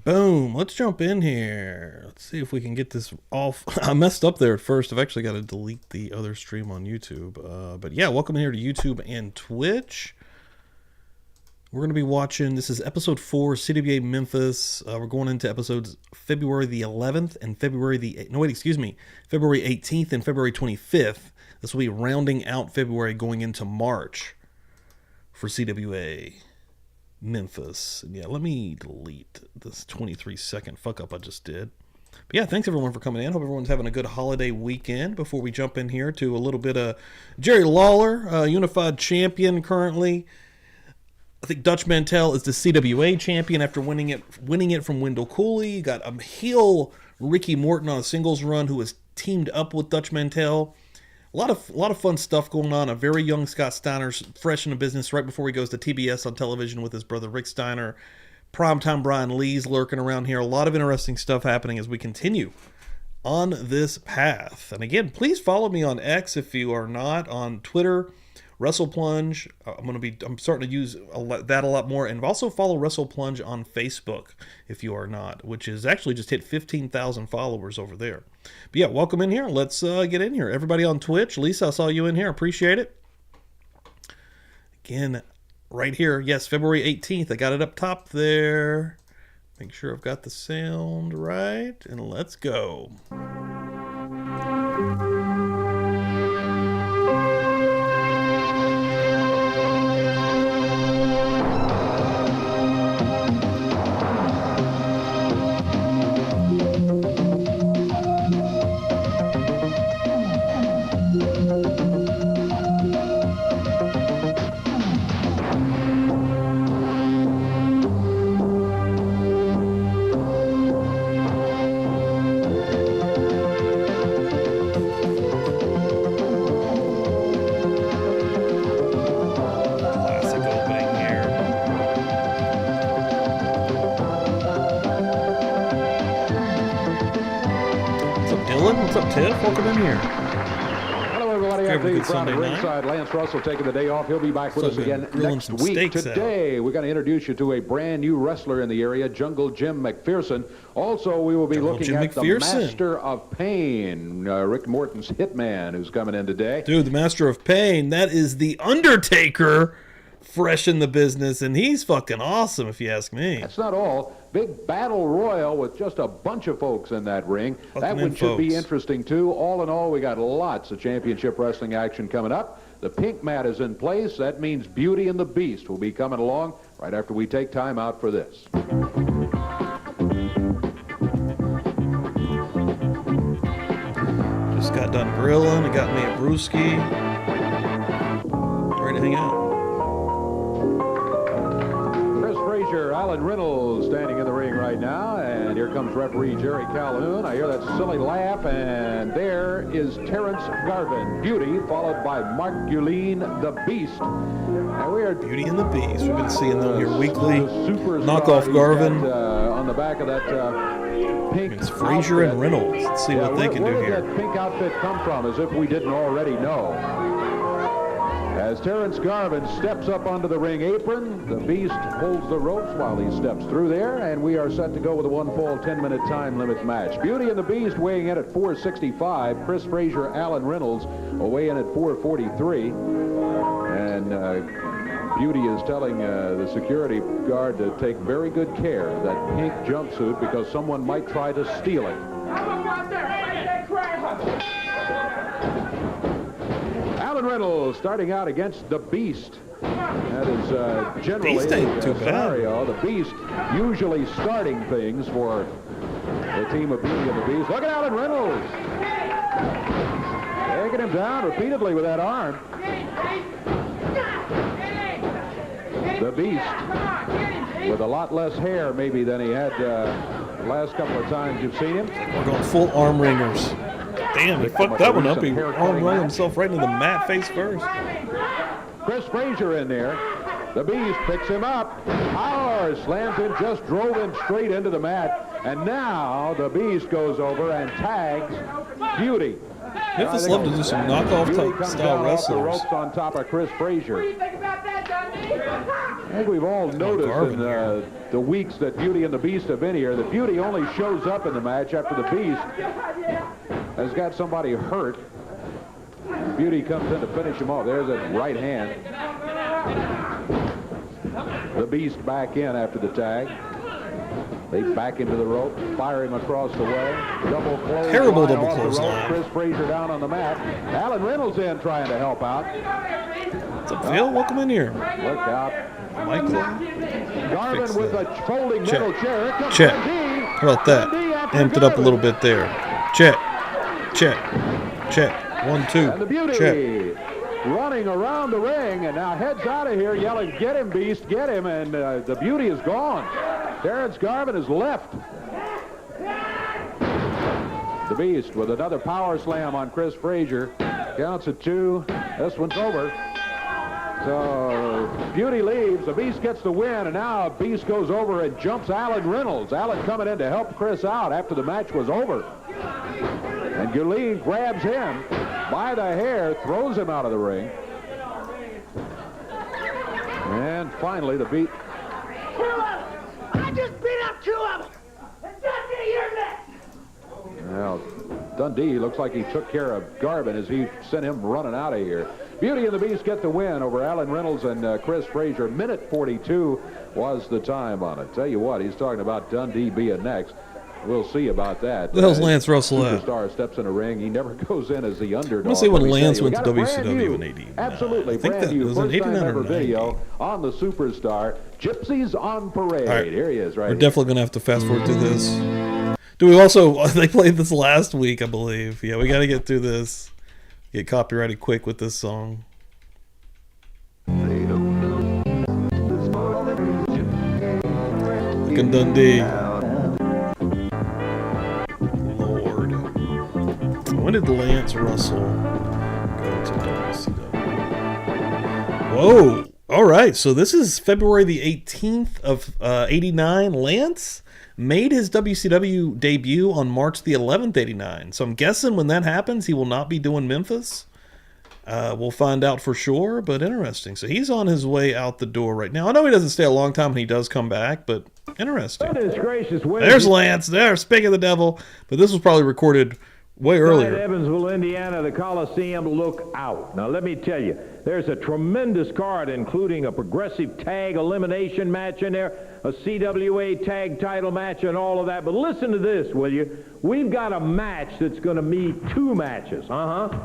Boom. Let's jump in here. Let's see if we can get this off. I messed up there at first. I've actually got to delete the other stream on YouTube. But yeah, welcome here to YouTube and Twitch. We're going to be watching, this is episode 4, CWA Memphis. We're going into episodes February the 11th and February 18th and February 25th. This will be rounding out February going into March for CWA Memphis. Yeah, let me delete this 23-second fuck up I just did. But yeah, thanks everyone for coming in. Hope everyone's having a good holiday weekend. Before we jump in here to a little bit of Jerry Lawler, unified champion currently. I think Dutch Mantell is the CWA champion after winning it from Wendell Cooley. You got a heel Ricky Morton on a singles run who has teamed up with Dutch Mantell. A lot of fun stuff going on. A very young Scott Steiner, fresh in the business right before he goes to TBS on television with his brother Rick Steiner. Primetime Brian Lee's lurking around here. A lot of interesting stuff happening as we continue on this path. And again, please follow me on X if you are not, on Twitter. WrestlePlunge. I'm starting to use that a lot more, and also follow WrestlePlunge on Facebook if you are not, which is actually just hit 15,000 followers over there. But yeah, welcome in here. Let's get in here. Everybody on Twitch, Lisa, I saw you in here. Appreciate it. Again, right here. Yes, February 18th. I got it up top there. Make sure I've got the sound right, and let's go. What's up, Tiff? Welcome in here. Hello, everybody. I'm Dave Brown at ringside. Lance Russell taking the day off. He'll be back with us again next week. Today, we're going to introduce you to a brand new wrestler in the area, Jungle Jim McPherson. Also, we will be looking at the Master of Pain, Rick Morton's hitman, who's coming in today. Dude, the Master of Pain, that is the Undertaker, fresh in the business, and he's fucking awesome, if you ask me. That's not all. Big battle royal with just a bunch of folks in that ring. That one should be interesting, too. All in all, we got lots of championship wrestling action coming up. The pink mat is in place. That means Beauty and the Beast will be coming along right after we take time out for this. Just got done grilling. I got me a brewski. Ready to hang out. Alan Reynolds standing in the ring right now, and here comes referee Jerry Calhoun. I hear that silly laugh, and there is Terrence Garvin, Beauty, followed by Mark Guline, the Beast. And we are Beauty and the Beast. We've been seeing them here weekly. Knockoff Garvin. On the back of that pink It's Frazier and Reynolds. Let's see what they can do here. Where did that pink outfit come from, as if we didn't already know? As Terrence Garvin steps up onto the ring apron, the Beast holds the ropes while he steps through there, and we are set to go with a one-fall 10-minute time limit match. Beauty and the Beast weighing in at 465. Chris Frazier, Alan Reynolds will weigh in at 443. And Beauty is telling the security guard to take very good care of that pink jumpsuit because someone might try to steal it. Alan Reynolds starting out against the Beast. That is generally the scenario. The Beast usually starting things for the team of Beauty and the Beast. Look at Alan Reynolds. Taking him down repeatedly with that arm. The Beast with a lot less hair maybe than he had the last couple of times you've seen him. We're going full arm ringers. Damn, he fucked that one up. He arm rung himself right into the mat face first. Chris Frazier in there. The Beast picks him up. Power slams him, just drove him straight into the mat. And now the Beast goes over and tags Beauty. Memphis love to do some knockoff type style wrestlers. The ropes on top of Chris Frazier. I think we've all noticed in the weeks that Beauty and the Beast have been here that Beauty only shows up in the match after the Beast has got somebody hurt. Beauty comes in to finish him off. There's that right hand. The Beast back in after the tag. They back into the rope, fire him across the way. Double close. Terrible double clothesline. Chris Frazier down on the mat. Alan Reynolds in trying to help out. What's up, Phil? Welcome in here. Look out. Michael. Garvin with a folding middle chair. Check. How about that? Amped it up a little bit there. Check. Check. Check. 1, 2. And the Beauty check. Running around the ring and now heads out of here yelling, "Get him, Beast, get him!" And the Beauty is gone. Terrence Garvin is left. The Beast with another power slam on Chris Frazier. Counts at 2. This one's over. So Beauty leaves. The Beast gets the win, and now Beast goes over and jumps Alan Reynolds. Alan coming in to help Chris out after the match was over. And Gulene grabs him by the hair, throws him out of the ring. And finally, the Beast. I just beat up 2 of them. And Dundee, you're next. Well, Dundee looks like he took care of Garvin as he sent him running out of here. Beauty and the Beast get the win over Alan Reynolds and Chris Frazier. Minute 42 was the time on it. Tell you what, he's talking about Dundee being next. We'll see about that. The hell's Lance Russell at? Superstar steps in a ring. He never goes in as the underdog. Let's see when Lance went to WCW in 80. Absolutely, I think brand that new was in 89 first-time or ever 90. video on the Superstar. Gypsies on Parade. All right. Here he is, right We're here. definitely going to have to fast forward through this. Do we also, they played this last week, I believe. Yeah, we got to get through this. Get copyrighted quick with this song. Look at Dundee. Lord. When did Lance Russell go to WCW? Whoa. All right. So this is February the 18th of 89. Lance made his WCW debut on March the 11th, 89. So I'm guessing when that happens, he will not be doing Memphis. We'll find out for sure, but interesting. So he's on his way out the door right now. I know he doesn't stay a long time and he does come back, but interesting. Goodness gracious, There's Lance. There, speaking of the devil. But this was probably recorded way earlier. Evansville, Indiana, the Coliseum, look out. Now, let me tell you, there's a tremendous card, including a progressive tag elimination match in there, a CWA tag title match, and all of that. But listen to this, will you? We've got a match that's going to meet 2 matches.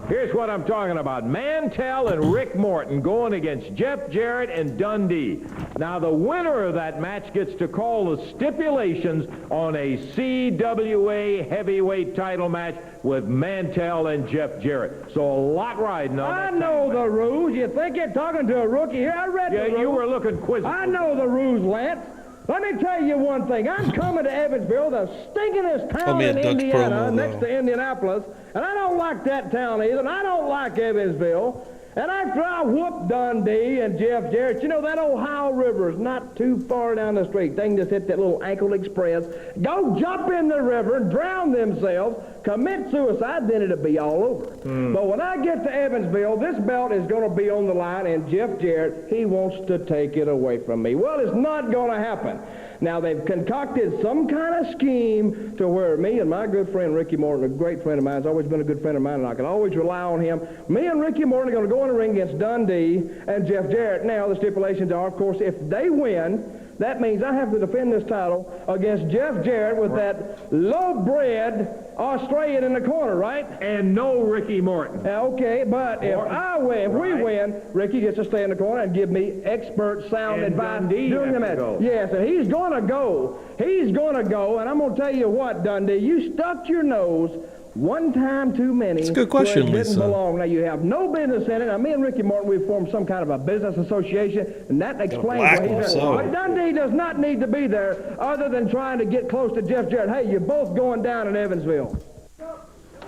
Here's what I'm talking about. Mantell and Rick Morton going against Jeff Jarrett and Dundee. Now, the winner of that match gets to call the stipulations on a CWA heavyweight title match with Mantell and Jeff Jarrett. So a lot riding on that. I know the rules. You think you're talking to a rookie here? I read the rules. Yeah, you were looking quizzical. I know the rules, Lance. Let me tell you one thing. I'm coming to Evansville, the stinkingest town in Indiana, next to Indianapolis, and I don't like that town either, and I don't like Evansville. And after I whooped Dundee and Jeff Jarrett, you know, that Ohio River is not too far down the street. They can just hit that little ankle express, go jump in the river and drown themselves, commit suicide, then it'll be all over. But when I get to Evansville, this belt is going to be on the line, and Jeff Jarrett, he wants to take it away from me. Well, it's not going to happen. Now, they've concocted some kind of scheme to where me and my good friend Ricky Morton, a great friend of mine, has always been a good friend of mine, and I can always rely on him. Me and Ricky Morton are going to go in the ring against Dundee and Jeff Jarrett. Now, the stipulations are, of course, if they win, that means I have to defend this title against Jeff Jarrett with that low-bred Australian in the corner, right? And no Ricky Morton. Okay, but if I win, if we win, Ricky gets to stay in the corner and give me expert sound And advice Dundee during the has to match. go. Yes, and he's going to go. He's going to go, and I'm going to tell you what, Dundee, you stuck your nose one time too many. It's a good question, where it didn't Lisa. belong. Now, you have no business in it. Now, me and Ricky Morton, we formed some kind of a business association, and that explains black why one, he's so. But Dundee does not need to be there other than trying to get close to Jeff Jarrett. Hey, you're both going down in Evansville.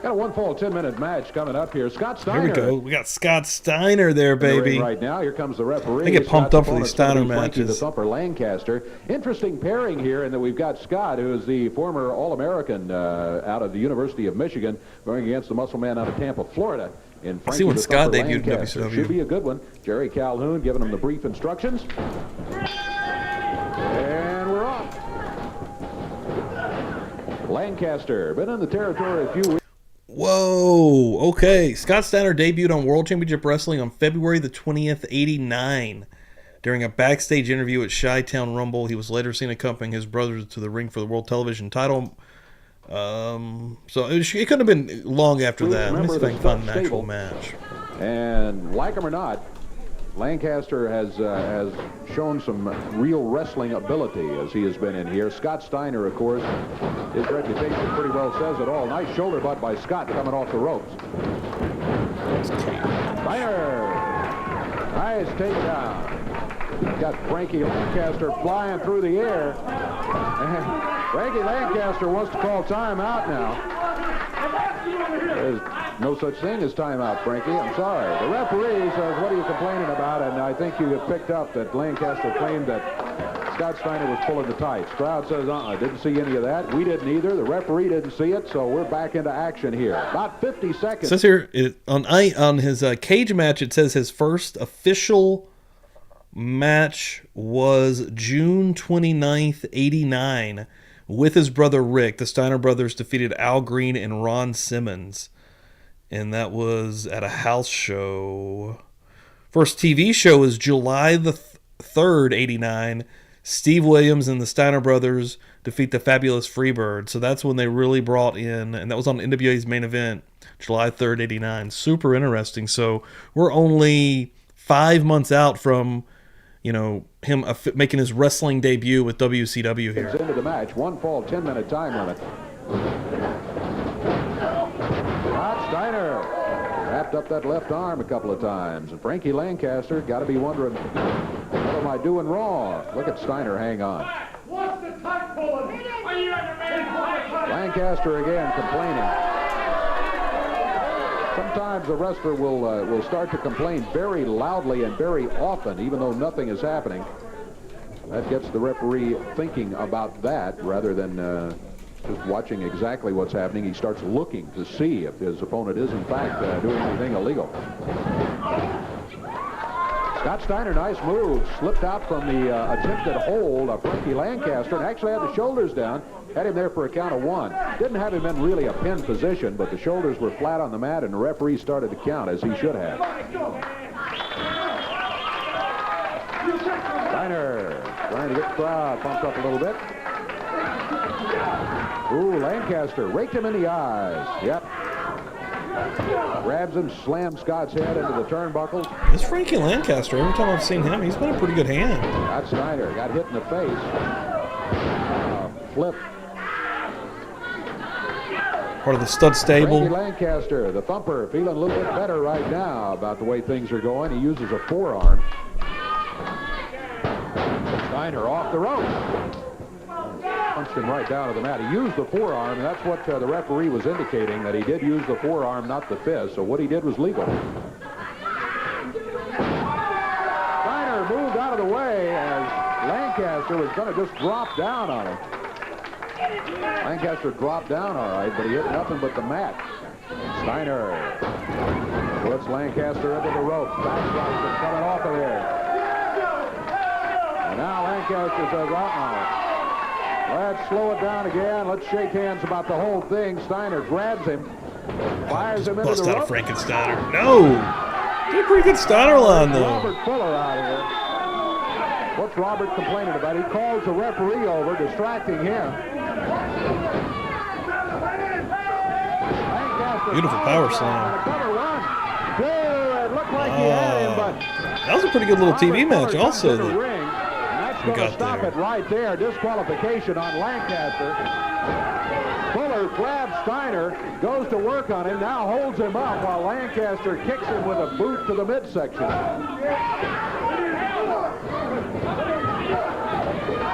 Got a 1 fall 10-minute match coming up here. Scott Steiner. Here we go. We got Scott Steiner there, baby. Right now, here comes the referee. They get pumped up for these Steiner matches. The Thumper Lancaster. Interesting pairing here in that we've got Scott, who is the former All-American out of the University of Michigan, going against the muscle man out of Tampa, Florida. In I see when Scott debuted in WCW. Should be a good one. Jerry Calhoun giving him the brief instructions. And we're off. Lancaster, been in the territory a few weeks. Whoa, okay. Scott Steiner debuted on World Championship Wrestling on February the 20th, 89. During a backstage interview at Chi-Town Rumble, he was later seen accompanying his brother to the ring for the World Television title. So it couldn't have been long after that. Let me see if I can find an actual match. And like him or not, Lancaster has shown some real wrestling ability as he has been in here. Scott Steiner, of course, his reputation pretty well says it all. Nice shoulder butt by Scott coming off the ropes. Steiner, nice takedown. Got Frankie Lancaster flying through the air. And Frankie Lancaster wants to call timeout now. There's no such thing as timeout, Frankie. I'm sorry. The referee says, what are you complaining about? And I think you have picked up that Lancaster claimed that Scott Steiner was pulling the tights. Crowd says, didn't see any of that. We didn't either. The referee didn't see it, so we're back into action here. About 50 seconds. It says here, on his cage match, it says his first official match was June 29th, 89, with his brother Rick. The Steiner brothers defeated Al Green and Ron Simmons, and that was at a house show. First TV show was July the 3rd, 89. Steve Williams and the Steiner brothers defeat the Fabulous Freebirds. So that's when they really brought in, and that was on NWA's main event, July 3rd, 89. Super interesting. So we're only 5 months out from, him making his wrestling debut with WCW here. Into the match, 1 fall, 10-minute time limit. Scott Steiner wrapped up that left arm a couple of times, and Frankie Lancaster got to be wondering, what am I doing wrong? Look at Steiner hang on. Lancaster again complaining. Sometimes the wrestler will start to complain very loudly and very often, even though nothing is happening. That gets the referee thinking about that rather than just watching exactly what's happening. He starts looking to see if his opponent is, in fact, doing anything illegal. Scott Steiner, nice move. Slipped out from the attempted hold of Frankie Lancaster and actually had the shoulders down. Had him there for a count of 1. Didn't have him in really a pin position, but the shoulders were flat on the mat, and the referee started to count as he should have. Steiner trying to get the crowd pumped up a little bit. Ooh, Lancaster raked him in the eyes. Yep. Grabs him, slams Scott's head into the turnbuckles. This Frankie Lancaster, every time I've seen him, he's been a pretty good hand. Scott Steiner got hit in the face. Flip. Part of the stud stable. Frankie Lancaster, the Thumper, feeling a little bit better right now about the way things are going. He uses a forearm. Steiner off the rope. Punched him right down to the mat. He used the forearm, and that's what the referee was indicating, that he did use the forearm, not the fist. So what he did was legal. Steiner moved out of the way as Lancaster was going to just drop down on him. Lancaster dropped down all right, but he hit nothing but the mat. Steiner puts Lancaster into the rope. Backdrop's coming off of there. And now Lancaster says, let's slow it down again. Let's shake hands about the whole thing. Steiner grabs him, fires him into the rope. Bust out Frankensteiner. No! Did a pretty good Steiner line, though. Robert Fuller out of here. What's Robert complaining about? He calls the referee over, distracting him. Beautiful power slam. It looked like he had him, but that was a pretty good little TV match also. That's going to stop it right there. Disqualification on Lancaster. Fuller grabs Steiner, goes to work on him, now holds him up while Lancaster kicks him with a boot to the midsection.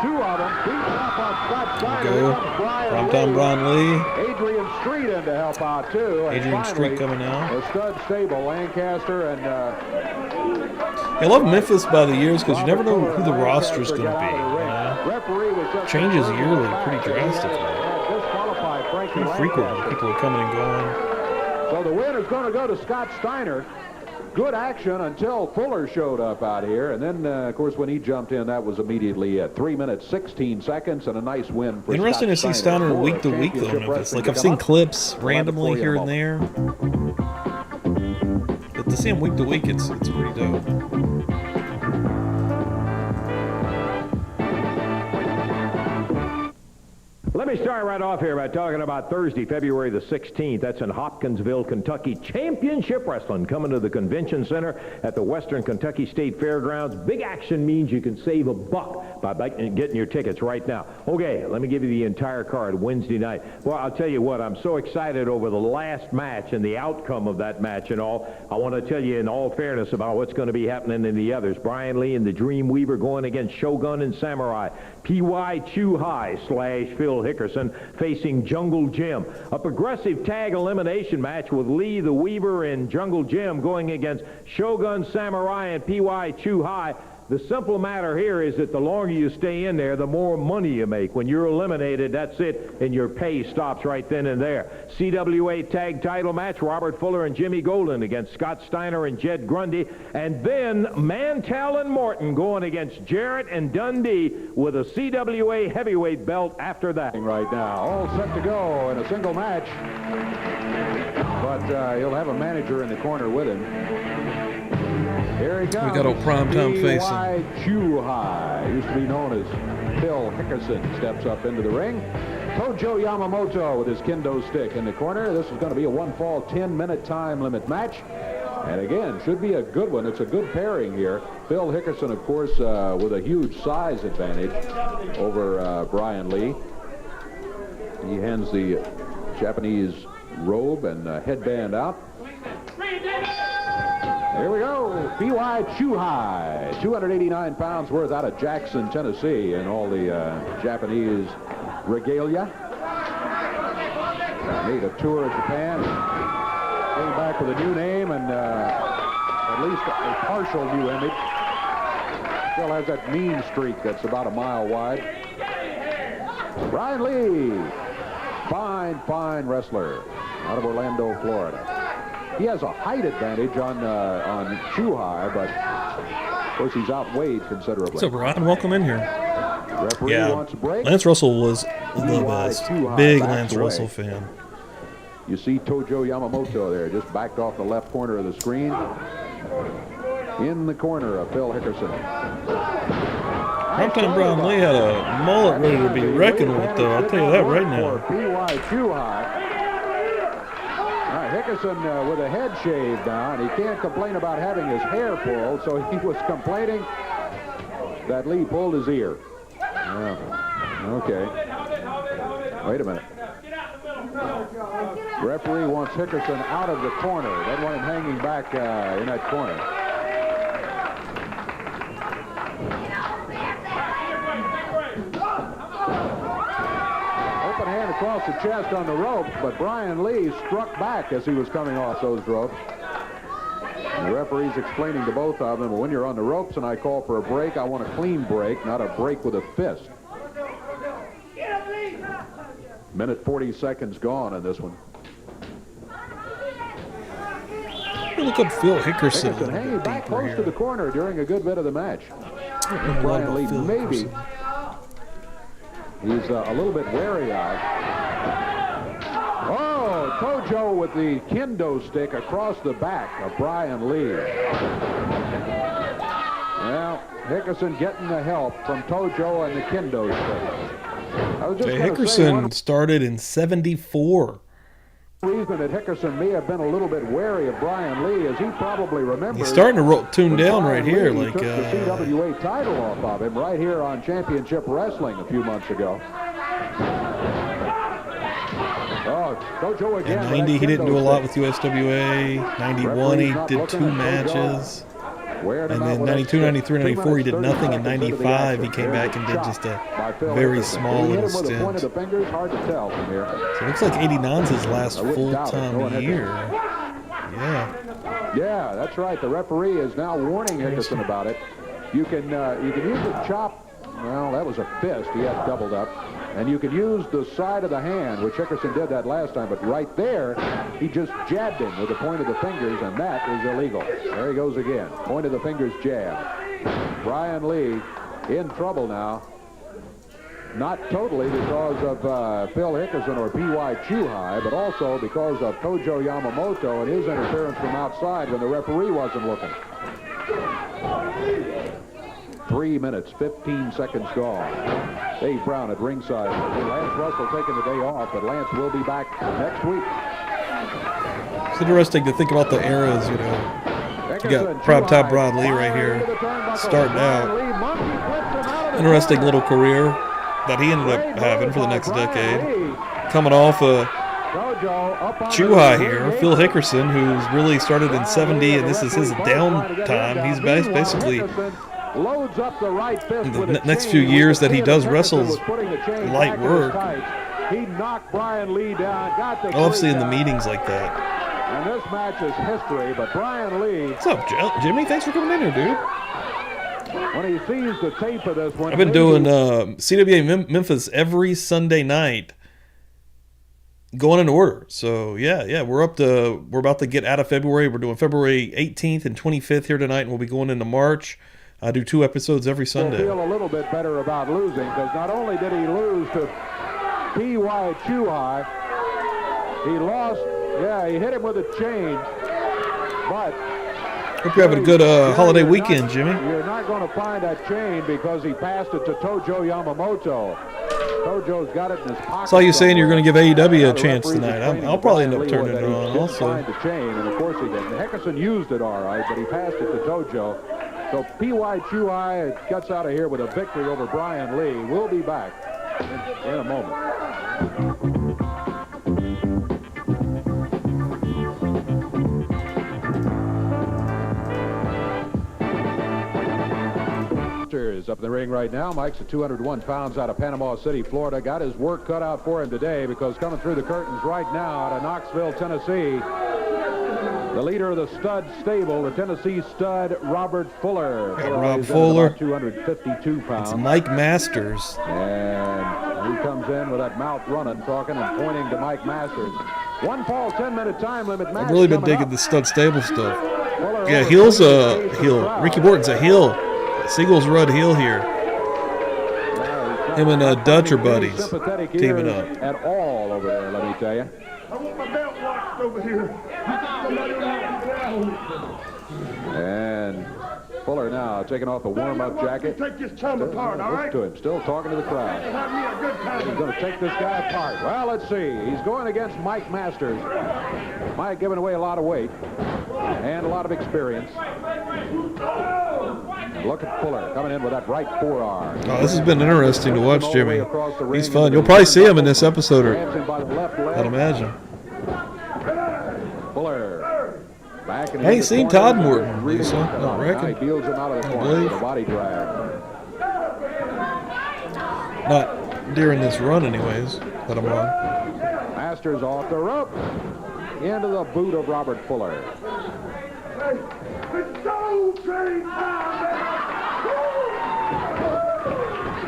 Two of them beating up on Scott Scott Steiner. There we go. Primetime Brian Lee. Adrian Street in to help out, too. And Adrian Street coming out. The stud stable, Lancaster and... I love Memphis by the years because you never know who the roster's going to be. Referee was just changes yearly pretty drastically. Disqualified Frankie Pretty frequently, people are coming and going. So the win is going to go to Scott Steiner. Good action until Fuller showed up out here. And then, of course, when he jumped in, that was immediately at 3 minutes, 16 seconds, and a nice win for Interesting to see Steiner week to week, though, Memphis. Like, I've seen clips randomly here and there. But to see him week to week, it's pretty dope. Let me start right off here by talking about Thursday, February the 16th. That's in Hopkinsville, Kentucky. Championship Wrestling coming to the Convention Center at the Western Kentucky State Fairgrounds. Big action means you can save $1 by getting your tickets right now. Okay, let me give you the entire card Wednesday night. Well, I'll tell you what, I'm so excited over the last match and the outcome of that match and all. I want to tell you in all fairness about what's going to be happening in the others. Brian Lee and the Dream Weaver going against Shogun and Samurai. P.Y. Chu Hai / Phil Hickerson facing Jungle Jim. A progressive tag elimination match with Lee the Weaver and Jungle Jim going against Shogun Samurai and P.Y. Chu Hai. The simple matter here is that the longer you stay in there, the more money you make. When you're eliminated, that's it, and your pay stops right then and there. CWA tag title match, Robert Fuller and Jimmy Golden against Scott Steiner and Jed Grundy. And then Mantell and Morton going against Jarrett and Dundee with a CWA heavyweight belt after that. Right now, all set to go in a single match. But he'll have a manager in the corner with him. Here he comes. We got old primetime facing. P.Y. Chu Hai, used to be known as Phil Hickerson, steps up into the ring. Tojo Yamamoto with his kendo stick in the corner. This is going to be a one-fall, 10-minute time limit match. And again, should be a good one. It's a good pairing here. Phil Hickerson, of course, with a huge size advantage over Brian Lee. He hands the Japanese robe and headband out. Here we go. P.Y. Chu Hai, 289 pounds worth out of Jackson, Tennessee, and all the Japanese regalia. Made a tour of Japan. Came back with a new name and at least a partial new image. Still has that mean streak that's about a mile wide. Brian Lee, fine wrestler out of Orlando, Florida. He has a height advantage on Chu Hai, but of course he's outweighed considerably. What's up, Ryan? Welcome in here. Referee wants a break. Lance Russell was the best. Big Lance Russell fan. You see Tojo Yamamoto there, just backed off the left corner of the screen. In the corner of Phil Hickerson. Primetime Brian Lee had a mullet ready to be reckoned with, though. I'll tell you that right now. P.Y. Chu Hai. Hickerson with a head shaved down. He can't complain about having his hair pulled, so he was complaining that Lee pulled his ear. Okay. Wait a minute. Referee wants Hickerson out of the corner. They want him hanging back in that corner. Open hand across the chest on the ropes, but Brian Lee struck back as he was coming off those ropes. And the referee's explaining to both of them, when you're on the ropes and I call for a break, I want a clean break, not a break with a fist. Minute 40 seconds gone in this one. Look up Phil Hickerson. Hickerson hanging back close to the corner during a good bit of the match. Brian Lee maybe he's a little bit wary of. Oh, Tojo with the kendo stick across the back of Brian Lee. Well, Hickerson getting the help from Tojo and the kendo stick. Hickerson started in '74. The reason that Hickerson may have been a little bit wary of Brian Lee is he probably remembers. He's starting to tune down right here, like took the CWA title off of him right here on Championship Wrestling a few months ago. Oh, Tojo again. In '90, he didn't do a lot with USWA. '91, he did 2 matches. And then 92, 93, 94, he did nothing. In 95, he came back and did just a very small little stint. So it looks like 89's his last full-time year. Yeah. Yeah, that's right. The referee is now warning Hickerson about it. You can use a chop. Well, that was a fist. He had doubled up. And you can use the side of the hand, which Hickerson did that last time. But right there, he just jabbed him with the point of the fingers, and that is illegal. There he goes again. Point of the fingers jab. Brian Lee in trouble now. Not totally because of Phil Hickerson or P.Y. Chuhai, but also because of Tojo Yamamoto and his interference from outside when the referee wasn't looking. 3 minutes, 15 seconds gone. Dave Brown at ringside. Lance Russell taking the day off, but Lance will be back next week. It's interesting to think about the eras, you know. You got Primetime Brian Lee right here, starting out. Interesting little career that he ended up having for the next decade. Coming off Chuhai here, Phil Hickerson, who's really started in 70, and this is his downtime. He's basically the next few years that he does wrestles light work. He knocked Brian Lee down. I love seeing the meetings like that. And this match is history, but Brian Lee. What's up, Jimmy? Thanks for coming in here, dude. When he sees the tape of this one, I've been doing CWA Memphis every Sunday night, going in order. So yeah, we're about to get out of February. We're doing February 18th and 25th here tonight, and we'll be going into March. I do 2 episodes every Sunday. Feel a little bit better about losing, because not only did he lose to P.Y. Chuhai, he lost. Yeah, he hit him with a chain, but. Hope you're having a good holiday weekend, Jimmy. You're not going to find that chain because he passed it to Tojo Yamamoto. Tojo's got it in his pocket. Saw you saying you're going to give AEW a chance tonight. I'll probably end up turning it on also. Find the chain, and of course he didn't. Hickerson used it all right, but he passed it to Tojo. So P.Y. Chuhai gets out of here with a victory over Brian Lee. We'll be back in a moment. Is up in the ring right now. Mike's at 201 pounds out of Panama City, Florida. Got his work cut out for him today, because coming through the curtains right now out of Knoxville, Tennessee, the leader of the stud stable, the Tennessee stud, Robert Fuller. Rob Fuller. 252 pounds. It's Mike Masters. And he comes in with that mouth running, talking and pointing to Mike Masters. 1 fall, 10-minute time limit match. I've really been digging the stud stable stuff. Yeah, heel's a heel. Ricky Morton's a heel. Singles run heel here. Him and Dutch are buddies, teaming up. At all over there, let me tell you. I want my belt watched over here. And Fuller now taking off a warm-up jacket. Take this chum apart, all right? To him, still talking to the crowd. Have me a good time. He's going to take this guy apart. Well, let's see. He's going against Mike Masters. Mike giving away a lot of weight and a lot of experience. Look at Fuller coming in with that right forearm. Oh, this has been interesting to watch, Jimmy. He's fun. You'll probably see him in this episode, or I'd imagine. Fuller back and I ain't seen Todd Morton, Lisa. I don't reckon. He deals him out of the corner with a body drag. Not during this run, anyways, that I'm on. Masters off the rope into the boot of Robert Fuller.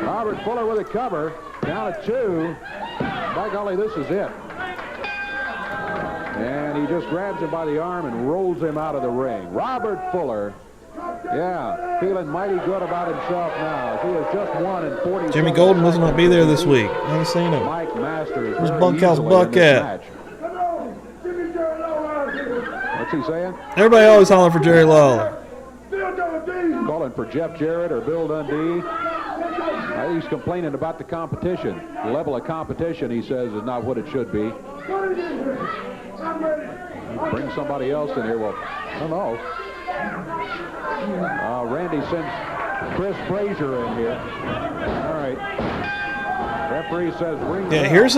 Robert Fuller with a cover, down at 2. By golly, this is it. And he just grabs him by the arm and rolls him out of the ring. Robert Fuller, yeah, feeling mighty good about himself now. He has just won in 40. Jimmy Golden must not be there this week. I haven't seen him. Mike Masters. Where's Bunkhouse Buck at? What's he saying? Everybody always hollering for Jerry Lawler. Calling for Jeff Jarrett or Bill Dundee. He's complaining about the competition. The level of competition, he says, is not what it should be. Bring somebody else in here. Well, I don't know. Randy sends Chris Frazier in here. All right. Referee says ring. Yeah, here's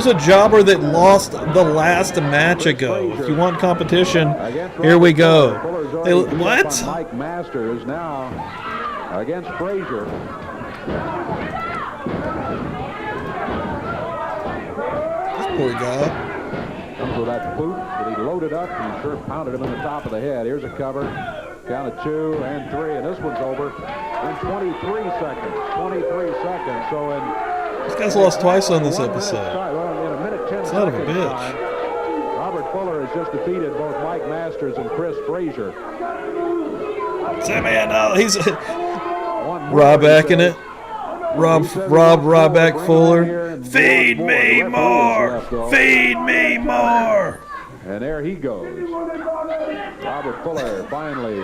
a jobber that lost the last match ago. If you want competition, here we go. Hey, what? Mike Masters now against Frazier. This poor guy. Comes with that boot that he loaded up and sure pounded him in the top of the head. Here's a cover. Count of 2 and 3, and this one's over in 23 seconds. 23 seconds. So in this guy's lost twice on this episode. In a minute 10 Son of a seconds bitch. time, Robert Fuller has just defeated both Mike Masters and Chris Frazier. Sammy, he's Ryback in it. Ryback Fuller. Feed me more. Feed me more. And there he goes. Robert Fuller finally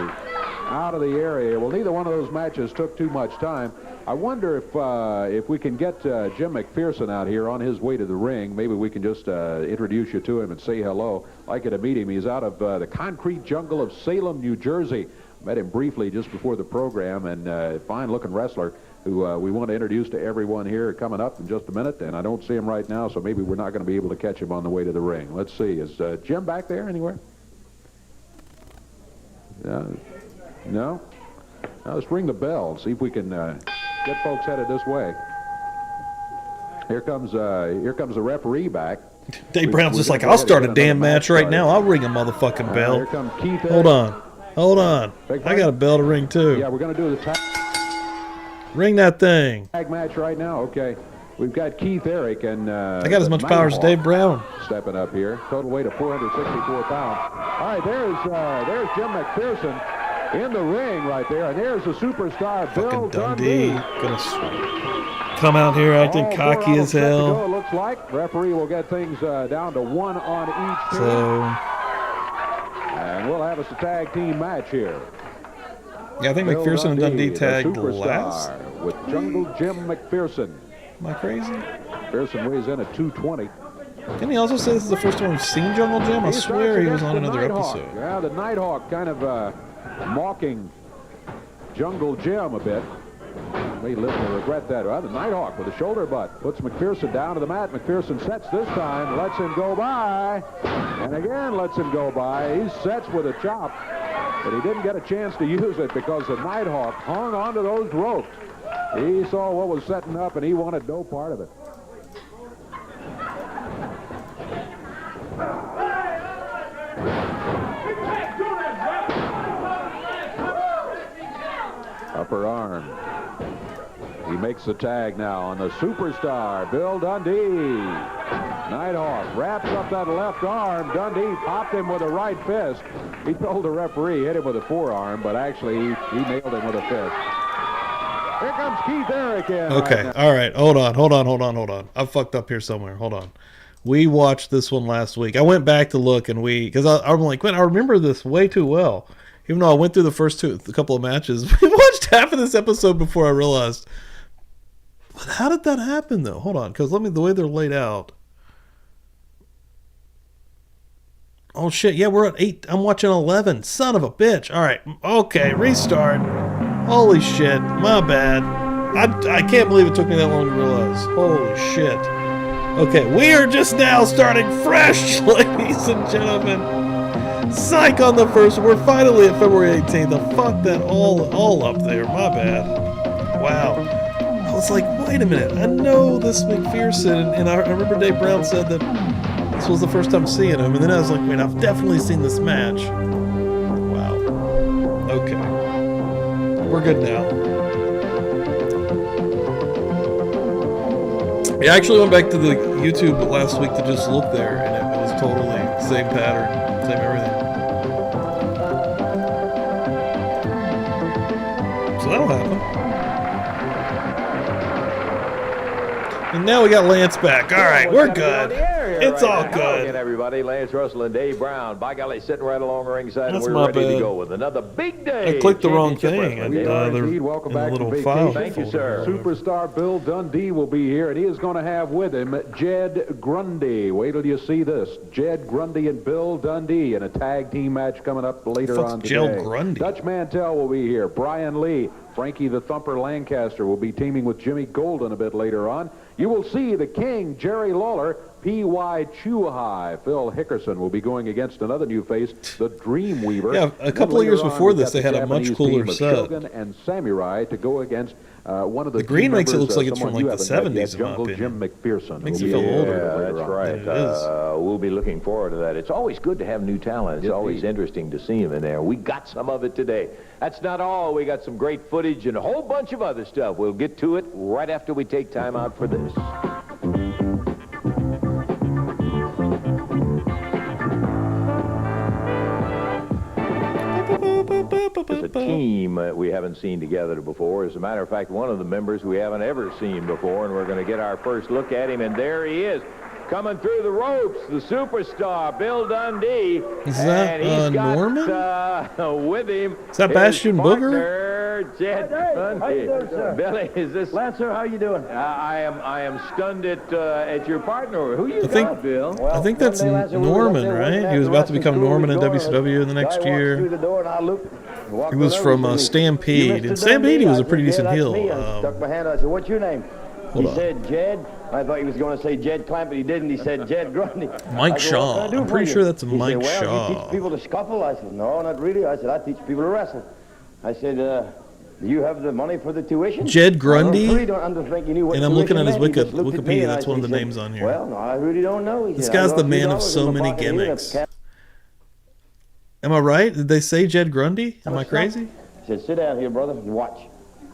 out of the area. Well, neither one of those matches took too much time. I wonder if we can get Jim McPherson out here on his way to the ring. Maybe we can just introduce you to him and say hello. I'd like you to meet him. He's out of the concrete jungle of Salem, New Jersey. Met him briefly just before the program, and fine-looking wrestler who we want to introduce to everyone here coming up in just a minute, and I don't see him right now, so maybe we're not going to be able to catch him on the way to the ring. Let's see. Is Jim back there anywhere? No? Now, let's ring the bell, see if we can get folks headed this way. Here comes the referee back. Dave Brown's just like, I'll start a damn match right now. I'll ring a motherfucking bell. Here comes Keith. Hold on. I got a bell to ring too. Yeah, we're going to do the tag that thing. match right now. Okay. We've got Keith Eric and I got as much power as Dave Brown. Stepping up here. Total weight of 464 pounds. All right, there's Jim McPherson in the ring right there, and there's the superstar Fucking Bill Dundee. Gonna come out here acting cocky as hell. It looks like referee will get things down to 1 on each team. So, and we'll have us a tag team match here. yeah, I think Bill McPherson and Dundee the tagged superstar last. with Jungle Jim McPherson. Am I crazy? McPherson weighs in at 220. Didn't he also say this is the first time we've seen Jungle Jim? I swear he was on another episode. Yeah, the Nighthawk kind of mocking Jungle Jim a bit. May live to regret that. Well, the Nighthawk with a shoulder butt puts McPherson down to the mat. McPherson sets this time, lets him go by, and again lets him go by. He sets with a chop, but he didn't get a chance to use it because the Nighthawk hung onto those ropes. He saw what was setting up, and he wanted no part of it. Upper arm. He makes the tag now on the superstar, Bill Dundee. Nighthawk wraps up that left arm. Dundee popped him with a right fist. He told the referee hit him with a forearm, but actually he nailed him with a fist. Here comes Keith Eric in. Okay, right all right. Hold on. I fucked up here somewhere. Hold on. We watched this one last week. I went back to look, and because I'm like, man, I remember this way too well. Even though I went through the first couple of matches, we watched half of this episode before I realized. But how did that happen, though? Hold on, because the way they're laid out. Oh, shit. Yeah, we're at 8. I'm watching 11. Son of a bitch. All right. Okay, restart. Holy shit. My bad. I can't believe it took me that long to realize. Holy shit. Okay, we are just now starting fresh, ladies and gentlemen. Psych on the first. We're finally at February 18th. Fuck that all up there. My bad. Wow. I was like, wait a minute. I know this McPherson, and I remember Dave Brown said that this was the first time seeing him, and then I was like, wait, I've definitely seen this match. Wow. Okay. We're good now. I actually went back to the YouTube last week to just look there, and it was totally the same pattern, same everything. So that'll happen. And now we got Lance back. All right, we're good. It's all good. Again, everybody, Lance Russell and Dave Brown. By golly, sitting right along ringside. That's We're my ready bad. to go with another big day. I clicked the wrong Championship thing. Wrestling. And, We are they're indeed. Welcome in a back little from file. vacation. Thank you, sir. Superstar Bill Dundee will be here, and he is going to have with him Jed Grundy. Wait till you see this. Jed Grundy and Bill Dundee in a tag team match coming up later Fuck's on Jed today. Grundy? Dutch Mantell will be here. Brian Lee, Frankie the Thumper Lancaster will be teaming with Jimmy Golden a bit later on. You will see the King, Jerry Lawler, P.Y. Chuhai. Phil Hickerson will be going against another new face, the Dreamweaver. Yeah, a couple of Then years later on, before we've this, got they the had a much Japanese cooler team of set. Shogun and Samurai to go against one of the The green team makes it members, look like it's someone from, you like, the haven't met yet, 70s, in my Jungle Jim opinion. McPherson. Makes who you will feel be older. there Yeah, later that's on. right. It is. We'll be looking forward to that. It's always good to have new talent. It's always interesting to see them in there. We got some of it today. That's not all. We got some great footage and a whole bunch of other stuff. We'll get to it right after we take time out for this. It's a team we haven't seen together before. As a matter of fact, one of the members we haven't ever seen before, and we're going to get our first look at him, and there he is. Coming through the ropes, the superstar, Bill Dundee. Is that, and he's got, Norman? with him. Is that his Bastion partner, Jed Dundee. how you doing, sir? Billy, is this? Lancer, how you doing? I am stunned at your partner. Who you think- got, Bill? I think that's Norman, right? He was about to become Norman in WCW in the next year. He was from Stampede. In Stampede, he was a pretty decent heel. Stuck my hand out. I said, "What's your name?" Hold He on. said, "Jed." I thought he was going to say Jed Clamp, but he didn't. He said Jed Grundy. Mike I said, Shaw. "What can I do I'm for pretty you?" sure that's He Mike said, "Well, Shaw. you teach people to scuffle?" I said, "No, not really." I said, "I teach people to wrestle." I said, "Do you have the money for the tuition?" Jed Grundy? I really don't think he knew what And I'm looking tuition at his meant. He just looked at me Wikipedia. and I That's said- one of the he said, names on here. Well, no, I really don't know. He This said, guy's "I the got man of $2 so in my many pocket here, gimmicks. that's Am I right? Did they say Jed Grundy? Am I stuff. crazy? He said, "Sit down here, brother, and watch."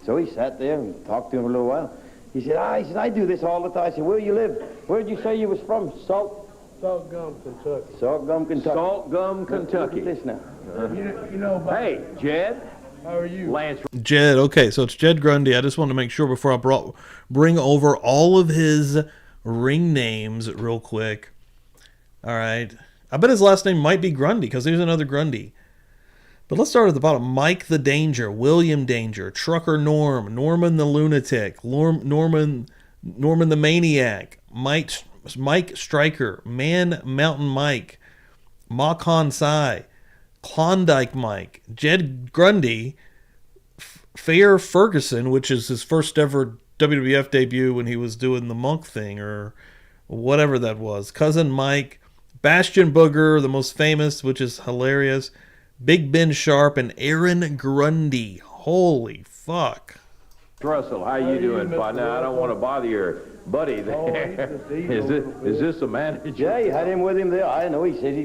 So he sat there and talked to him for a little while. He said, I do this all the time." I said, "Where you live? Where'd you say you was from?" Salt Gum, Kentucky. Salt Gum, Kentucky. Salt Gum, Look Kentucky. at this now. You know about Hey, Jed. How are you? Lance. Jed. Okay, so it's Jed Grundy. I just wanted to make sure before I bring over all of his ring names real quick. All right. I bet his last name might be Grundy because there's another Grundy. But let's start at the bottom. Mike the Danger, William Danger, Trucker Norm, Norman the Lunatic, Norman the Maniac, Mike Stryker, Man Mountain Mike, Makhan Sai, Klondike Mike, Jed Grundy, Fair Ferguson, which is his first ever WWF debut when he was doing the Monk thing or whatever that was, Cousin Mike, Bastion Booger, the most famous, which is hilarious, Big Ben Sharp, and Aaron Grundy. Holy fuck. Russell, how you doing, partner? I don't want to bother your buddy there. Is this a manager? Yeah, you had him with him there. I know. He said he.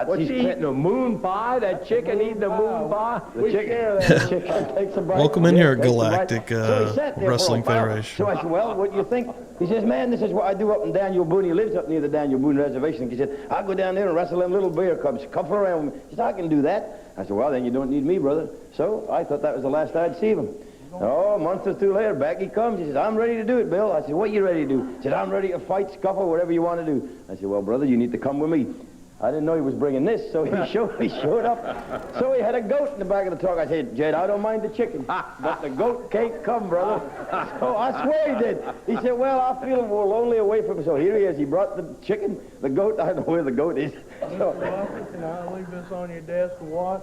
What's he eating? A moon pie? That chicken eating a moon pie? The chicken takes a bite. Welcome in here, takes a bite. Galactic So he sat there for a Wrestling while. Federation. So I said, "Well, what do you think?" He says, "Man, this is what I do up in Daniel Boone." He lives up near the Daniel Boone Reservation. He said, "I'll go down there and wrestle them little bear cubs, cuff around with me." He said, "I can do that." I said, "Well, then you don't need me, brother." So I thought that was the last I'd see him. Oh, a month or two later, back he comes. He says, "I'm ready to do it, Bill." I said, "What are you ready to do?" He said, "I'm ready to fight, scuffle, whatever you want to do." I said, "Well, brother, you need to come with me." I didn't know he was bringing this, so he showed up. So he had a goat in the back of the truck. I said, "Jed, I don't mind the chicken, but the goat can't come, brother." So I swear he did. He said, "Well, I feel more lonely away from him." So here he is. He brought the chicken, the goat. I don't know where the goat is. So, Can I leave this on your desk to watch?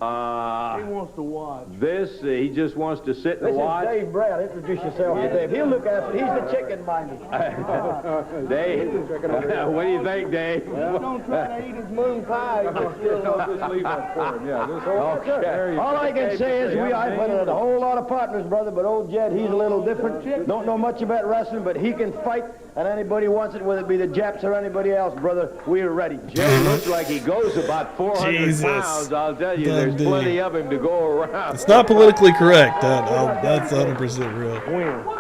He wants to watch. He just wants to sit this and watch. is Dave Brown. Introduce yourself to Dave. He'll look after it. He's the chicken minder. Dave, what do you think, Dave? Don't try to eat his moon pie. Just leave that for him. Yeah, Okay. All I can say is I put in a whole lot of partners, brother, but old Jed, he's a little different. Don't know much about wrestling, but he can fight, and anybody wants it, whether it be the Japs or anybody else, brother, we're ready. Jed looks like he goes about 400 Jesus. pounds. I'll tell you, there's Dundee. plenty of him to go around. It's not politically correct. That's 100% real.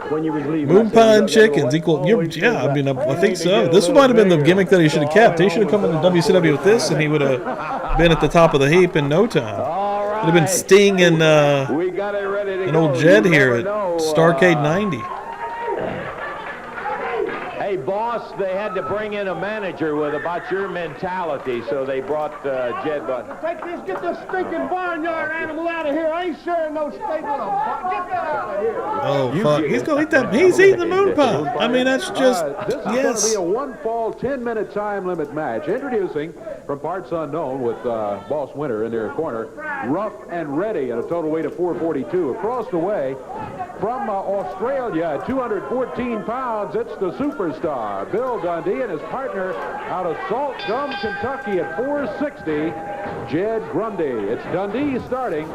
When you was leaving. Moon pie and chickens equal. Yeah, I mean, I think so. This might have been the gimmick that he should have kept. He should have come into WCW with this, and he would have been at the top of the heap in no time. All right. Would have been Sting and We got it ready to an go. old Jed You here never at know. Starrcade 90. Hey, Hey, boss, they had to bring in a manager with about your mentality, so they brought Jed Button. Get this stinking barnyard animal out of here. I ain't sharing no steak with a barn. Get that out of here. Oh, fuck. He's going to eat that. He's eating the moon pie. I mean, that's just, This is going to be a one-fall, 10-minute time limit match. Introducing, from parts unknown, with Boss Winter in their corner, Rough and Ready at a total weight of 442. Across the way, from Australia, at 214 pounds, it's the superstar, Bill Dundee, and his partner out of Salt Gum, Kentucky at 460, Jed Grundy. It's Dundee starting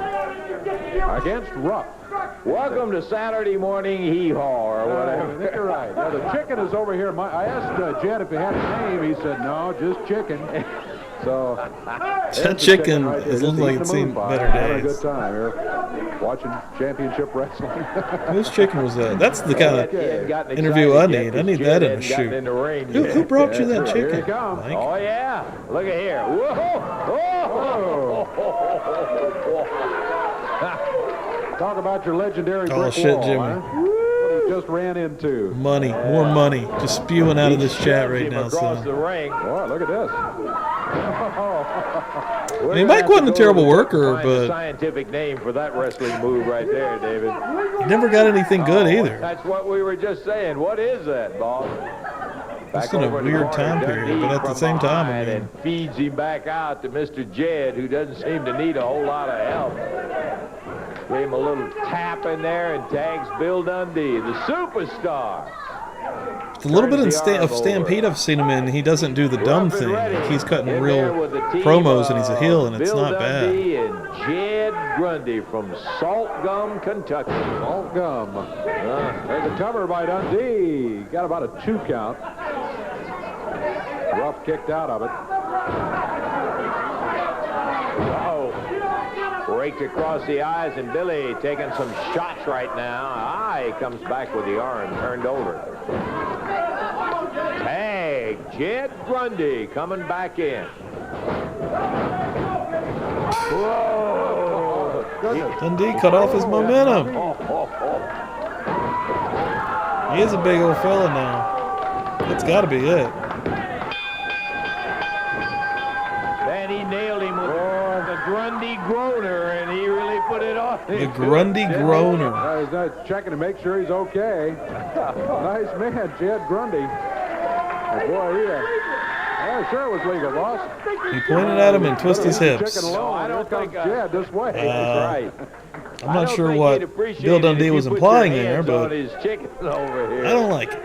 against Ruff. Welcome to Saturday morning hee-haw, or whatever. I think you're right. Now, the chicken is over here. I asked Jed if he had a name. He said, no, just chicken. So that chicken is looking like it's seen better having a days. good time here, watching championship wrestling. Whose chicken was that? That's the kind of interview I need. I need that in a shoot. Who brought you that chicken? Here it comes. Mike? Oh, yeah. Look at here. Whoa. Talk about your legendary Oh, brick shit, wall, Jimmy. huh? What he just ran into. Money, more money, just spewing out of this chat right now, across the son. ring. Boy, look at this. I mean, Mike wasn't a terrible worker, Find a but scientific name for that wrestling move right there, David. he never got anything good either. That's what we were just saying. What is that, boss? It's in a over in the weird corner, time period, Dundee but at the from same time, I behind mean, and feeds him back out to Mr. Jed, who doesn't seem to need a whole lot of help. Gave him a little tap in there and tags Bill Dundee, the superstar. it's a little bit of Stampede I've seen him in. He doesn't do the dumb thing. Like, he's cutting In real there with the team promos and he's a heel, and it's Bill not bad. Dundee and Jed Grundy from Salt Gum, Kentucky. Salt Gum. There's a cover by Dundee. Got about a 2 count. Rough kicked out of it. Raked across the eyes, and Billy taking some shots right now. He comes back with the arm turned over. Tag, Jed Grundy coming back in. Whoa! Dundee cut off his momentum. He is a big old fella now. That's got to be it. Then he nailed him with the Grundy Groaner, and he really put it on. The Grundy Groaner. He's not checking to make sure he's okay. Nice man, Jed Grundy. Oh, boy, yeah, sure it was legal, boss. He pointed at him and twisted his hips. Chicken alone. I don't Here think comes Jed this way. That's right. I'm not sure what Bill Dundee was implying there, but his chicken over here. I don't like it.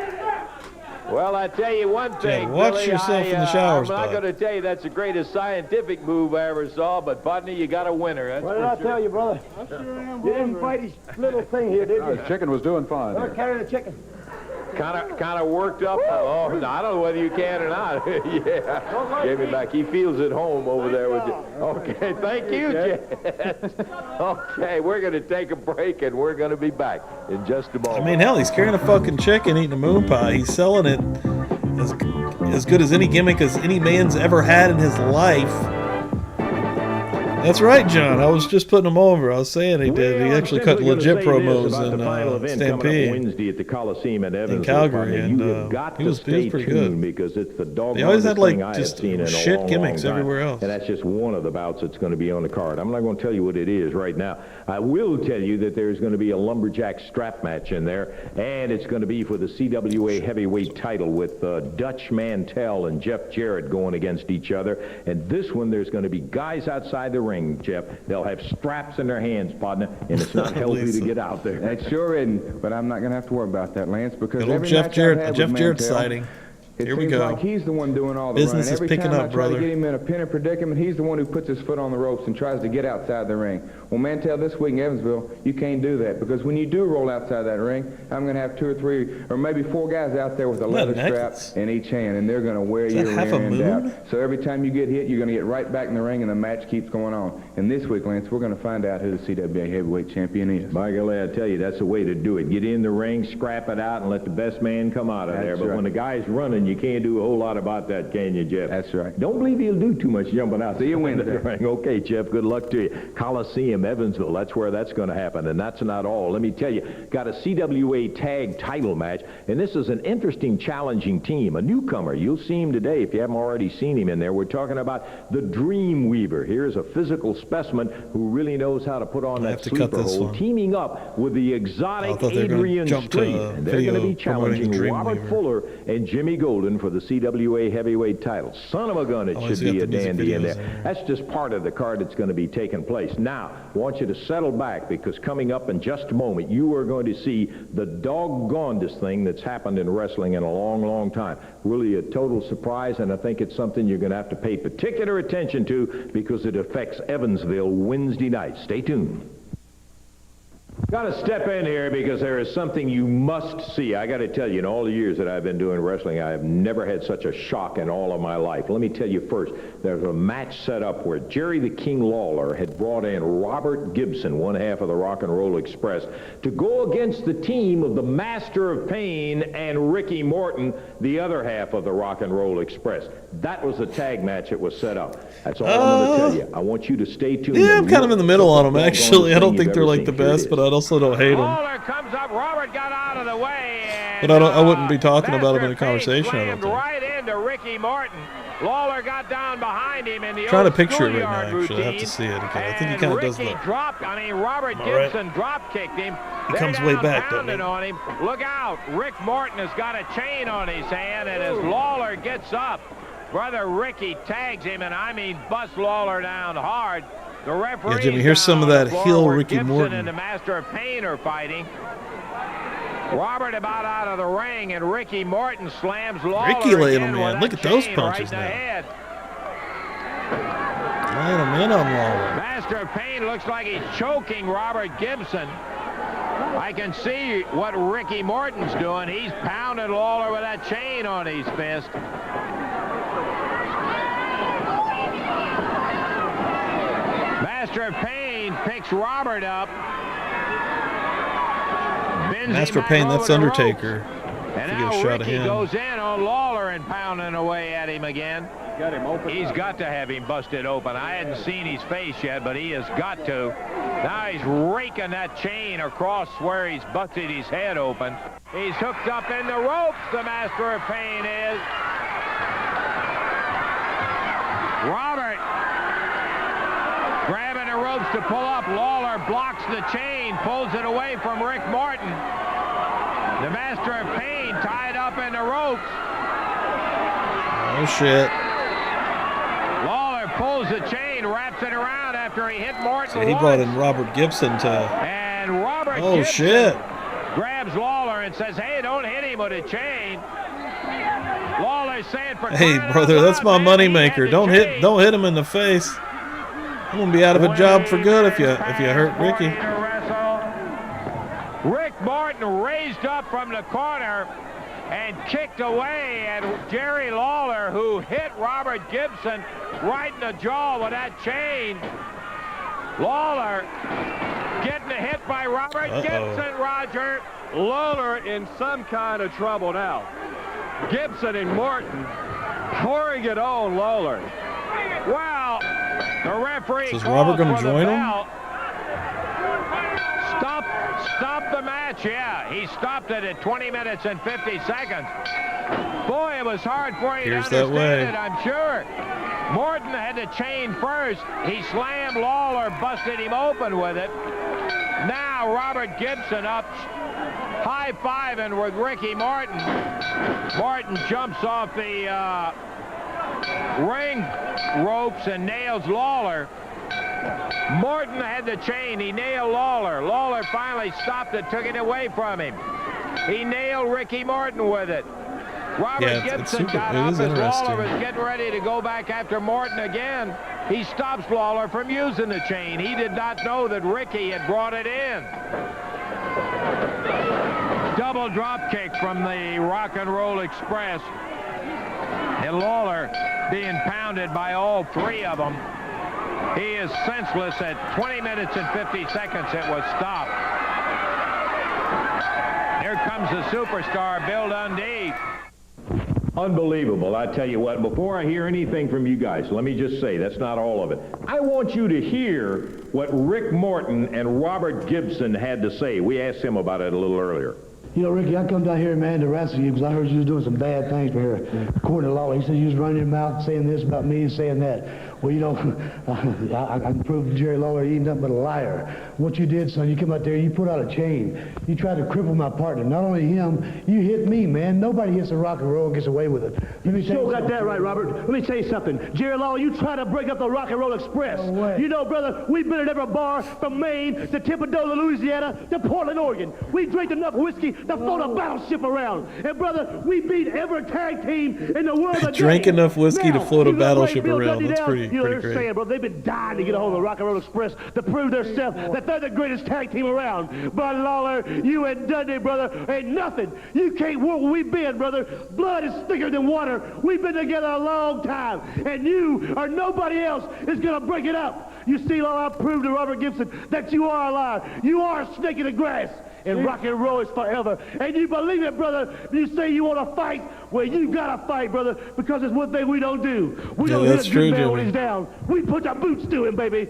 Well, I tell you one thing, watch Billy, yourself in the showers, I'm not bud. going to tell you that's the greatest scientific move I ever saw, but partner, you got a winner. That's What did I tell you, brother? You didn't fight his little thing here, did you? His chicken was doing fine. Don't carry the chicken. Kind of worked up. Oh, no, I don't know whether you can or not. Yeah, gave it back. He feels at home over there with you. Okay, thank you, Jed. Okay, we're going to take a break, and we're going to be back in just a moment. I mean, hell, he's carrying a fucking chicken, eating a moon pie. He's selling it as good as any gimmick as any man's ever had in his life. That's right, John. I was just putting him over. I was saying he did. He actually cut legit promos in Stampede Wednesday at the Coliseum at in Calgary, and he was pretty good. Because it's the dog. They always had like just shit gimmicks everywhere else. And that's just one of the bouts that's going to be on the card. I'm not going to tell you what it is right now. I will tell you that there's going to be a lumberjack strap match in there, and it's going to be for the CWA heavyweight title with Dutch Mantell and Jeff Jarrett going against each other. And this one, there's going to be guys outside the ring, Jeff. They'll have straps in their hands, partner, and it's not healthy to get out there. That sure isn't, but I'm not going to have to worry about that, Lance, because Good old every Jeff match I've Jarrett, had Jeff with Jarrett Mantell, sighting. it Here we seems go. like he's the one doing all the Business running. is Every picking time up, I try brother. to get him in a pin and predicament, he's the one who puts his foot on the ropes and tries to get outside the ring. Well, Mantell, this week in Evansville, you can't do that, because when you do roll outside that ring, I'm going to have 2 or 3 or maybe 4 guys out there with a leather strap in each hand, and they're going to wear your half rear a end moon? out. So every time you get hit, you're going to get right back in the ring, and the match keeps going on. And this week, Lance, we're going to find out who the CWA heavyweight champion is. By golly, I tell you, that's the way to do it. Get in the ring, scrap it out, and let the best man come out of there. But when the guy's running You can't do a whole lot about that, can you, Jeff? That's right. Don't believe he'll do too much jumping out. See you Wednesday. Okay, Jeff, good luck to you. Coliseum, Evansville, that's where that's going to happen. And that's not all. Let me tell you, got a CWA tag title match, and this is an interesting, challenging team. A newcomer. You'll see him today if you haven't already seen him in there. We're talking about the Dream Weaver. Here's a physical specimen who really knows how to put on that sleeper hold, teaming up with the exotic Adrian Street. And they're going to be challenging Robert Fuller and Jimmy Golden for the CWA heavyweight title. Son of a gun, it should be a dandy in there. That's just part of the card that's going to be taking place. Now, I want you to settle back, because coming up in just a moment, you are going to see the doggonedest thing that's happened in wrestling in a long, long time. Really a total surprise, and I think it's something you're going to have to pay particular attention to, because it affects Evansville Wednesday night. Stay tuned. Got to step in here because there is something you must see. I got to tell you, in all the years that I've been doing wrestling, I have never had such a shock in all of my life. Let me tell you first, there's a match set up where Jerry the King Lawler had brought in Robert Gibson, one half of the Rock and Roll Express, to go against the team of the Master of Pain and Ricky Morton, the other half of the Rock and Roll Express. That was the tag match that was set up. That's all I'm going to tell you. I want you to stay tuned. Yeah, I'm kind of in the middle on them, actually. I don't think they're like the best, but I also don't hate them. Lawler comes up. Robert got out of the way. And, but I wouldn't be talking about him in a conversation. I don't think. Right into Ricky Morton. Lawler got down behind him in the trying to picture it right now, actually. I have to see it again. I think he kind of does that. Robert Gibson drop kicked him. He comes way back, doesn't he? On him. Look out. Rick Morton has got a chain on his hand, and as Lawler gets up, brother Ricky tags him, and I mean busts Lawler down hard. The referee, yeah, Jimmy, here's some of that heel Ricky Gibson Morton. And the Master of Pain are fighting. Robert about out of the ring, and Ricky Morton slams Lawler. Ricky laying him in. Look at those punches now. Laying him in on Lawler. Master of Pain looks like he's choking Robert Gibson. I can see what Ricky Morton's doing. He's pounding Lawler with that chain on his fist. Master of Pain picks Robert up. Master of Pain, that's Undertaker. And now Ricky goes in on Lawler and pounding away at him again. Got him open. He's got to have him busted open. I hadn't seen his face yet, but he has got to. Now he's raking that chain across where he's busted his head open. He's hooked up in the ropes, the Master of Pain is. Robert grabbing the ropes to pull up. Lawler blocks the chain, pulls it away from Rick Morton. The Master of Pain tied up in the ropes. Oh, shit. Lawler pulls the chain, wraps it around after he hit Morton. So he brought in Robert Gibson to... And Robert Gibson shit. Grabs Lawler and says, hey, don't hit him with a chain. Lawler's saying, hey, brother, that's my moneymaker. Don't hit him in the face. I'm gonna be out of a job for good if you hurt Ricky. Rick Morton raised up from the corner and kicked away at Jerry Lawler, who hit Robert Gibson right in the jaw with that chain. Lawler getting hit by Robert Gibson, Roger. Lawler in some kind of trouble now. Gibson and Morton pouring it on Lawler. Well, the referee is Robert going to join him? Stop the match, yeah. He stopped it at 20 minutes and 50 seconds. Boy, it was hard for you to understand it, I'm sure. Morton had the chain first. He slammed Lawler, busted him open with it. Now Robert Gibson up, high-fiving with Ricky Morton. Morton jumps off the ring ropes and nails Lawler. Morton had the chain. He nailed Lawler. Lawler finally stopped it, took it away from him. He nailed Ricky Morton with it. Robert Gibson got up as Lawler was getting ready to go back after Morton again. He stops Lawler from using the chain. He did not know that Ricky had brought it in. Double drop kick from the Rock and Roll Express. And Lawler being pounded by all three of them. He is senseless at 20 minutes and 50 seconds. It was stopped. Here comes the superstar, Bill Dundee. Unbelievable. I tell you what, before I hear anything from you guys, let me just say, that's not all of it. I want you to hear what Rick Morton and Robert Gibson had to say. We asked him about it a little earlier. You know, Ricky, I come down here, man, to wrestle you because I heard you was doing some bad things for here. According to Lawler, he said you was running your mouth saying this about me and saying that. Well, you know, I can prove to Jerry Lawler he ain't nothing but a liar. What you did, son, you come out there, you put out a chain. You tried to cripple my partner. Not only him, you hit me, man. Nobody hits a rock and roll and gets away with it. You sure got that right, Robert. Let me tell you something. Jerry Lawler, you tried to break up the Rock and Roll Express. No way. You know, brother, we've been at every bar from Maine to Tipadola, Louisiana to Portland, Oregon. We drank enough whiskey to float a battleship around. And, brother, we beat every tag team in the world today. Drank enough whiskey to float a battleship around. That's pretty they're great. saying, bro, they've been dying to get a hold of the Rock and Roll Express to prove themselves that they're the greatest tag team around. But, Lawler, you and Dundee, brother, ain't nothing. You can't work where we've been, brother. Blood is thicker than water. We've been together a long time. And you or nobody else is going to break it up. You see, Lawler, I proved to Robert Gibson that you are a liar. You are a snake in the grass. And rock and roll is forever. And you believe it, brother. You say you want to fight. Well, you got to fight, brother, because it's one thing we don't do. We don't hit a good man when he's down. We put our boots to him, baby.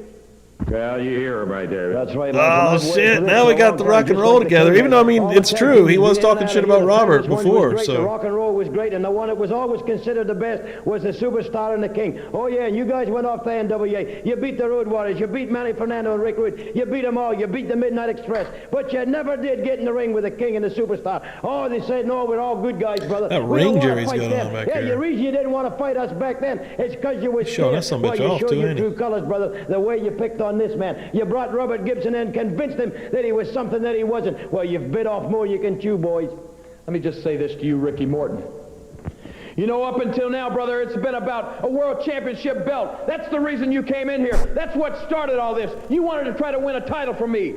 Well, you hear him right there. That's right. Oh, shit. Now we got the rock and roll together. Even though, I mean, it's true. He was talking shit about Robert before. The So rock and roll was great, and the one that was always considered the best was the Superstar and the King. Oh, yeah, and you guys went off the NWA. You beat the Road Warriors. You beat Manny Fernando and Rick Rude. You beat them all. You beat the Midnight Express. But you never did get in the ring with the King and the Superstar. Oh, they said, no, we're all good guys, brother. That ring Jerry's got on back there. Yeah, there. the reason you didn't want to fight us back then is because you were showing us some bitch you off, showed too, your ain't he? true colors, brother, the way you picked on this man. You brought Robert Gibson in and convinced him that he was something that he wasn't. Well, you've bit off more you can chew, boys. Let me just say this to you, Ricky Morton. You know, up until now, brother, it's been about a world championship belt. That's the reason you came in here. That's what started all this. You wanted to try to win a title from me.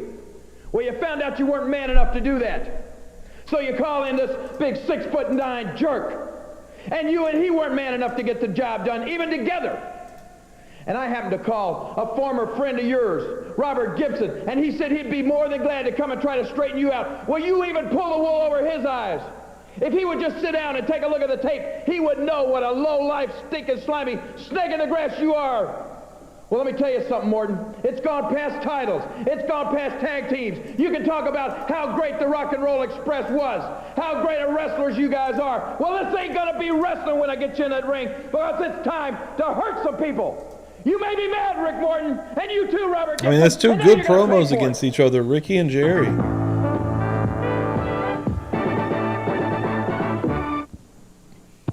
Well, you found out you weren't man enough to do that. So you call in this big 6'9" jerk. And you and he weren't man enough to get the job done, even together. And I happened to call a former friend of yours, Robert Gibson, and he said he'd be more than glad to come and try to straighten you out. Well, you even pull the wool over his eyes. If he would just sit down and take a look at the tape, he would know what a low-life, stinking, slimy snake in the grass you are. Well, let me tell you something, Morton. It's gone past titles. It's gone past tag teams. You can talk about how great the Rock and Roll Express was, how great of wrestlers you guys are. Well, this ain't going to be wrestling when I get you in that ring, because it's time to hurt some people. You may be mad, Rick Morton, and you too, Robert Gibson. I mean, that's two good promos against each other, Ricky and Jerry.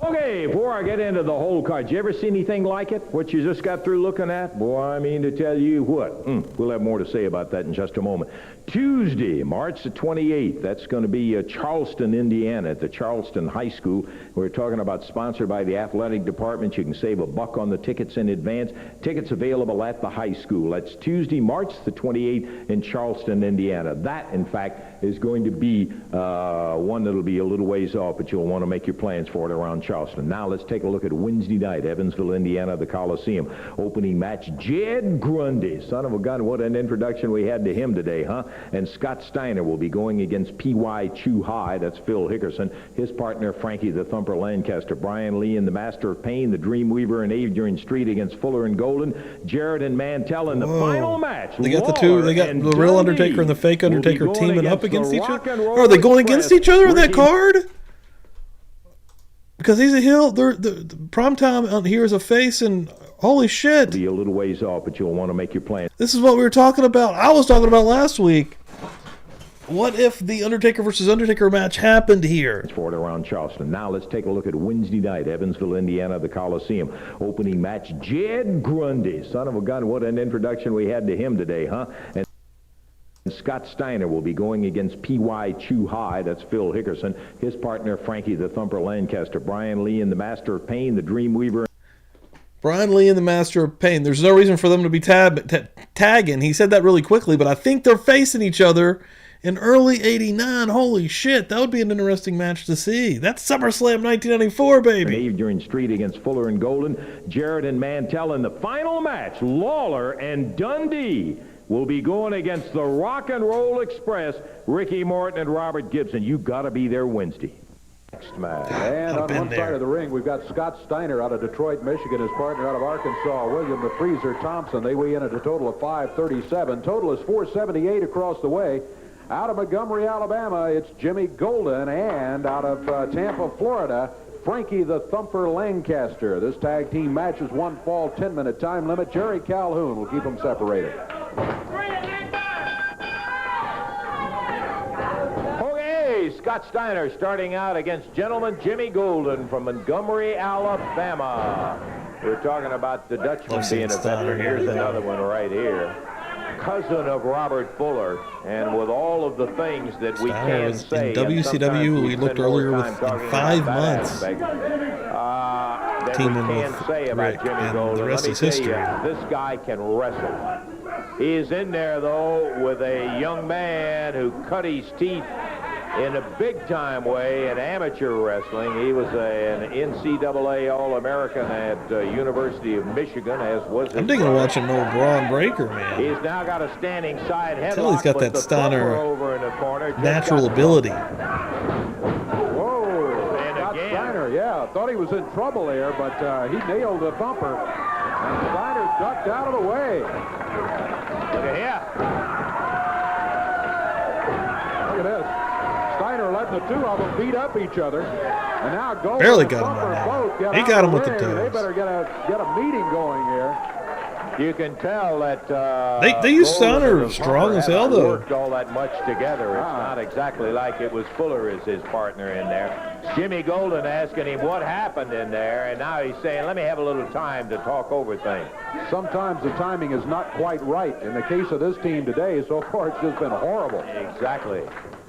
Okay, before I get into the whole card, did you ever see anything like it? What you just got through looking at? Boy, I mean to tell you what. We'll have more to say about that in just a moment. Tuesday, March the 28th, that's going to be Charleston, Indiana, at the Charleston High School. We're talking about sponsored by the athletic department. You can save $1 on the tickets in advance. Tickets available at the high school. That's Tuesday, March the 28th in Charleston, Indiana. That, in fact, is going to be one that'll be a little ways off, but you'll want to make your plans for it around Charleston. Now let's take a look at Wednesday night, Evansville, Indiana, the Coliseum. Opening match, Jed Grundy. Son of a gun, what an introduction we had to him today, huh? And Scott Steiner will be going against P.Y. Chu High. That's Phil Hickerson. His partner, Frankie the Thumper Lancaster. Brian Lee and the Master of Pain, the Dreamweaver and Adrian Street against Fuller and Golden. Jarrett and Mantell in the final match. They got the two. They got the real Undertaker and the fake Undertaker teaming up against each other. Or are they going against each other in that card? Because he's a heel. The primetime on here is a face, and holy shit. Be a little ways off, but you'll want to make your plan. This is what we were talking about. I was talking about last week. What if the Undertaker versus Undertaker match happened here? For it around Charleston. Now let's take a look at Wednesday night, Evansville, Indiana, the Coliseum. Opening match, Jed Grundy. Son of a gun, what an introduction we had to him today, huh? And Scott Steiner will be going against P.Y. Chu High. That's Phil Hickerson. His partner, Frankie the Thumper Lancaster. Brian Lee and the Master of Pain, the Dreamweaver. Brian Lee and the Master of Pain. There's no reason for them to be tagging. He said that really quickly, but I think they're facing each other in early '89. Holy shit, that would be an interesting match to see. That's SummerSlam 1994, baby. During Street against Fuller and Golden. Jarrett and Mantell in the final match. Lawler and Dundee will be going against the Rock and Roll Express, Ricky Morton and Robert Gibson. You got to be there Wednesday. next match. And on one side of the ring, we've got Scott Steiner out of Detroit, Michigan. His partner out of Arkansas, William the Freezer Thompson. They weigh in at a total of 537. Total is 478 across the way. Out of Montgomery, Alabama, it's Jimmy Golden. And out of Tampa, Florida, Frankie the Thumper Lancaster. This tag team match is one fall, 10-minute time limit. Jerry Calhoun will keep them separated. Scott Steiner starting out against gentleman Jimmy Golden from Montgomery, Alabama. We're talking about the Dutchman being a veteran. Here's another one right here. Cousin of Robert Fuller, and with all of the things that we can say. In WCW, we looked earlier in 5 months. That we can say about Jimmy Golden. The rest is history. This guy can wrestle. He's in there, though, with a young man who cut his teeth in a big-time way in amateur wrestling. He was an NCAA All-American at University of Michigan, as was I'm digging watching old Braun Breaker, man. He's now got a standing side headlock. Tell he's got that Steiner over in the corner. natural ability. Whoa, Scott Steiner, yeah, thought he was in trouble there, but he nailed the thumper. And Steiner ducked out of the way. Look at here. Look at this. Steiner letting the two of them beat up each other. And now Golden barely got him on that. He got him with the toes. They better get a meeting going here. You can tell that they use Steiner strong as hell, though. Worked all that much together. It's not exactly like it was Fuller as his partner in there. Jimmy Golden asking him what happened in there, and now he's saying, let me have a little time to talk over things. Sometimes the timing is not quite right. In the case of this team today, so far it's just been horrible. Exactly.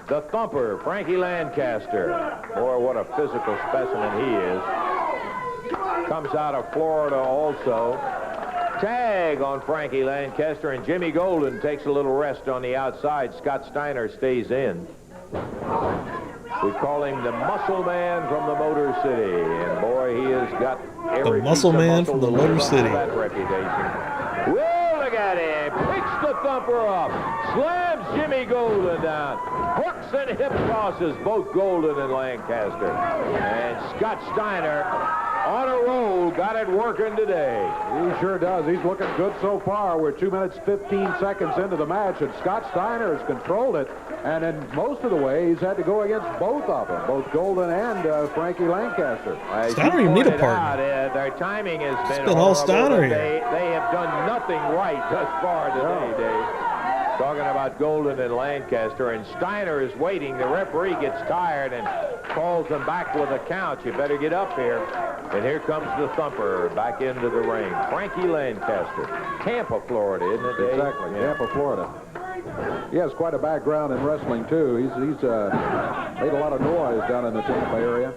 The Thumper, Frankie Lancaster. Boy, what a physical specimen he is. Comes out of Florida also. Tag on Frankie Lancaster, and Jimmy Golden takes a little rest on the outside. Scott Steiner stays in. We call him the Muscle Man from the Motor City, and boy, he has got every the Muscle Man from the Motor City. That reputation. Well, look at him. Picks the Thumper up. Slams Jimmy Golden down. Hooks and hip tosses both Golden and Lancaster. And Scott Steiner on a roll, got it working today. He sure does. He's looking good so far. We're 2 minutes, 15 seconds into the match, and Scott Steiner has controlled it. And in most of the way, he's had to go against both of them, both Golden and Frankie Lancaster. Steiner, you need a partner. Their timing has been all horrible, Steiner here. They have done nothing right thus far today, Dave. Talking about Golden and Lancaster, and Steiner is waiting. The referee gets tired and calls him back with a count. You better get up here. And here comes the Thumper back into the ring. Frankie Lancaster. Tampa, Florida, isn't it, Dave? Exactly, yeah. Tampa, Florida. He has quite a background in wrestling, too. He's made a lot of noise down in the Tampa area.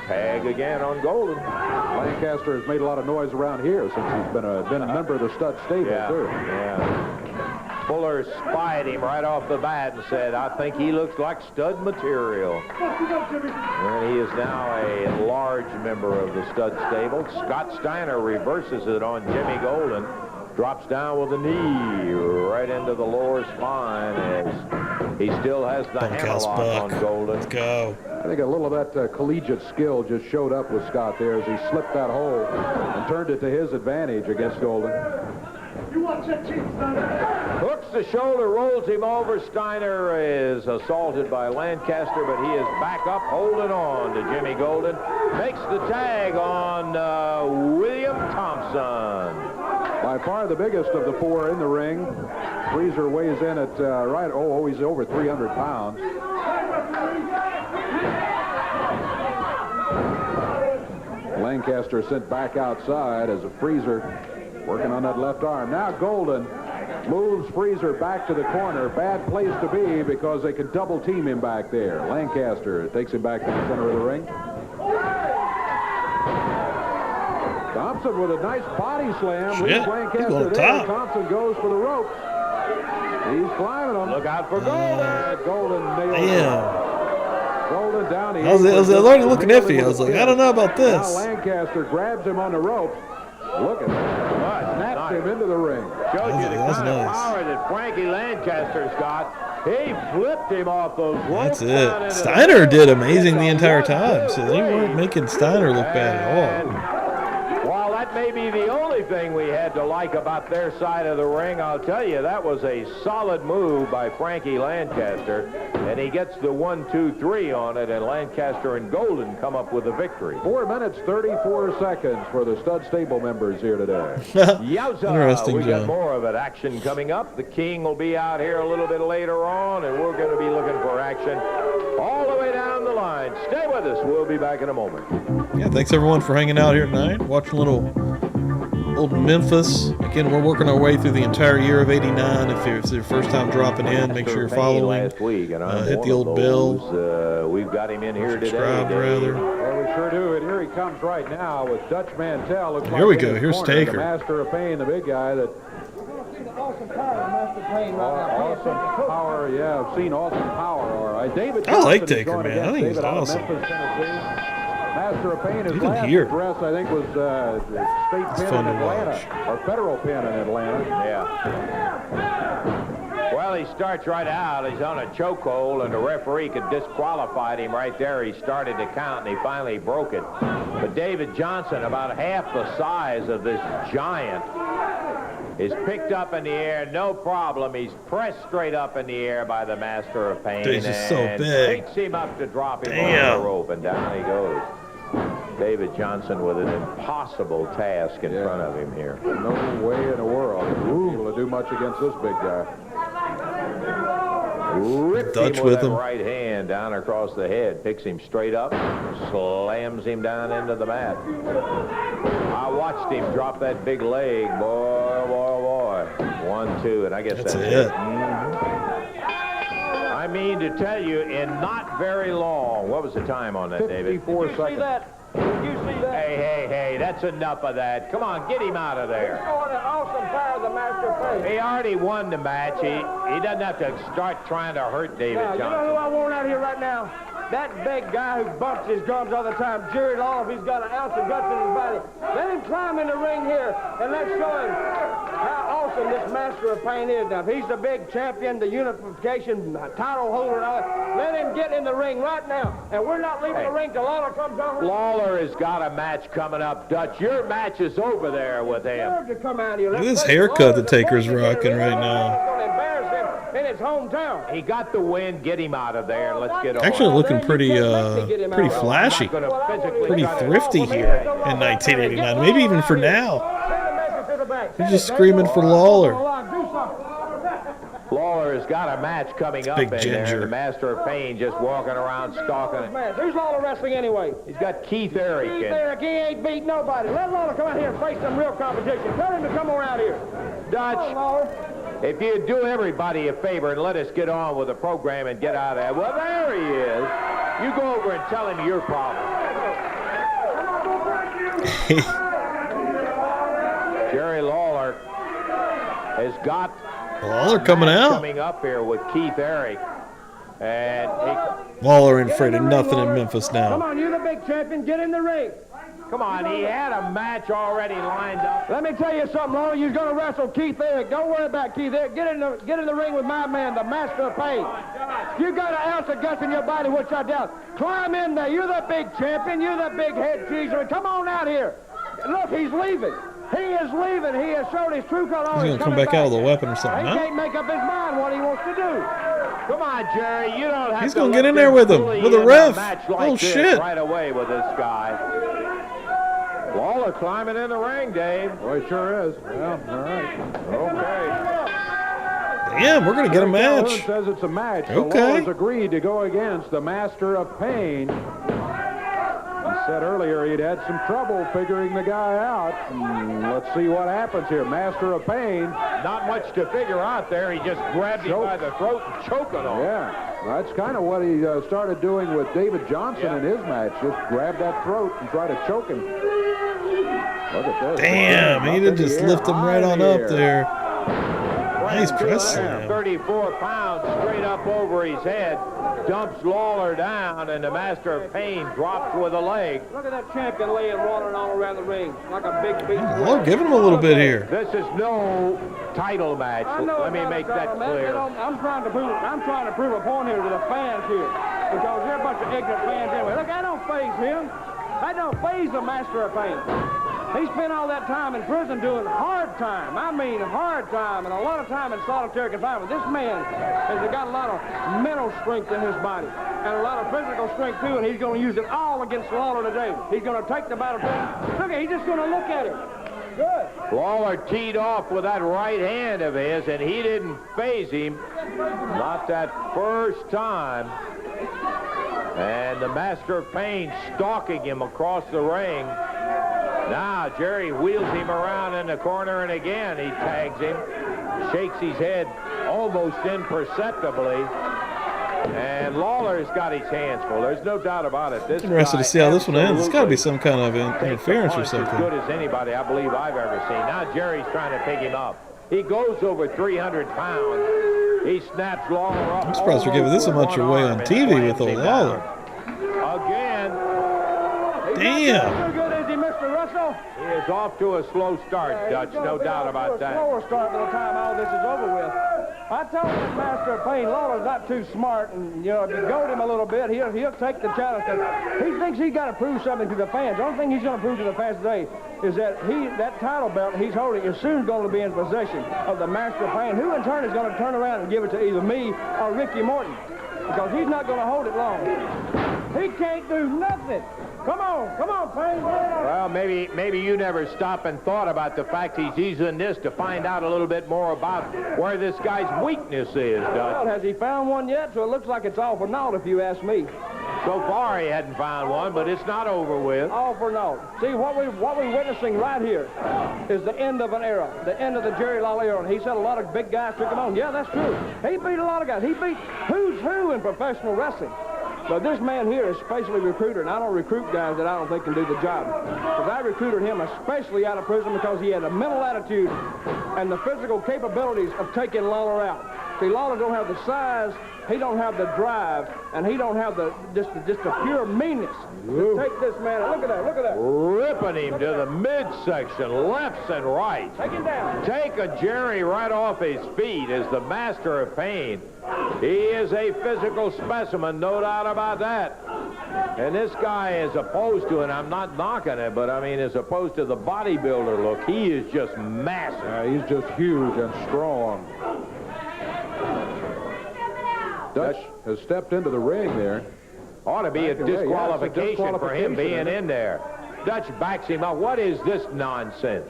Tag again on Golden. Lancaster has made a lot of noise around here since he's been a member of the stud stable, too. Yeah. Fuller spied him right off the bat and said, I think he looks like stud material. And he is now a large member of the stud stable. Scott Steiner reverses it on Jimmy Golden. Drops down with a knee right into the lower spine as he still has the hammerlock on Golden. Let's go. I think a little of that collegiate skill just showed up with Scott there as he slipped that hole and turned it to his advantage against Golden. Hooks the shoulder, rolls him over. Steiner is assaulted by Lancaster, but he is back up, holding on to Jimmy Golden. Makes the tag on William Thompson. By far the biggest of the four in the ring. Freezer weighs in at he's over 300 pounds. Lancaster sent back outside as a Freezer working on that left arm. Now Golden moves Freezer back to the corner. Bad place to be because they could double team him back there. Lancaster takes him back to the center of the ring. Thompson with a nice body slam. Leaves Lancaster there. Thompson goes for the ropes. He's climbing them. Look out for Golden. Golden nailed him. Golden down. I was already looking iffy. I was like, I don't know about this. Now Lancaster grabs him on the ropes. Look at that. Snaps him into the ring. Shows you the kind of power that Frankie Lancaster's got. He flipped him off those ropes. That's it. Steiner did amazing the entire time, so they weren't making Steiner look bad at all. While that may be the only thing we had to like about their side of the ring, I'll tell you, that was a solid move by Frankie Lancaster, and he gets the 1-2-3 on it, and Lancaster and Golden come up with a victory. 4 minutes, 34 seconds for the stud stable members here today. Yowza! Interesting, We got John. more of it action coming up. The King will be out here a little bit later on, and we're going to be looking for action all the way down the line. Stay with us. We'll be back in a moment. Yeah, thanks everyone for hanging out here tonight, watching a little old Memphis. Again, we're working our way through the entire year of '89. If it's your first time dropping in, make sure you're following. Last week, and hit the old bell. We've got him in here Subscribe, today. rather. Well, we sure do, and here he comes right now with Dutch Mantell. Looks Here like we in go. his Here's corner, Taker. The master of pain, the big guy that... Awesome power, Master Payne, right now. Awesome power, yeah, I've seen awesome power, all right. David I like Johnson is Taker, going man. I against think he's David out of awesome. Memphis, Tennessee. Master of Pain, his Even last here. address, I think, was state It's pen fun in to Atlanta, watch. or federal pen in Atlanta. Yeah. Well, he starts right out. He's on a chokehold, and the referee could disqualify him right there. He started to count, and he finally broke it. But David Johnson, about half the size of this giant, is picked up in the air, no problem. He's pressed straight up in the air by the Master of Pain. He's just so and big. takes him up to drop him Damn. on the rope, and down he goes. David Johnson with an impossible task in front of him here. No way in the world to be able to do much against this big guy. Ripped Dutch him with with that him. right hand down across the head, picks him straight up, slams him down into the mat. I watched him drop that big leg, boy, boy, boy. 1-2, and I guess that's it. I mean to tell you, in not very long, what was the time on that, David? 54 seconds. See that? You see that? Hey, that's enough of that. Come on, get him out of there. Oh, the awesome power of the Master of Pain. He already won the match. He doesn't have to start trying to hurt David Now, you know Johnson. who I want out here right now? That big guy who bumps his drums all the time, Jerry Law, if he's got an ounce of guts in his body. Let him climb in the ring here, and let's show him how awesome this Master of Pain is. Now, if he's the big champion, the unification title holder, and all that, let him get in the ring right now. And we're not leaving the ring till Lawler comes on. Lawler has got a match coming up, Dutch. Your match is over there with him. To come out here. Look at this haircut that Taker's rocking right now. In his hometown. He got the win. Get him out of there. Let's get on. Actually looking pretty flashy. Pretty thrifty here in 1989. Maybe even for now. He's just screaming for Lawler. Lawler has got a match coming up in big there. ginger. The Master of Pain just walking around stalking it. Who's Lawler wrestling anyway? He's got Keith Eric. Keith Eric, he ain't beat nobody. Let Lawler come out here and face some real competition. Tell him to come around here. Dutch, if you do everybody a favor and let us get on with the program and get out of there. Well, there he is. You go over and tell him your problem. Jerry Lawler has got Lawler coming out. coming up here with Keith Eric. And Lawler ain't afraid of nothing in Memphis Come now. on, you're the big champion. Get in the ring. come on, he had a match already lined up. Let me tell you something, Lawler. You're going to wrestle Keith Eric. Don't worry about Keith Eric. Get in the ring with my man, the Master of Pain. You got an ounce of guts in your body, which I doubt. Climb in there. You're the big champion. You're the big head cheeser. Come on out here. Look, he's leaving. He is leaving. He has showed his true color. He's going to come back out with a weapon or something, He huh? can't make up his mind what he wants to do. Come on, Jerry, you don't have He's to gonna let get in them there with him, bully with a you in ref. match like Oh, this shit. right away with this guy. Lawler climbing in the ring, Dave. Well, he sure is. Well, all right. Okay. Damn, we're going to get a Calhoun match. says it's a match. So Okay. Lawler's agreed to go against the Master of Pain. He said earlier he'd had some trouble figuring the guy out. Let's see what happens here. Master of Pain. Not much to figure out there. He just grabbed him by the throat and choked on him. Yeah, that's kind of what he started doing with David Johnson in his match. Just grab that throat and try to choke him. Look at this. Damn, he did just lift him right on up there. Nice press slam. 34 pounds straight up over his head. Dumps Lawler down, and the Master of Pain drops with a leg. Look at that champion laying rolling all around the ring like a big beast. Lord, giving him a little bit here. This is no title match. Let me make that clear. I'm trying to prove a point here to the fans here, because they're a bunch of ignorant fans anyway. Look, I don't faze him. I don't faze the Master of Pain. He spent all that time in prison doing hard time. I mean hard time, and a lot of time in solitary confinement. This man has got a lot of mental strength in his body and a lot of physical strength too, and he's going to use it all against Lawler today. He's going to take the battle to him. Look, he's just going to look at him. Good. Lawler teed off with that right hand of his, and he didn't faze him. Not that first time. And the Master of Pain stalking him across the ring. Now Jerry wheels him around in the corner, and again he tags him, shakes his head almost imperceptibly, and Lawler's got his hands full. There's no doubt about it. This interested to see how this one ends. It's got to be some kind of interference or something. As good as anybody I believe I've ever seen. Now Jerry's trying to pick him up. He goes over 300 pounds. He snaps Lawler up. I'm surprised they're giving this so much away on TV with old Lawler. Again. Damn. He is off to a slow start, Dutch, no doubt about that. Slower start by the time all this is over with. I told this Master of Pain, Lawler's not too smart, and if you goad him a little bit, he'll take the challenge. He thinks he's got to prove something to the fans. The only thing he's going to prove to the fans today is that that title belt he's holding is soon going to be in possession of the Master of Pain, who in turn is going to turn around and give it to either me or Ricky Morton, because he's not going to hold it long. He can't do nothing. Come on, Pain. Well, maybe you never stopped and thought about the fact he's using this to find out a little bit more about where this guy's weakness is, Dutch. Well, has he found one yet? So it looks like it's all for naught, if you ask me. So far, he hadn't found one, but it's not over with. All for naught. See, what we're witnessing right here is the end of an era, the end of the Jerry Lawler era. And he said a lot of big guys took him on. Yeah, that's true. He beat a lot of guys. He beat who's who in professional wrestling. But this man here is specially recruited, and I don't recruit guys that I don't think can do the job. Because I recruited him especially out of prison because he had a mental attitude and the physical capabilities of taking Lawler out. See, Lawler don't have the size, he don't have the drive, and he don't have just the pure meanness to take this man. Look at that. Ripping him to the midsection, lefts and rights. Take him down. Take a Jerry right off his feet as the Master of Pain. He is a physical specimen, no doubt about that. And this guy, as opposed to, and I'm not knocking it, but I mean, as opposed to the bodybuilder look, he is just massive. He's just huge and strong. Dutch has stepped into the ring there. Ought to be a disqualification for him being in there. Dutch backs him up. What is this nonsense?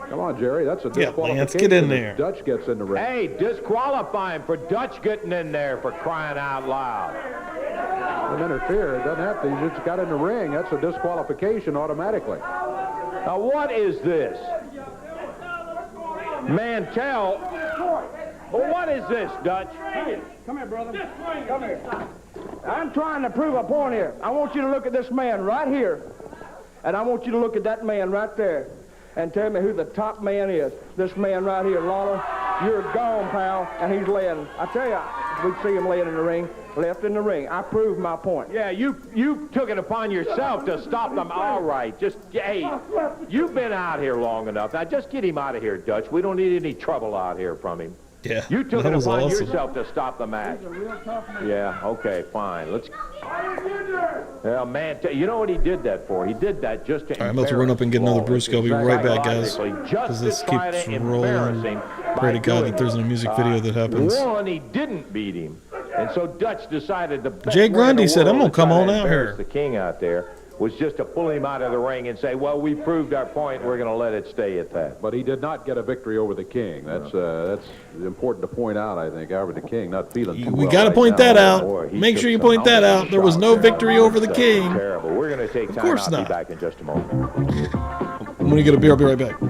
Come on, Jerry. That's a disqualification. Lance, get in there. Dutch gets in the ring. Hey, disqualify him for Dutch getting in there, for crying out loud. Doesn't interfere. It doesn't have to. He just got in the ring. That's a disqualification automatically. Now, what is this? Mantell. Well, what is this, Dutch? Hey, come here, brother. Come here. I'm trying to prove a point here. I want you to look at this man right here, and I want you to look at that man right there and tell me who the top man is. This man right here, Lawler. You're gone, pal, and he's laying. I tell you, we see him laying in the ring, left in the ring. I proved my point. Yeah, you took it upon yourself to stop them. All right, hey, you've been out here long enough. Now, just get him out of here, Dutch. We don't need any trouble out here from him. Yeah, you took it upon yourself to stop the match. Yeah, okay, fine. Let's. Well, man, you know what he did that for? He did that just to. All right, I'm about to run up and get another brewski. I'll be right back, guys. Because this keeps rolling. Pray to God that there's no music video that happens. One, he didn't beat him, and so Dutch decided to. Jay Grundy said, "I'm gonna come on out here." The king out there was just to pull him out of the ring and say, well, we proved our point, we're going to let it stay at that. But he did not get a victory over the king. That's important to point out, I think. However, the king not feeling too well. We got to point that out. Make sure you point that out. There was no victory over the king. Terrible. We're going to take time. Of course not. I'll be back in just a moment. I'm going to get a beer. I'll be right back.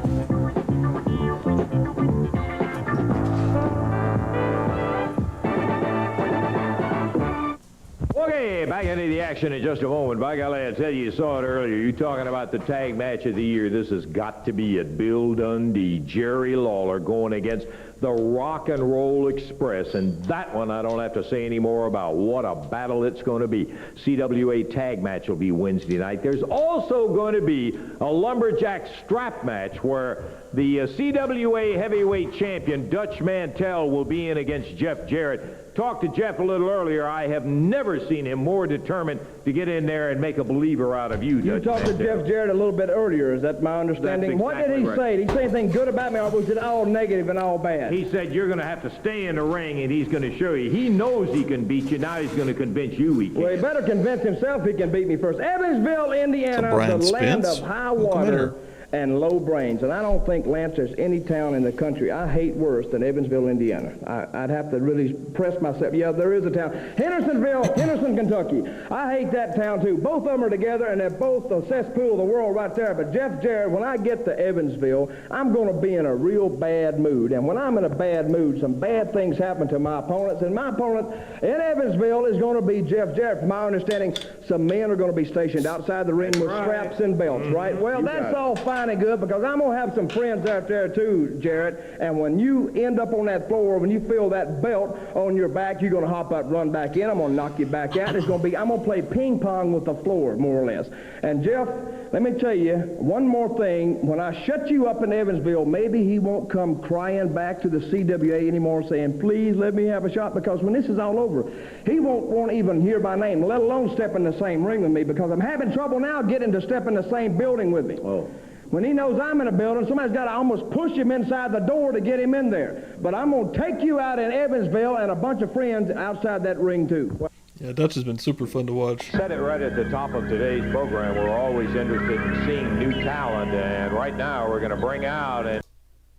Okay, Okay, back into the action in just a moment. By golly, I tell you saw it earlier. You're talking about the tag match of the year. This has got to be it. Bill Dundee, Jerry Lawler going against the Rock and Roll Express. And that one I don't have to say any more about. What a battle it's going to be. CWA tag match will be Wednesday night. There's also going to be a lumberjack strap match where the CWA heavyweight champion Dutch Mantell will be in against Jeff Jarrett. Talked to Jeff a little earlier. I have never seen him more determined to get in there and make a believer out of you, You Dutch talked to Mantell. Jeff Jarrett a little bit earlier. Is that my understanding? That's What did he exactly say? Did he say anything good about me, or was it all negative and all bad? He said you're going to have to stay in the ring, and he's going to show you. He knows he can beat you. Now he's going to convince you he can. Well, he better convince himself he can beat me first. Evansville, Indiana, the land of high water and low brains. And I don't think, Lance, there's any town in the country I hate worse than Evansville, Indiana. I'd have to really press myself. Yeah, there is a town. Henderson, Kentucky. I hate that town, too. Both of them are together, and they're both the cesspool of the world right there. But Jeff Jarrett, when I get to Evansville, I'm going to be in a real bad mood. And when I'm in a bad mood, some bad things happen to my opponents. And my opponent in Evansville is going to be Jeff Jarrett. From my understanding, some men are going to be stationed outside the ring with straps and belts, right? Well, that's all fine and good, because I'm going to have some friends out there too, Jarrett, and when you end up on that floor, when you feel that belt on your back, you're going to hop up, run back in. I'm going to knock you back out. I'm going to play ping pong with the floor, more or less. And Jeff, let me tell you one more thing. When I shut you up in Evansville, maybe he won't come crying back to the CWA anymore saying, please let me have a shot, because when this is all over, he won't even hear my name, let alone step in the same ring with me, because I'm having trouble now getting to step in the same building with me. Oh. When he knows I'm in a building, somebody's got to almost push him inside the door to get him in there. But I'm going to take you out in Evansville and a bunch of friends outside that ring, too. Yeah, Dutch has been super fun to watch. Said it right at the top of today's program. We're always interested in seeing new talent, and right now we're going to bring out and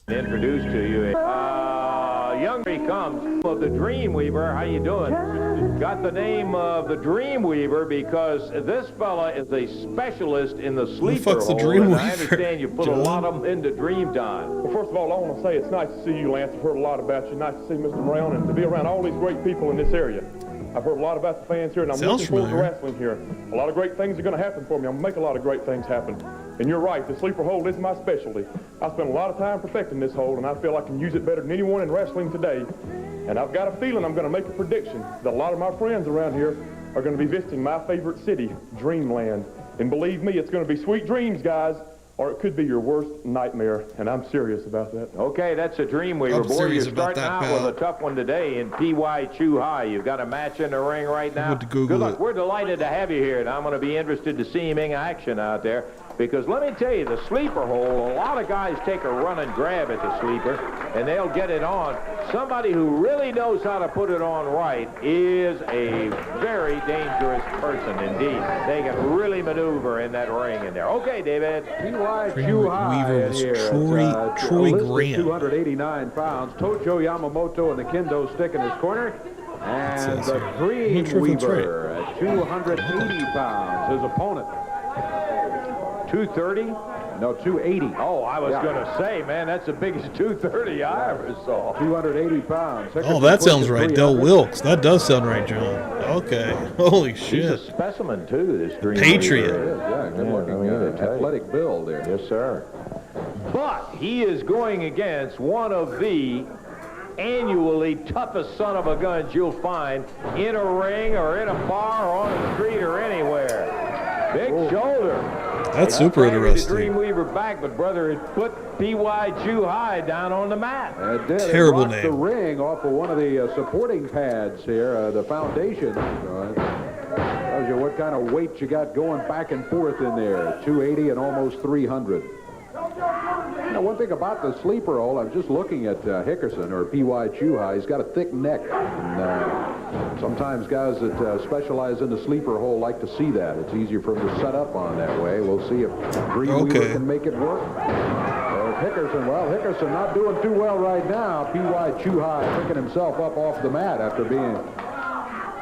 introduce to you young he comes of the Dreamweaver. How you doing? Got the name of the Dreamweaver because this fella is a specialist in the sleeper hole, and I understand you put a lot of them into Dreamtime. Well, first of all, I want to say it's nice to see you, Lance. I've heard a lot about you. Nice to see Mr. Brown and to be around all these great people in this area. I've heard a lot about the fans here, and I'm looking forward to wrestling here. A lot of great things are going to happen for me. I'm going to make a lot of great things happen. And you're right, the sleeper hold is my specialty. I spent a lot of time perfecting this hold, and I feel I can use it better than anyone in wrestling today. And I've got a feeling I'm going to make a prediction that a lot of my friends around here are going to be visiting my favorite city, Dreamland. And believe me, it's going to be sweet dreams, guys, or it could be your worst nightmare, and I'm serious about that. Okay, that's a Dreamweaver. Boy, you're starting out with a tough one today in P.Y. Chu High. You've got a match in the ring right now. Good luck. We're delighted to have you here, and I'm going to be interested to see him in action out there. Because let me tell you, the sleeper hole, a lot of guys take a run and grab at the sleeper, and they'll get it on. Somebody who really knows how to put it on right is a very dangerous person indeed. They can really maneuver in that ring in there. Okay, David. P.Y. Chu High in here. Troy Graham. 289 pounds. Tojo Yamamoto and the kendo stick in his corner. And the Dreamweaver at 280 pounds. His opponent. 230? No, 280. Oh, I was going to say, man, that's the biggest 230 I ever saw. 280 pounds. Oh, that sounds right. Del Wilkes. That does sound right, John. Okay. Holy shit. He's a specimen, too, this Dream Patriot. Yeah, good-looking, athletic build there. Yes, sir. But he is going against one of the annually toughest son of a guns you'll find in a ring or in a bar or on the street or anywhere. Big shoulder. That's super interesting. The Dreamweaver back, but brother, it put P.Y. Chu High down on the mat. Terrible name. The ring off of one of the supporting pads here, the foundation. Tells you what kind of weight you got going back and forth in there. 280 and almost 300. Now, one thing about the sleeper hole, I'm just looking at Hickerson, or P.Y. Chu High. He's got a thick neck. And, sometimes guys that specialize in the sleeper hole like to see that. It's easier for them to set up on that way. We'll see if Dreamweaver can make it work. Hickerson, Hickerson not doing too well right now. P.Y. Chu High picking himself up off the mat after being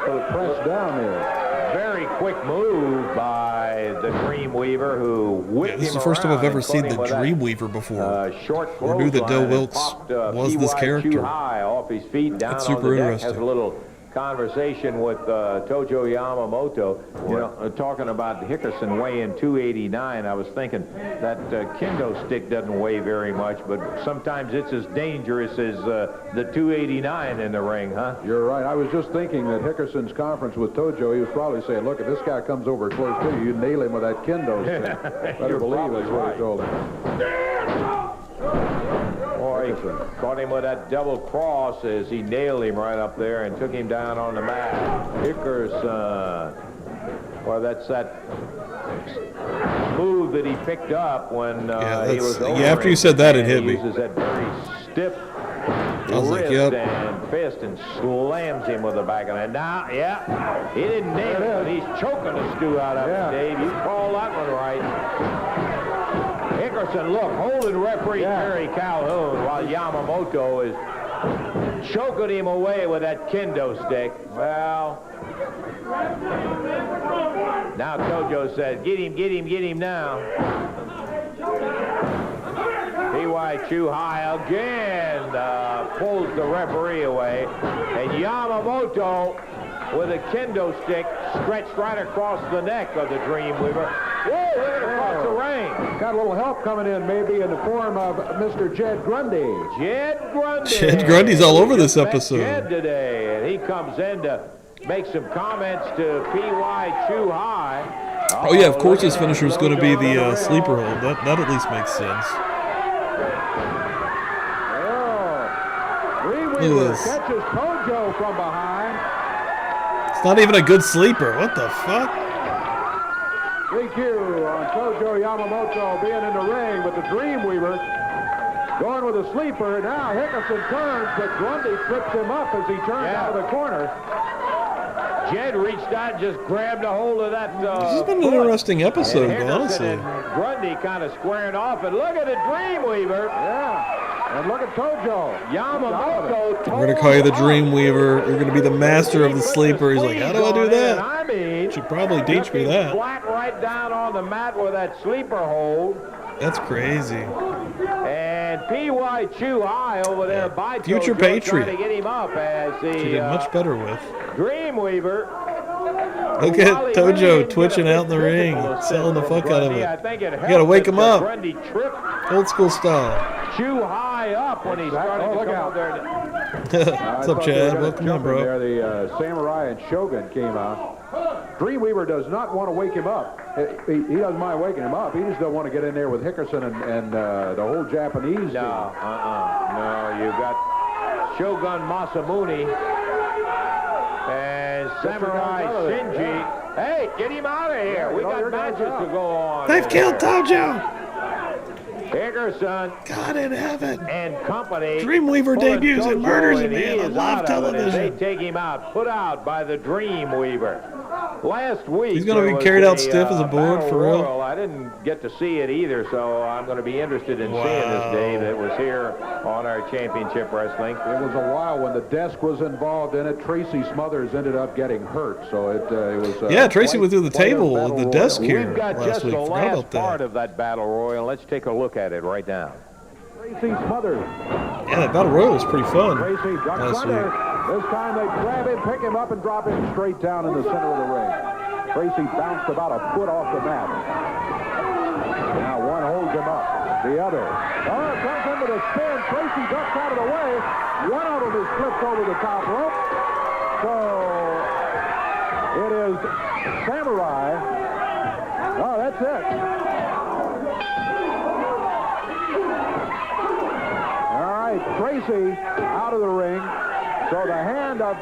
pressed down there. Very quick move by the Dreamweaver, who whipped him. This is the first time I've ever seen the Dreamweaver before. Or knew that Del Wilkes was this character. Off his feet, down That's on super the deck, interesting. has a little conversation with Tojo Yamamoto, you know, talking about Hickerson weighing 289. I was thinking that kendo stick doesn't weigh very much, but sometimes it's as dangerous as the 289 in the ring, huh? You're right. I was just thinking that Hickerson's conference with Tojo, he was probably saying, look, if this guy comes over close to you, you nail him with that kendo stick. Better believe it's what he told him. Boy, he caught him with that double cross as he nailed him right up there and took him down on the mat. Hickerson. Well, that's that move that he picked up when he was over. Yeah, after you said that, it hit me. He uses that very stiff wrist and fist and slams him with the back of it. Now, yeah, he didn't nail it, but he's choking the stew out of him, Dave. You call that one right. Hickerson, look, holding referee Terry Calhoun while Yamamoto is choking him away with that kendo stick. Well, now Tojo says, get him now. P.Y. Chu high again pulls the referee away. And Yamamoto with a kendo stick stretched right across the neck of the Dreamweaver. Whoa, look at across the ring. Got a little help coming in, maybe in the form of Mr. Jed Grundy. Jed Grundy. Jed Grundy's all over this episode. Jed today, and he comes in to make some comments to P.Y. Chu high. Oh yeah, of course his finisher is going to be the sleeper hold. That at least makes sense. Dreamweaver catches Tojo from behind. It's not even a good sleeper. What the fuck? DQ on Tojo Yamamoto being in the ring, but the Dreamweaver going with a sleeper. Now Hickerson turns, but Grundy trips him up as he turns out of the corner. Jed reached out and just grabbed a hold of that This has been an interesting episode, honestly. And Grundy kind of squaring off, and look at the Dreamweaver. Yeah, and look at Tojo. Yamamoto. We're going to call you the Dreamweaver. You're going to be the master of the sleeper. He's like, how do I do that? I mean, you should probably teach me that. Flat right down on the mat with that sleeper hold. That's crazy. And P.Y. Chu high over there by Future Tojo, Patriot. trying to get him up as the She did much better with. Dreamweaver. Look at Tojo twitching out in the ring, selling the fuck out of it. You got to wake him up. Old school style. Chu high up when he started to come out there. What's up, Chad? Welcome in, bro. There, the Samurai and Shogun came out. Dreamweaver does not want to wake him up. He doesn't mind waking him up. He just doesn't want to get in there with Hickerson and the whole Japanese team. No, you got Shogun Masamune and Samurai Shinji. Hey, get him out of here. We got matches to go on. They've killed Tojo. Hickerson, God in heaven, and company. Dreamweaver debuts and murders a man on live television. They take him out, put out by the Dreamweaver. Last week, he's going to be carried out stiff as a board for real. I didn't get to see it either, so I'm going to be interested in seeing this, Dave. It was here on our championship wrestling. It was a while when the desk was involved in it. Tracy Smothers ended up getting hurt, so it was. Yeah, Tracy went through the table with the desk here. We've got last just week. the last part of that battle royal. Let's take a look at it right now. Tracy Smothers. Yeah, that battle royal was pretty fun Tracy last week. This time they grab him, pick him up, and drop him straight down in the center of the ring. Tracy bounced about a foot off the mat. Now one holds him up. The other. Oh, it comes in with a spin. Tracy ducks out of the way. One of them is flipped over the top rope. So it is Samurai. Oh, that's it. All right, Tracy out of the ring. So the hand of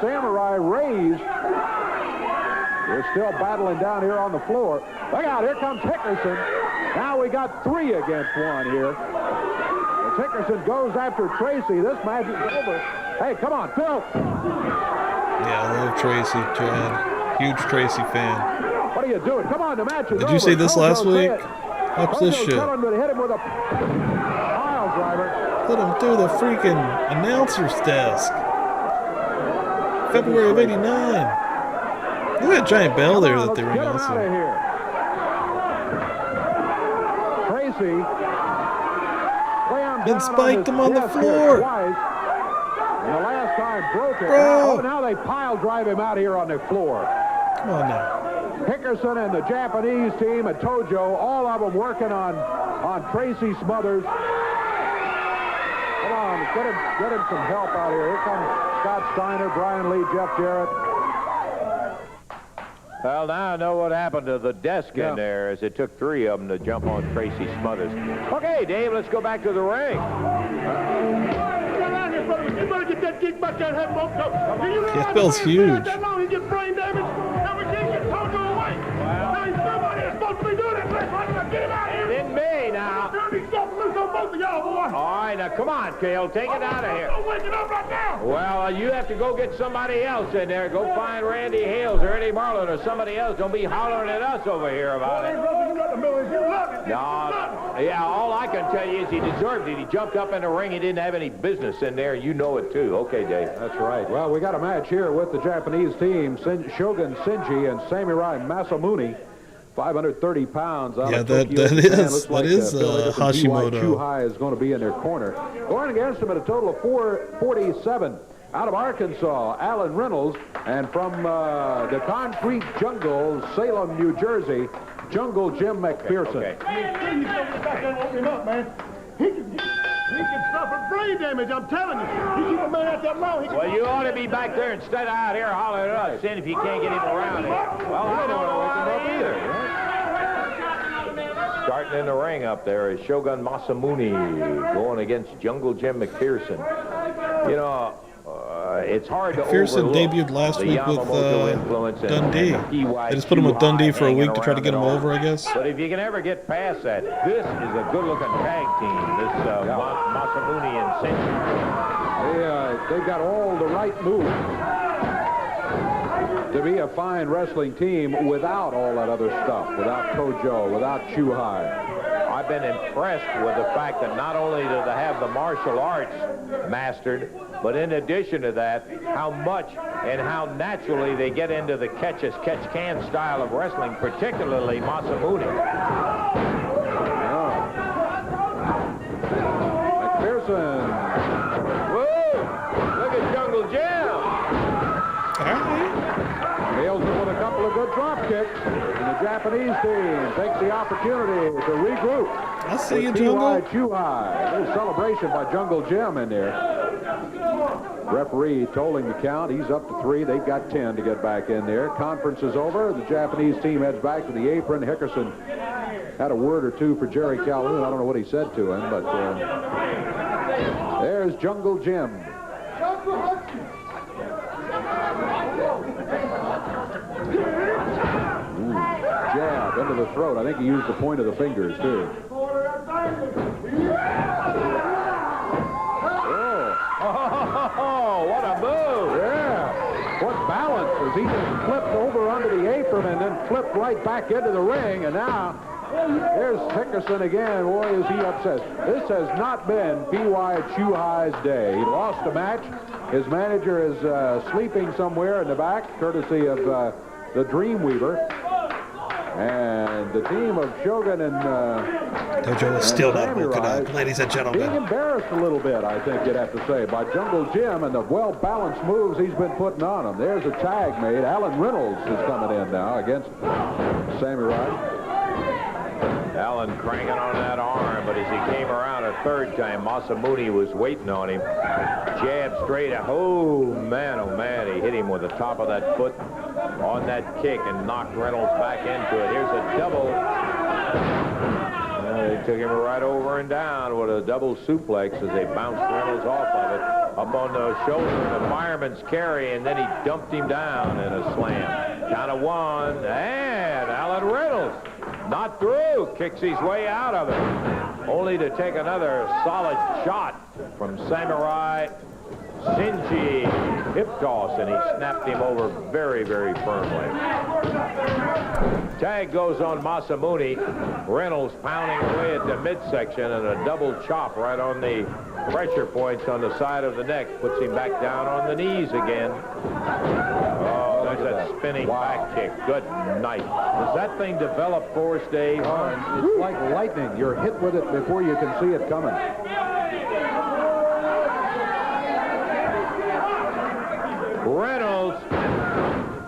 Samurai raised is still battling down here on the floor. Look out, here comes Hickerson. Now we got 3 against 1 here. As Hickerson goes after Tracy, this match is over. Hey, come on, Phil. Yeah, I love Tracy, Chad. Huge Tracy fan. What are you doing? Come on, the match is over. Did you see this last week? Watch this shit. Hit him with a pile driver. Put him through the freaking announcer's desk. February of '89. Look at that giant bell there that they were announcing. Tracy then spiked him on the floor. In the last time, broke it. Bro. Now they pile drive him out here on the floor. Come on now. Hickerson and the Japanese team at Tojo, all of them working on Tracy Smothers. Come on, get him some help out here. Here comes Scott Steiner, Brian Lee, Jeff Jarrett. Well, now I know what happened to the desk in there, as it took 3 of them to jump on Tracy Smothers. Okay, Dave, let's go back to the ring. You better get that kick back that head, folks. That feels huge. That long, he gets brain damage. Now we can't get Tojo away. Now he's somebody that's supposed to be doing it. Get him out of here. It me now. He's stuff loose on both of y'all, boy. All right, now come on, Cale. Take it out of here. I'm waking up right now. Well, you have to go get somebody else in there. Go find Randy Hales or Eddie Marlin or somebody else. Don't be hollering at us over here about it. Yeah, all I can tell you is he deserved it. He jumped up in the ring. He didn't have any business in there. You know it, too. Okay, Dave. That's right. Well, we got a match here with the Japanese team, Shogun Shinji and Samurai Masamune. 530 pounds. Yeah, that is Hashimoto. Chuhai is going to be in their corner. Going against him at a total of 447. Out of Arkansas, Alan Reynolds. And from the concrete jungle, Salem, New Jersey, Jungle Jim McPherson. Okay. He can suffer brain damage, I'm telling you. You keep a man out that long. Well, you ought to be back there instead of out here hollering at us, seeing if you can't get him around here. Well, I don't know how either. Starting in the ring up there is Shogun Masamune going against Jungle Jim McPherson. You know, it's hard to McPherson overlook debuted last week with Dundee. They just put him with Dundee for a week to try to get him over, I guess. But if you can ever get past that, this is a good-looking tag team, this Masamune and Shinji. They've got all the right moves to be a fine wrestling team without all that other stuff, without Tojo, without Chuhai. I've been impressed with the fact that not only do they have the martial arts mastered, but in addition to that, how much and how naturally they get into the catch-as-catch-can style of wrestling, particularly Masamune. McPherson. Whoa! Look at Jungle Jim. Nails him with a couple of good drop kicks. And the Japanese team takes the opportunity to regroup. I see you, Jungle. Chuhai. There's celebration by Jungle Jim in there. Referee tolling the count. He's up to 3. They've got 10 to get back in there. Conference is over. The Japanese team heads back to the apron. Hickerson had a word or two for Jerry Calhoun. I don't know what he said to him, but there's Jungle Jim. Jab into the throat. I think he used the point of the fingers, too. Oh, what a move. Yeah. What balance as he just flipped over under the apron and then flipped right back into the ring. And now there's Hickerson again. Boy, is he upset. This has not been P.Y. Chuhai's day. He lost a match. His manager is sleeping somewhere in the back, courtesy of the Dreamweaver. And the team of Shogun and Tojo is still not woken up, ladies and gentlemen. Being embarrassed a little bit, I think you'd have to say, by Jungle Jim and the well-balanced moves he's been putting on him. There's a tag made. Alan Reynolds is coming in now against Samurai. Allen cranking on that arm, but as he came around a third time, Masamune was waiting on him. Jab straight out. Oh, man, he hit him with the top of that foot on that kick and knocked Reynolds back into it. Here's a double. They took him right over and down with a double suplex as they bounced Reynolds off of it. Up on the shoulder, the fireman's carry, and then he dumped him down in a slam. Count of 1, and Alan Reynolds, not through, kicks his way out of it, only to take another solid shot from Samurai Shinji. Hip toss, and he snapped him over very, very firmly. Tag goes on Masamune. Reynolds pounding away at the midsection, and a double chop right on the pressure points on the side of the neck. Puts him back down on the knees again. Oh, there's that spinning back kick. Good night. Does that thing develop for us, Dave? It's like lightning. You're hit with it before you can see it coming. Reynolds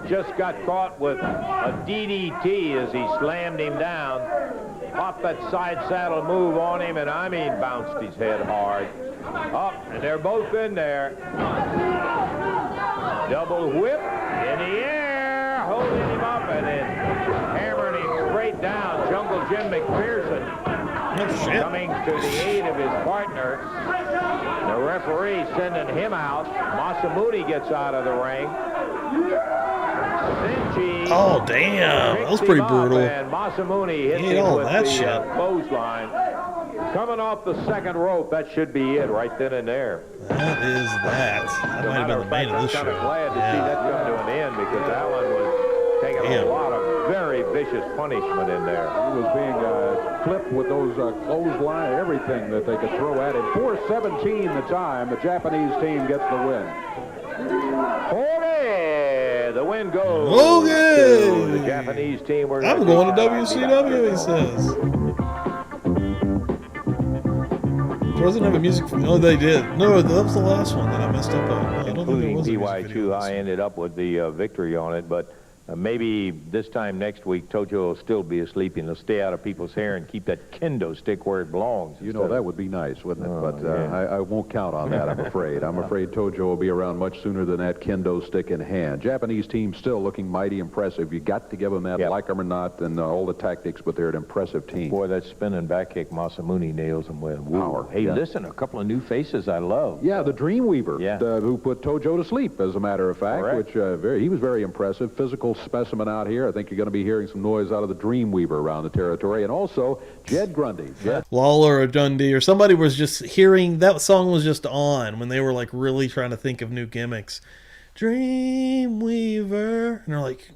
just got caught with a DDT as he slammed him down. Off that side saddle move on him, and I mean bounced his head hard. Up, and they're both in there. Double whip in the air, holding him up, and then hammering him straight down. Jungle Jim McPherson coming to the aid of his partner. The referee sending him out. Masamune gets out of the ring. Oh, damn. That was pretty brutal. And Masamune hits him with the clothesline. Coming off the second rope, that should be it right then and there. That is that. That might have been the main of this show. I'm kind of glad to see that come to an end because Allen was taking a lot of very vicious punishment in there. He was being clipped with those clothesline, everything that they could throw at him. 4:17 the time. The Japanese team gets the win. Okay, the win goes to the Japanese team. I'm going to WCW, he says. Doesn't have a music. No, they did. No, that was the last one that I messed up on. I don't think there was a music video. I ended up with the victory on it, but maybe this time next week, Tojo will still be asleep and he'll stay out of people's hair and keep that kendo stick where it belongs. You know, that would be nice, wouldn't it? But I won't count on that, I'm afraid. I'm afraid Tojo will be around much sooner than that kendo stick in hand. Japanese team still looking mighty impressive. You got to give them that, like them or not, and all the tactics, but they're an impressive team. Boy, that spinning back kick, Masamune nails them with power. Hey, listen, a couple of new faces I love. Yeah, the Dreamweaver, who put Tojo to sleep, as a matter of fact. Correct. Which he was very impressive. Physical specimen out here. I think you're going to be hearing some noise out of the Dreamweaver around the territory. And also, Jed Grundy. Lawler or Dundee or somebody was just hearing, that song was just on when they were like really trying to think of new gimmicks. Dreamweaver. And they're like,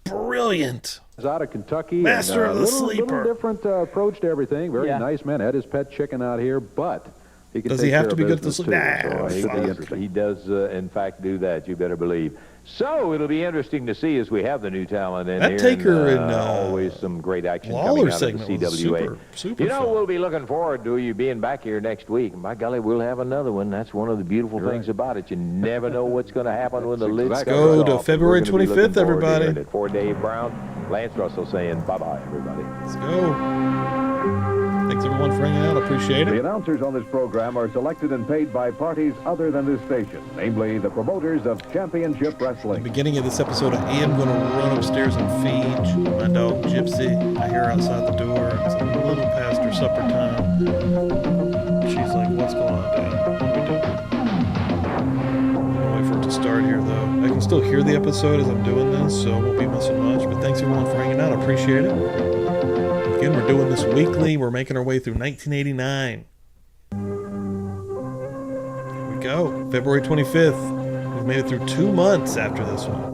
brilliant. He's out of Kentucky. Master of the sleeper. Little different approach to everything. Very nice man. Had his pet chicken out here, but he can does he have to be good to sleep? Nah, he does, in fact, do that. You better believe. So it'll be interesting to see as we have the new talent in here. Taker and always some great action coming out of the CWA. Super you know, we'll be looking forward to you being back here next week. And by golly, we'll have another one. That's one of the beautiful things about it. You never know what's going to happen when the lids go to February 25th, everybody. For Dave Brown, Lance Russell saying bye-bye, everybody. Let's go. Thanks, everyone, for hanging out. Appreciate it. The announcers on this program are selected and paid by parties other than this station, namely the promoters of Championship Wrestling. At the beginning of this episode, I am going to run upstairs and feed my dog, Gypsy. I hear her outside the door. It's a little past her supper time. She's like, what's going on, Dad? What are we doing? I'll wait for it to start here, though. I can still hear the episode as I'm doing this, so I won't be missing much. But thanks, everyone, for hanging out. I appreciate it. Again, we're doing this weekly. We're making our way through 1989. Here we go. February 25th. We've made it through 2 months after this one.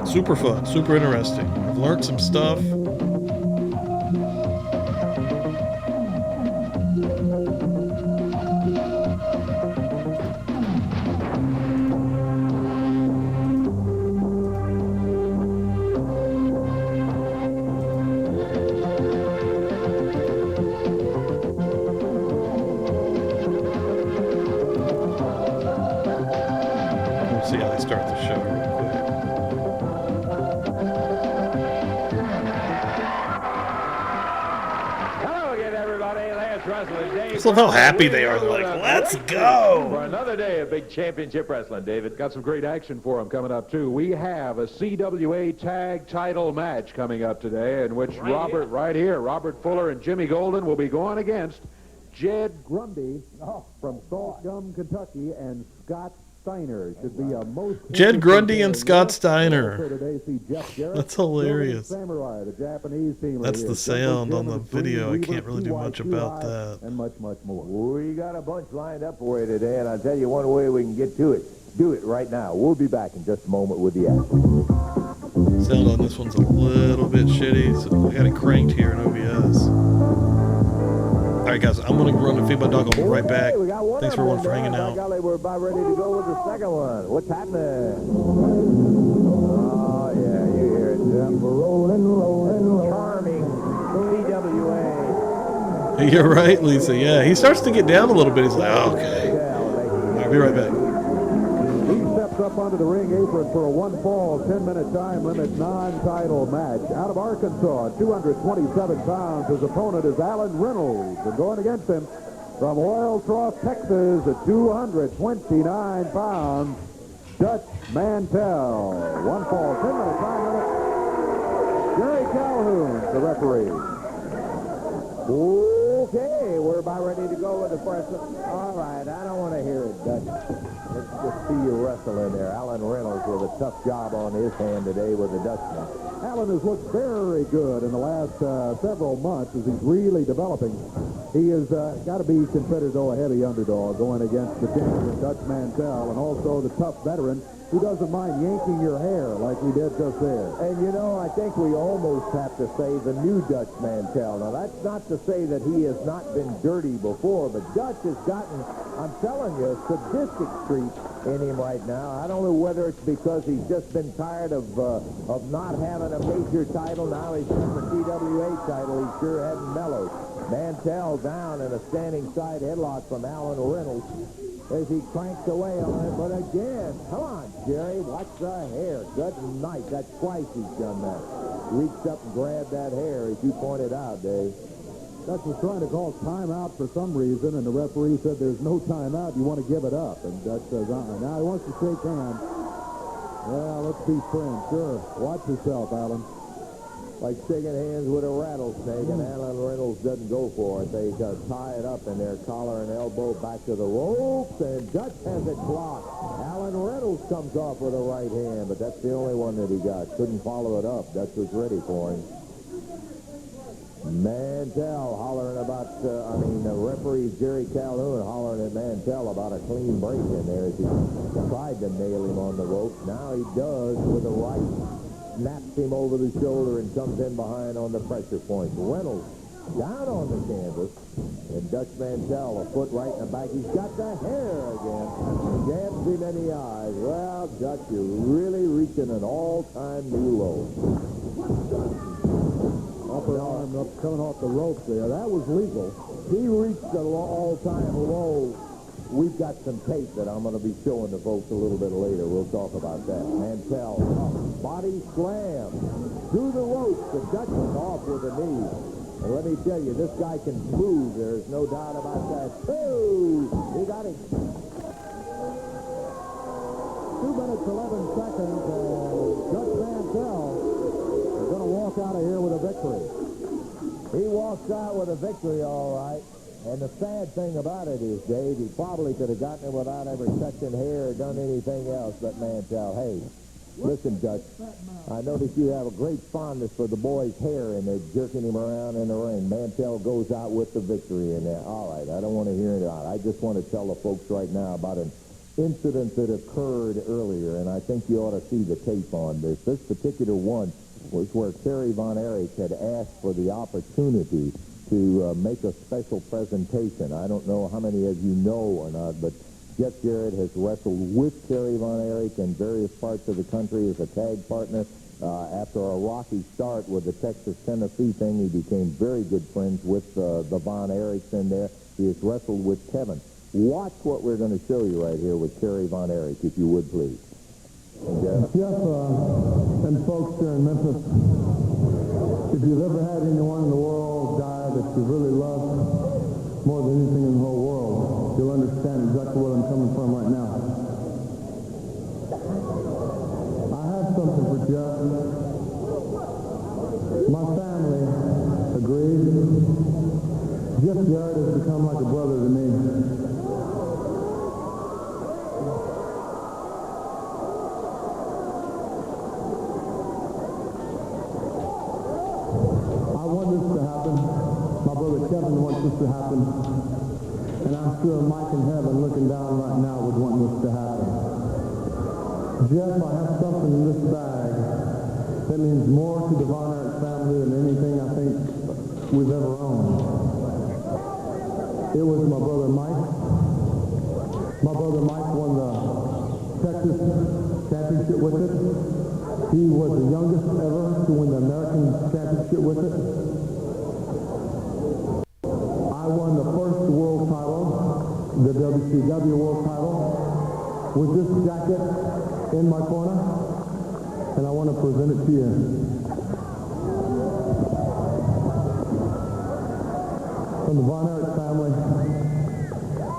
Super fun. Super interesting. I've learned some stuff. I love how happy they are. They're like, let's go. For another day of big championship wrestling, David. Got some great action for them coming up, too. We have a CWA tag title match coming up today in which Robert Fuller and Jimmy Golden will be going against Jed Grundy from Salt Gum, Kentucky, and Scott Steiner. Should be a most Jed Grundy and Scott Steiner. That's hilarious. Samurai, the Japanese team. That's the sound on the video. I can't really do much about that. And much, much more. We got a bunch lined up for you today, and I'll tell you one way we can get to it. Do it right now. We'll be back in just a moment with the action. Sound on this one's a little bit shitty, so I got it cranked here in OBS. All right, guys, I'm going to run and feed my dog. I'll be right back. Thanks, everyone, for hanging out. We're about ready to go with the second one. What's happening? Oh, yeah, you hear it. Rolling. Charming CWA. You're right, Lisa. Yeah, he starts to get down a little bit. He's like, oh, okay. I'll be right back. steps up onto the ring apron for a one-fall, 10-minute time limit non-title match. Out of Arkansas, 227 pounds, his opponent is Alan Reynolds. And going against him from Oil Trough, Texas, at 229 pounds, Dutch Mantell. One fall, 10-minute time limit. Jerry Calhoun, the referee. Okay, we're about ready to go with the first one. All right, I don't want to hear it, Dutch. Let's just see you wrestle in there. Alan Reynolds with a tough job on his hand today with the Dutchman. Alan has looked very good in the last several months as he's really developing. He has got to be considered, though, a heavy underdog going against the champion, Dutch Mantell, and also the tough veteran who doesn't mind yanking your hair like he did just there. And, you know, I think we almost have to say the new Dutch Mantell. Now, that's not to say that he has not been dirty before, but Dutch has gotten, I'm telling you, a sadistic streak in him right now. I don't know whether it's because he's just been tired of not having a major title. Now he's got the CWA title. He sure hadn't mellowed. Mantell down in a standing side headlock from Alan Reynolds as he cranks away on it. But again, come on, Jerry, watch the hair. Good night. That's twice he's done that. Reached up and grabbed that hair, as you pointed out, Dave. Dutch was trying to call timeout for some reason, and the referee said there's no timeout. You want to give it up. And Dutch says, now he wants to shake hands. Yeah, let's be friends. Sure. Watch yourself, Alan. Like shaking hands with a rattlesnake, and Alan Reynolds doesn't go for it. They tie it up in their collar and elbow back to the ropes, and Dutch has it blocked. Alan Reynolds comes off with a right hand, but that's the only one that he got. Couldn't follow it up. Dutch was ready for him. Mantell hollering about, the referee Jerry Calhoun hollering at Mantell about a clean break in there as he tried to nail him on the ropes. Now he does with a right. Snaps him over the shoulder and comes in behind on the pressure point. Reynolds down on the canvas. And Dutch Mantell, a foot right in the back. He's got the hair again. Jabs him in the eyes. Well, Dutch, you're really reaching an all-time new low. Upper arm up, coming off the ropes there. That was legal. He reached an all-time low. We've got some tape that I'm going to be showing the folks a little bit later. We'll talk about that. Mantell, body slam through the ropes. The Dutch was off with a knee. And let me tell you, this guy can move. There's no doubt about that. Oh, he got him. 2 minutes, 11 seconds. Dutch Mantell is going to walk out of here with a victory. He walks out with a victory, all right. And the sad thing about it is, Dave, he probably could have gotten it without ever touching hair or done anything else but Mantell. Hey, listen, Dutch, I notice you have a great fondness for the boy's hair, and they're jerking him around in the ring. Mantell goes out with the victory in there. All right, I don't want to hear it out. I just want to tell the folks right now about an incident that occurred earlier, and I think you ought to see the tape on this. This particular one was where Kerry Von Erich had asked for the opportunity to make a special presentation. I don't know how many of you know or not, but Jeff Jarrett has wrestled with Kerry Von Erich in various parts of the country as a tag partner. After a rocky start with the Texas-Tennessee thing, he became very good friends with the Von Erichs in there. He has wrestled with Kevin. Watch what we're going to show you right here with Kerry Von Erich, if you would, please. Jeff and folks here in Memphis, if you've ever had anyone in the world die that you really loved more than anything in the whole world, you'll understand exactly where I'm coming from right now. I have something for Jeff. My family agreed. Jeff Jarrett has become like a brother to me. Kevin wants this to happen, and I'm sure Mike in heaven looking down right now would want this to happen. Jeff, I have something in this bag that means more to the Von Erich family than anything I think we've ever owned. It was my brother Mike. My brother Mike won the Texas championship with it. He was the youngest ever to win the American championship with it. I won the first world title, the WCW world title, with this jacket in my corner, and I want to present it to you. From the Von Erich family,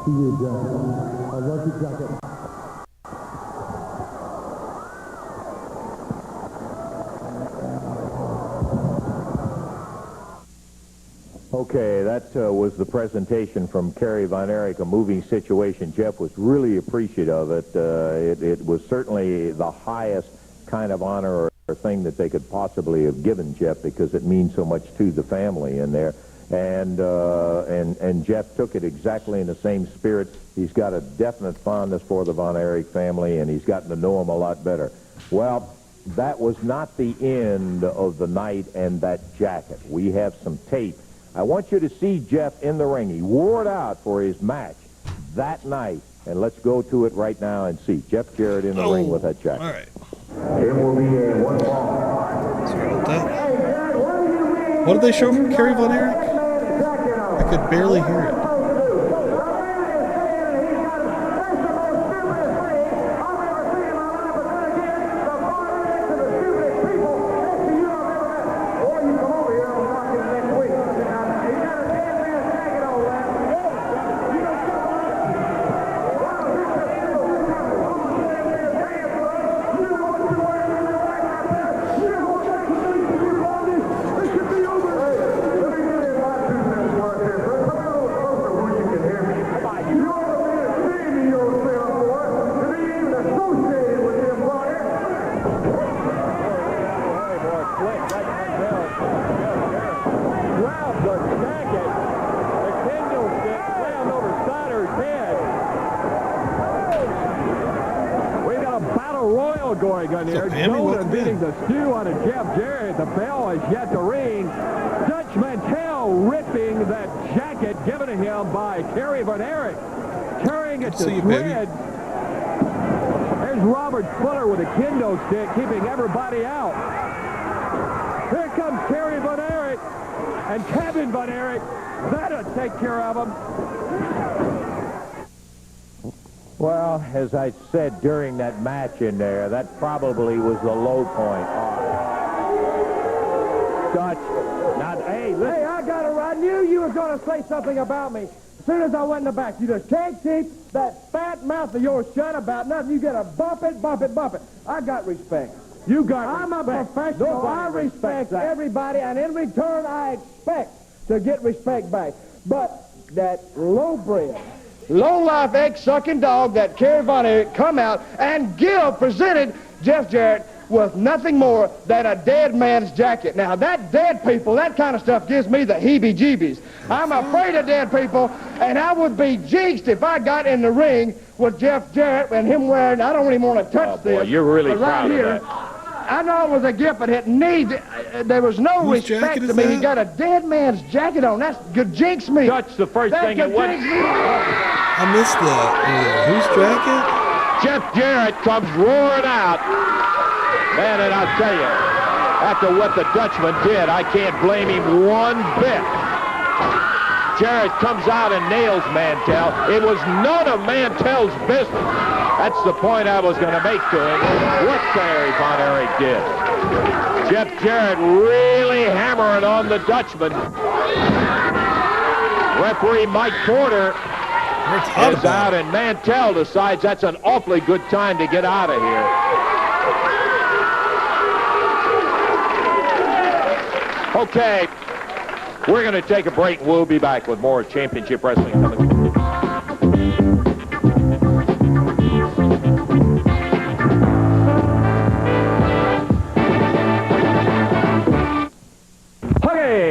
to you, Jeff. I love your jacket. Okay, that was the presentation from Kerry Von Erich, A Moving Situation. Jeff was really appreciative of it. It was certainly the highest kind of honor or thing that they could possibly have given Jeff, because it means so much to the family in there. And Jeff took it exactly in the same spirit. He's got a definite fondness for the Von Erich family, and he's gotten to know them a lot better. Well, that was not the end of the night and that jacket. We have some tape. I want you to see Jeff in the ring. He wore it out for his match that night. And let's go to it right now and see Jeff Jarrett in the ring with that jacket. All right. It will be a one ball. Sorry about that. What did they show from Kerry Von Erich? I could barely hear it. Going on here. Jonah beating the stew out of Jeff Jarrett. The bell is yet to ring. Dutch Mantell ripping that jacket given to him by Kerry Von Erich. Tearing it to shreds. There's Robert Fuller with a kendo stick keeping everybody out. Here comes Kerry Von Erich and Kevin Von Erich. That'll take care of him. Well, as I said during that match in there, that probably was the low point. Dutch, now, hey, listen. Hey, I got it right. I knew you were going to say something about me. As soon as I went in the back, you just can't keep that fat mouth of yours shut about nothing. You got to bump it, bump it, bump it. I got respect. You got I'm respect. a professional. I respect everybody, and in return, I expect to get respect back. But that low-bred, low-life, egg-sucking dog that Kerry Von Erich come out and presented Jeff Jarrett with nothing more than a dead man's jacket. Now, that dead people, that kind of stuff gives me the heebie-jeebies. I'm afraid of dead people, and I would be jinxed if I got in the ring with Jeff Jarrett and him wearing, I don't even want to touch this. You're really proud here, of that. I know it was a gift, but it needs, there was no respect to me. He got a dead man's jacket on. That could jinx me. That's the first thing it was. I missed that. Whose jacket? Jeff Jarrett comes roaring out. Man, and I'll tell you, after what the Dutchman did, I can't blame him one bit. Jarrett comes out and nails Mantell. It was none of Mantell's business. That's the point I was going to make to him, what Kerry Von Erich did. Jeff Jarrett really hammering on the Dutchman. Referee Mike Porter is out, and Mantell decides that's an awfully good time to get out of here. Okay, we're going to take a break, and we'll be back with more Championship Wrestling coming.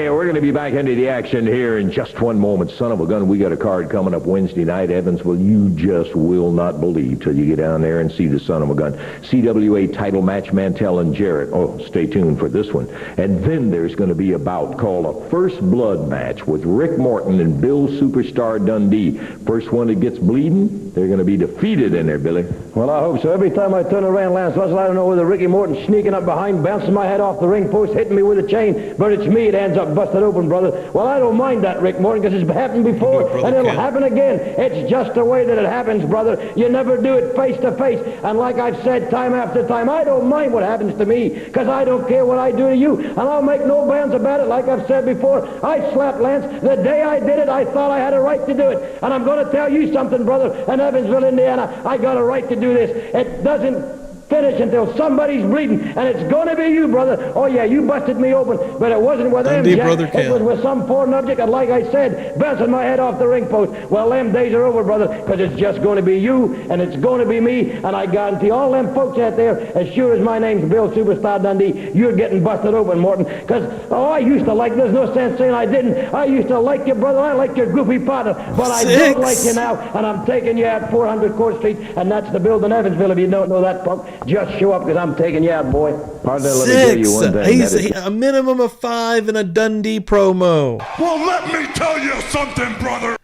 We're going to be back into the action here in just one moment. Son of a gun, we got a card coming up Wednesday night. Evansville, you just will not believe till you get down there and see the son of a gun. CWA title match, Mantell and Jarrett. Oh, stay tuned for this one. And then there's going to be a bout called a First Blood match with Rick Morton and Bill Superstar Dundee. First one that gets bleeding, they're going to be defeated in there, Billy. Well, I hope so. Every time I turn around, Lance Russell, I don't know whether Ricky Morton's sneaking up behind, bouncing my head off the ring post, hitting me with a chain, but it's me that ends up busted open, brother. brother. Well, I don't mind that, Rick Morton, because it's happened before, and it'll happen again. It's just the way that it happens, brother. You never do it face to face. And like I've said time after time, I don't mind what happens to me, because I don't care what I do to you. And I'll make no bounds about it. Like I've said before, I slapped Lance. The day I did it, I thought I had a right to do it. And I'm going to tell you something, brother. In Evansville, Indiana, I got a right to do this. It doesn't finish until somebody's bleeding, and it's going to be you, brother. Oh, yeah, you busted me open, but it wasn't with them, Jack. It was with some foreign object, and like I said, bouncing my head off the ring post. Well, them days are over, brother, because it's just going to be you, and it's going to be me, and I guarantee all them folks out there, as sure as my name's Bill Superstar Dundee, you're getting busted open, Morton, because, I used to like, there's no sense saying I didn't. I used to like you, brother. I liked your goofy partner, but I don't like you now, and I'm taking you out 400 Court Street, and that's the building in Evansville, if you don't know that, punk. Just show up, because I'm taking you out, boy. Pardon, let me tell you one thing. A minimum of 5 in a Dundee promo. Well, let me tell you something, brother.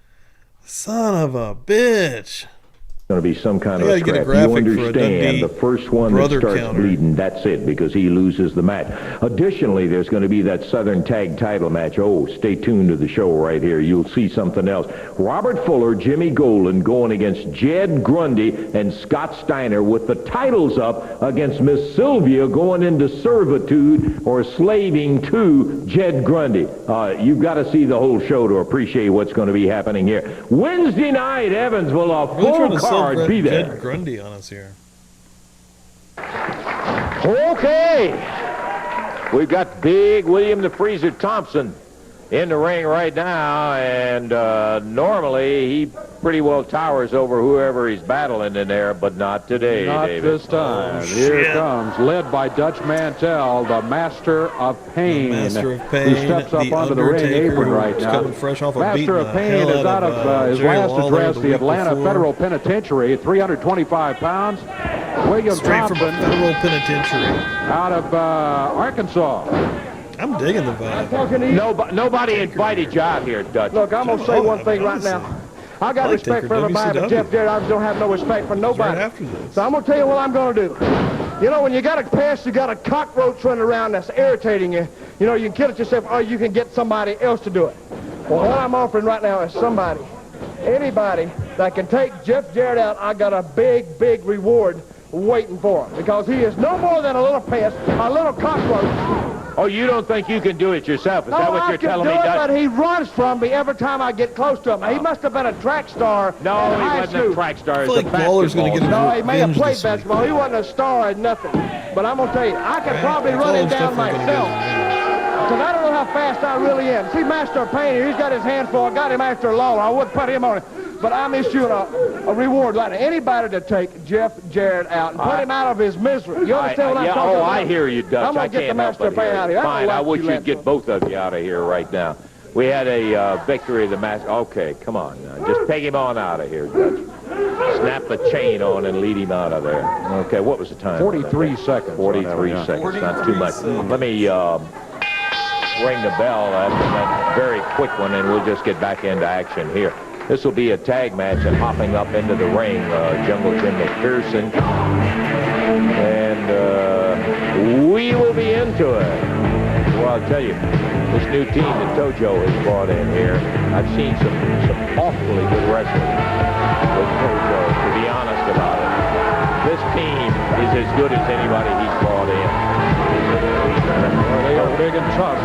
Son of a bitch. Going to be some kind of a scrap. You understand, the first one that starts bleeding, that's it, because he loses the match. Additionally, there's going to be that Southern Tag title match. Oh, stay tuned to the show right here. You'll see something else. Robert Fuller, Jimmy Golden going against Jed Grundy and Scott Steiner with the titles up against Miss Sylvia going into servitude or slaving to Jed Grundy. You've got to see the whole show to appreciate what's going to be happening here. Wednesday night, Evansville, a full card. Be there. Jed Grundy on us here. Okay. We've got Big William the Freezer Thompson in the ring right now, and normally he pretty well towers over whoever he's battling in there, but not today, Not David. this time. Here it comes, led by Dutch Mantell, the Master of Pain. The Master of Pain, who steps up onto the ring apron right now. Coming fresh off Master of Pain is out of his last address, the Atlanta Federal Penitentiary, 325 pounds. William Thompson, from a federal penitentiary, out of Arkansas. I'm digging the vibe. Nobody invited you out here, Dutch. Look, I'm going to say one thing right now. I got respect for everybody, but Jeff Jarrett, I don't have no respect for nobody. So I'm going to tell you what I'm going to do. You know, when you got a pest, you got a cockroach running around that's irritating you. You know, you can kill it yourself, or you can get somebody else to do it. Well, what I'm offering right now is somebody, anybody that can take Jeff Jarrett out. I got a big, big reward waiting for him, because he is no more than a little pest, a little cockroach. Oh, you don't think you can do it yourself? Is that what you're telling me, Dutch? But he runs from me every time I get close to him. He must have been a track star. No, he wasn't a track star. I feel like Lawler's going to get No, he may have played basketball. He wasn't a star or nothing. But I'm going to tell you, I could probably run him down myself. Because I don't know how fast I really am. See, Master of Pain here, he's got his hands full. I got him after Lawler. I wouldn't put him on it. But I'm issuing a reward like anybody to take Jeff Jarrett out and put him out of his misery. You understand what I'm talking about? I hear you, Dutch. I'm going to get the Master of Pain out of here. Fine, I wish you'd get both of you out of here right now. We had a victory of the Master. Okay, come on now. Just take him on out of here, Dutch. Snap the chain on and lead him out of there. Okay, what was the time? 43 seconds. 43 seconds, not too much. Let me ring the bell after that very quick one, and we'll just get back into action here. This will be a tag match, and hopping up into the ring, Jungle Jim McPherson. And we will be into it. Well, I'll tell you, this new team that Tojo has brought in here, I've seen some awfully good wrestling with Tojo, to be honest about it. This team is as good as anybody he's brought in. Well, they are big and tough.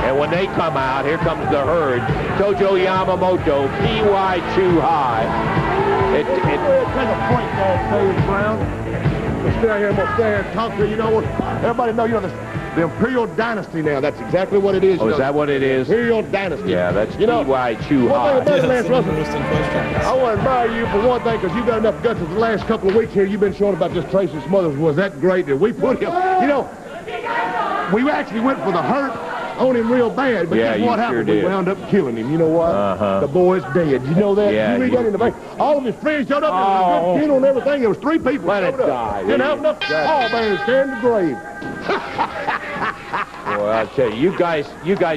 And when they come out, here comes the herd. Tojo Yamamoto, PY Too High. Take a point there, Dave Brown. We'll stay here and we'll stay here and talk to you. You know what? Everybody know, you know, the Imperial Dynasty now. That's exactly what it is. Oh, is that what it is? Imperial Dynasty. Yeah, that's PY Too High. I want to admire you for one thing, because you've got enough guts. The last couple of weeks here, you've been showing about this Tracy Smothers. Was that great that we put him? You know, we actually went for the hurt on him real bad, but guess what happened? We wound up killing him. You know what? The boy's dead. You know that? Yeah, you read that in the bank. All of his friends showed up. There was a good funeral and everything. There was 3 people. Let it die. Didn't have enough pallbearers carrying the grave. Well, I'll tell you, you guys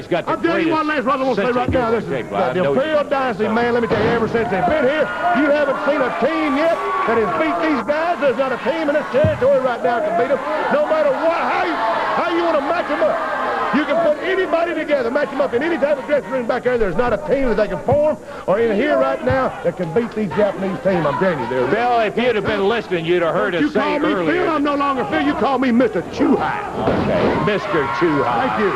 got the I'll tell you one last one I want to say right now. This is the Imperial Dynasty, man. Let me tell you, ever since they've been here, you haven't seen a team yet that has beat these guys. There's not a team in this territory right now that can beat them. No matter what, how you want to match them up. You can put anybody together, match them up in any type of dressing room back there. There's not a team that they can form or in here right now that can beat these Japanese teams. I'm telling you, there. Bill, if you'd have been listening, you'd have heard us say earlier. You call me Phil, I'm no longer Phil. You call me Mr. Chuhai. Okay, Mr. Chuhai. Thank you.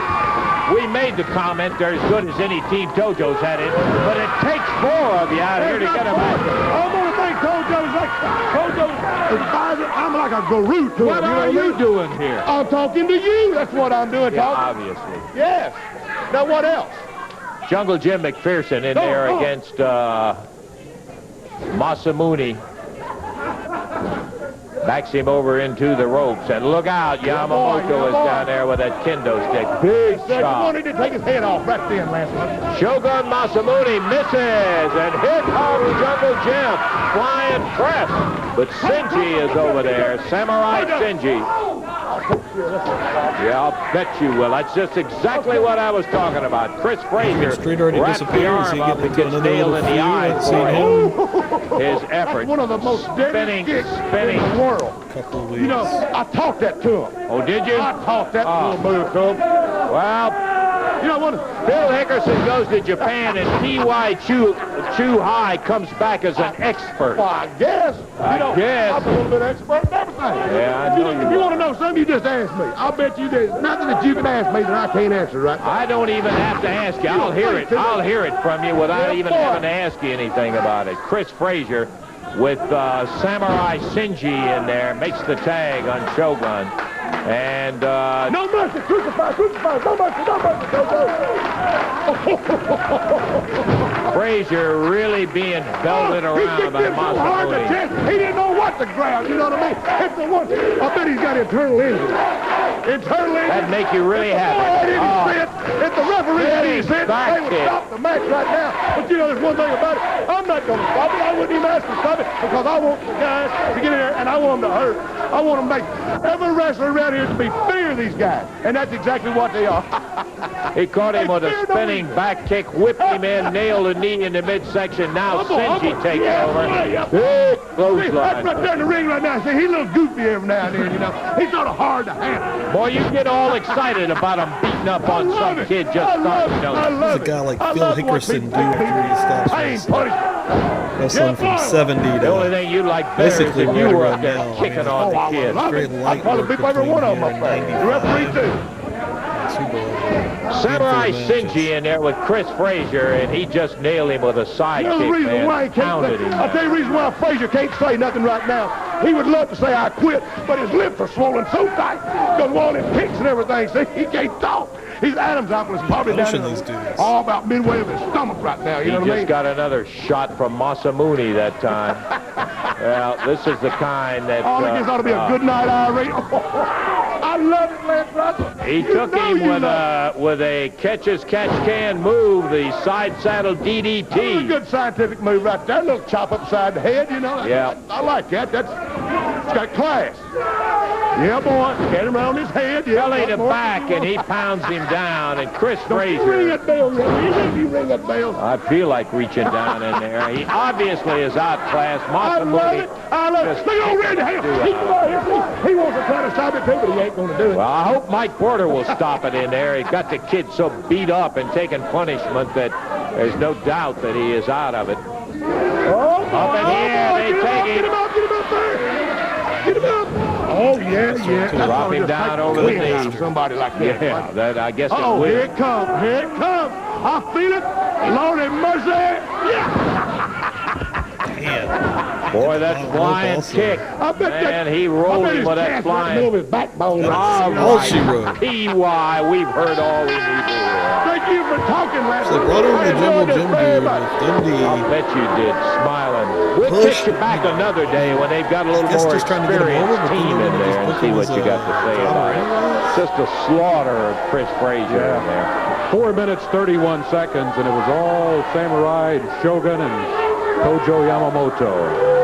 We made the comment they're as good as any team Tojo's had in, but it takes 4 of you out here to get them out. I'm going to think Tojo's like Tojo's advisor. I'm like a guru to What are you doing here? I'm talking to you. That's what I'm doing. Yeah, obviously. Yes. Now what else? Jungle Jim McPherson in there against Masamune. Backs him over into the ropes, and look out, Yamamoto is down there with that kendo stick. Big He shot. wanted to take his head off right then, last month. Shogun Masamune misses, and here comes Jungle Jim, flying press. But Shinji is over there, Samurai Shinji. Yeah, I'll bet you will. That's just exactly what I was talking about. Chris Frazier wrapped the arm up and gets nailed in the eye for his effort. One of the most spinning in the world. You know, I taught that to him. Oh, did you? I taught that little move to him. Well, you know what? Bill Hickerson goes to Japan, and T.Y. Chuhai comes back as an expert. Well, I guess. I guess. I'm a little bit expert in everything. Yeah, I know If you want to know something, you just ask me. I'll bet you there's nothing that you can ask me that I can't answer right now. I don't even have to ask you. I'll hear it. I'll hear it from you without even having to ask you anything about it. Chris Frazier with Samurai Shinji in there makes the tag on Shogun. And no mercy, crucify, no mercy, Frazier really being belted around by Masamune. He didn't know what to grab, you know what I mean? It's the one, I bet he's got internal injury. That'd make you really happy. If the referee hadn't said they would stop the match right now. But you know, there's one thing about it. I'm not going to stop it. I wouldn't even ask to stop it because I want the guys to get in there and I want them to hurt. I want to make every wrestler around here to be fear of these guys. And that's exactly what they are. He caught him with a spinning back kick, whipped him in, nailed a knee in the midsection. Now Shinji takes over. Big clothesline. That's right there in the ring right now. See, he's a little goofy every now and then, you know. He's sort of hard to handle. Boy, you get all excited about him beating up on some kid just starting. There's a guy like Phil Hickerson do after he stops wrestling from 70 to the only thing you like better basically is if you were up there kicking on the kid. I'd probably beat every one of them up there. The referee too. Samurai Shinji in there with Chris Frazier, and he just nailed him with a side kick, man. Pounded him. I'll tell you the reason why Frazier can't say nothing right now. He would love to say I quit, but his lips are swollen so tight because of all his kicks and everything. See, he can't talk. His Adam's apple is probably down all about midway of his stomach right now. You know what I mean? He just got another shot from Masamune that time. Well, this is the kind that... Oh, this ought to be a good night, Irene. I love it, Lance Russell. He took him with a catch-as-catch-can move, the side saddle DDT. That's a good scientific move right there. A little chop upside the head, you know. Yeah. I like that. It's got class. Yeah, boy. Get him around his head. Yeah, belly to back, and he pounds him down. And Chris Frazier. Ring that bell. You ring that bell. I feel like reaching down in there. He obviously is outclassed. Masamune. I love it. Look at old Randy Hale. He wants to try to stop it too, but he ain't going to do it. Well, I hope Mike Porter will stop it in there. He got the kid so beat up and taking punishment that there's no doubt that he is out of it. Up in here, they take him. Get him up there. Get him up. Oh, yeah. Drop him down over the knee. Somebody like that. Yeah, that I guess it will. will. Here it comes. Here it comes. I feel it. Lord have mercy. Yeah. Boy, that flying kick. Man, he rolled him with that flying. Right his backbone. All she wrote. P.Y., we've heard all we need to hear. Thank you for talking, last night. They brought over the Jungle Jim dude with Dundee. I bet you did, smiling. We'll kick you back another day when they've got a little more experienced team in there and see what you got to say about it. Just a slaughter of Chris Frazier in there. 4 minutes, 31 seconds, and it was all Samurai, Shogun, and Tojo Yamamoto.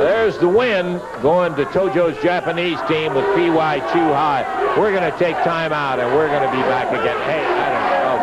There's the win going to Tojo's Japanese team with P.Y. Chuhai. We're going to take time out, and we're going to be back again. Hey, I don't know.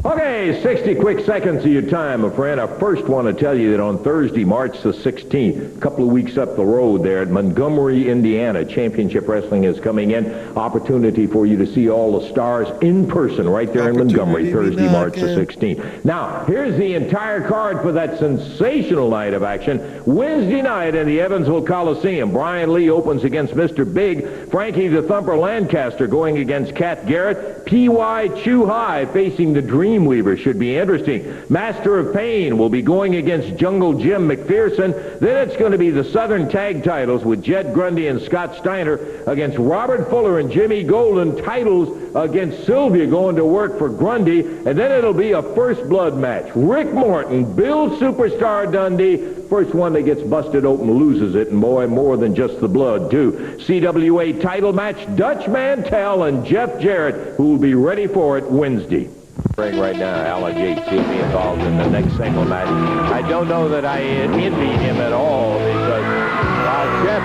Okay. Okay, 60 quick seconds of your time, my friend. I first want to tell you that on Thursday, March the 16th, a couple of weeks up the road there at Montgomery, Indiana, Championship Wrestling is coming in. Opportunity for you to see all the stars in person right there in Montgomery, Thursday, March the 16th. Now, here's the entire card for that sensational night of action. Wednesday night in the Evansville Coliseum, Brian Lee opens against Mr. Big. Frankie the Thumper Lancaster going against Kat Garrett. P.Y. Chu Hai facing the Dreamweaver. Should be interesting. Master of Pain will be going against Jungle Jim McPherson. Then it's going to be the Southern Tag titles with Jed Grundy and Scott Steiner against Robert Fuller and Jimmy Golden. Titles against Sylvia going to work for Grundy. And then it'll be a first blood match. Rick Morton, Bill Superstar Dundee. First one that gets busted open loses it, and boy, more than just the blood, too. CWA title match, Dutch Mantell and Jeff Jarrett, who will be ready for it Wednesday. Right now, Alan Yates, he'll be involved in the next single match. I don't know that I envy him at all, because Jeff,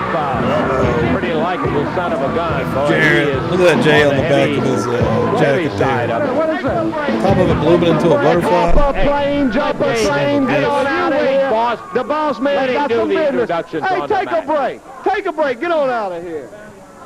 pretty likable son of a gun. Boy, Jarrett, look at that J on the back of his jacket there. What is that? Top of it blooming into a butterfly. Jump a plane, get on out of here. The boss man got some business. Hey, take a break. Take a break. Get on out of here.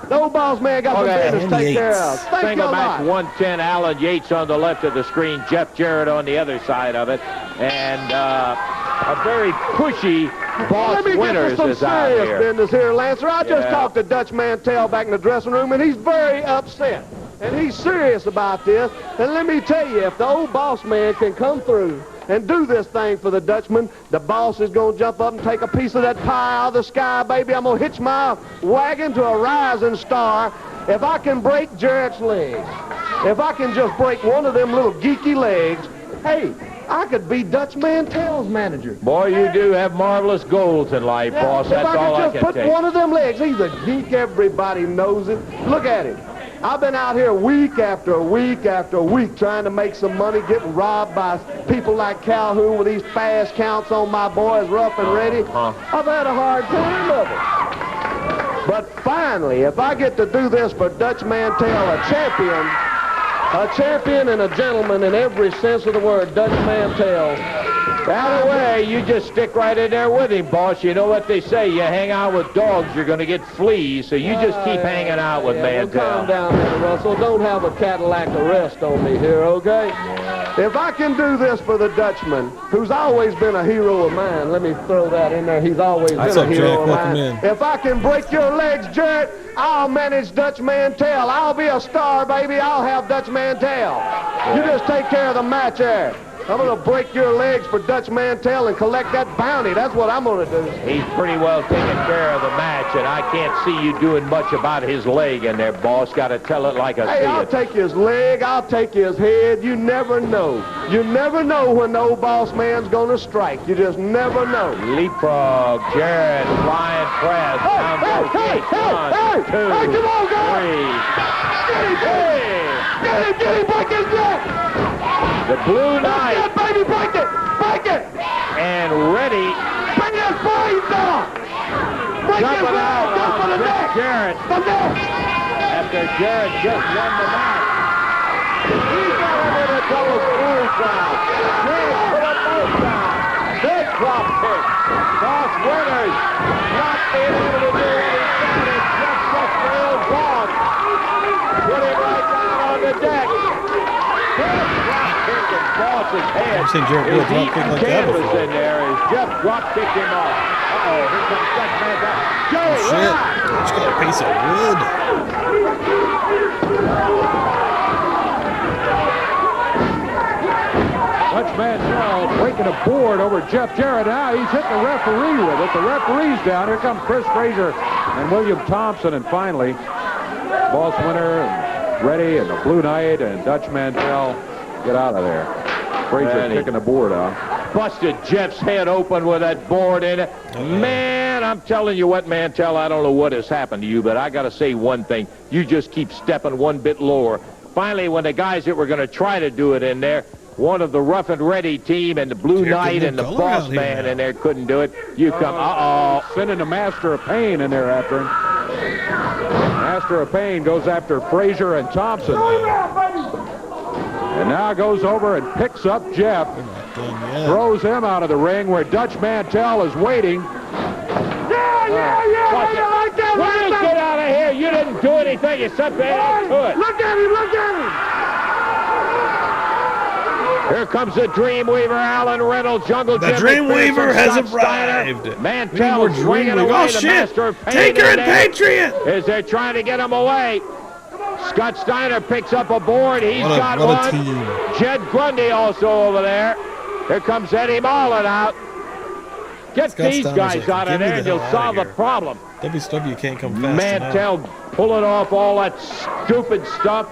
The old boss man got some business to take care of. Single match 110, Alan Yates on the left of the screen, Jeff Jarrett on the other side of it, and a very pushy Boss Winters is out here. Let me get to some serious business here, Lancer. I just talked to Dutch Mantell back in the dressing room, and he's very upset. And he's serious about this. And let me tell you, if the old boss man can come through and do this thing for the Dutchman, the boss is going to jump up and take a piece of that pie out of the sky, baby. I'm going to hitch my wagon to a rising star. If I can break Jarrett's legs, if I can just break one of them little geeky legs, hey, I could be Dutch Mantell's manager. Boy, you do have marvelous goals in life, boss. That's all I can take. If I could just put one of them legs, he's a geek. Everybody knows it. Look at him. I've been out here week after week after week trying to make some money, getting robbed by people like Calhoun with these fast counts on my boys, rough and ready. I've had a hard time of it. But finally, if I get to do this for Dutch Mantell, a champion and a gentleman in every sense of the word, Dutch Mantell. By the way, you just stick right in there with him, boss. You know what they say, you hang out with dogs, you're going to get fleas, so you just keep hanging out with Mantell. Well, calm down there, Russell. Don't have a Cadillac arrest on me here, okay? If I can do this for the Dutchman, who's always been a hero of mine, let me throw that in there, he's always been a hero of mine. If I can break your legs, Jarrett, I'll manage Dutch Mantell. I'll be a star, baby. I'll have Dutch Mantell. You just take care of the match there. I'm going to break your legs for Dutch Mantell and collect that bounty. That's what I'm going to do. He's pretty well taking care of the match, and I can't see you doing much about his leg in there, boss. Got to tell it like I see it. Hey, I'll take his leg. I'll take his head. You never know. You never know when the old boss man's going to strike. You just never know. Leapfrog, Jarrett, flying press. Hey, come on, guys. Get him, break his neck. The Blue Knight. That's it, baby, break it. And ready. Bring his brains out. Jumping out on the neck. Jarrett. The neck. After Jarrett just won the match. He got him in a double screw down. Jarrett put up both down. Big drop kick. Boss Winters not being able to do what he started. Just the old boss. Put him right down on the deck. Big drop kick in Boss's head. I've seen Jarrett do a drop kick like that before. In there as Jeff drop kicked him off. Uh-oh, here comes Dutch Mantell. Jerry, shit. Just got a piece of wood. Dutch Mantell breaking a board over Jeff Jarrett. Now he's hit the referee with it. The referee's down. Here comes Chris Frazier and William Thompson. And finally, Boss Winter and Reddy and the Blue Knight and Dutch Mantell get out of there. Frazier kicking the board out. Busted Jeff's head open with that board in it. Man, I'm telling you what, Mantell, I don't know what has happened to you, but I got to say one thing. You just keep stepping one bit lower. Finally, when the guys that were going to try to do it in there, one of the Rough and Ready team and the Blue Knight and the Boss Man in there couldn't do it. You come, sending the Master of Pain in there after him. Master of Pain goes after Frazier and Thompson. And now goes over and picks up Jeff. Throws him out of the ring where Dutch Mantell is waiting. Like that, will you get out of here? You didn't do anything. You sat there and do it. Look at him, look at him. Here comes the Dreamweaver, Alan Reynolds, Jungle Jim. The Dreamweaver has arrived. Mantell swinging away. Oh, the shit. Master of Pain Taker and Patriot. As they're trying to get him away. Scott Steiner picks up a board. He's got one. Team. Jed Grundy also over there. Here comes Eddie Marlin out. Get Scott these Steiner's guys like, out of there and you'll solve the problem. WCW can't come fast Mantell pulling off all that stupid stuff.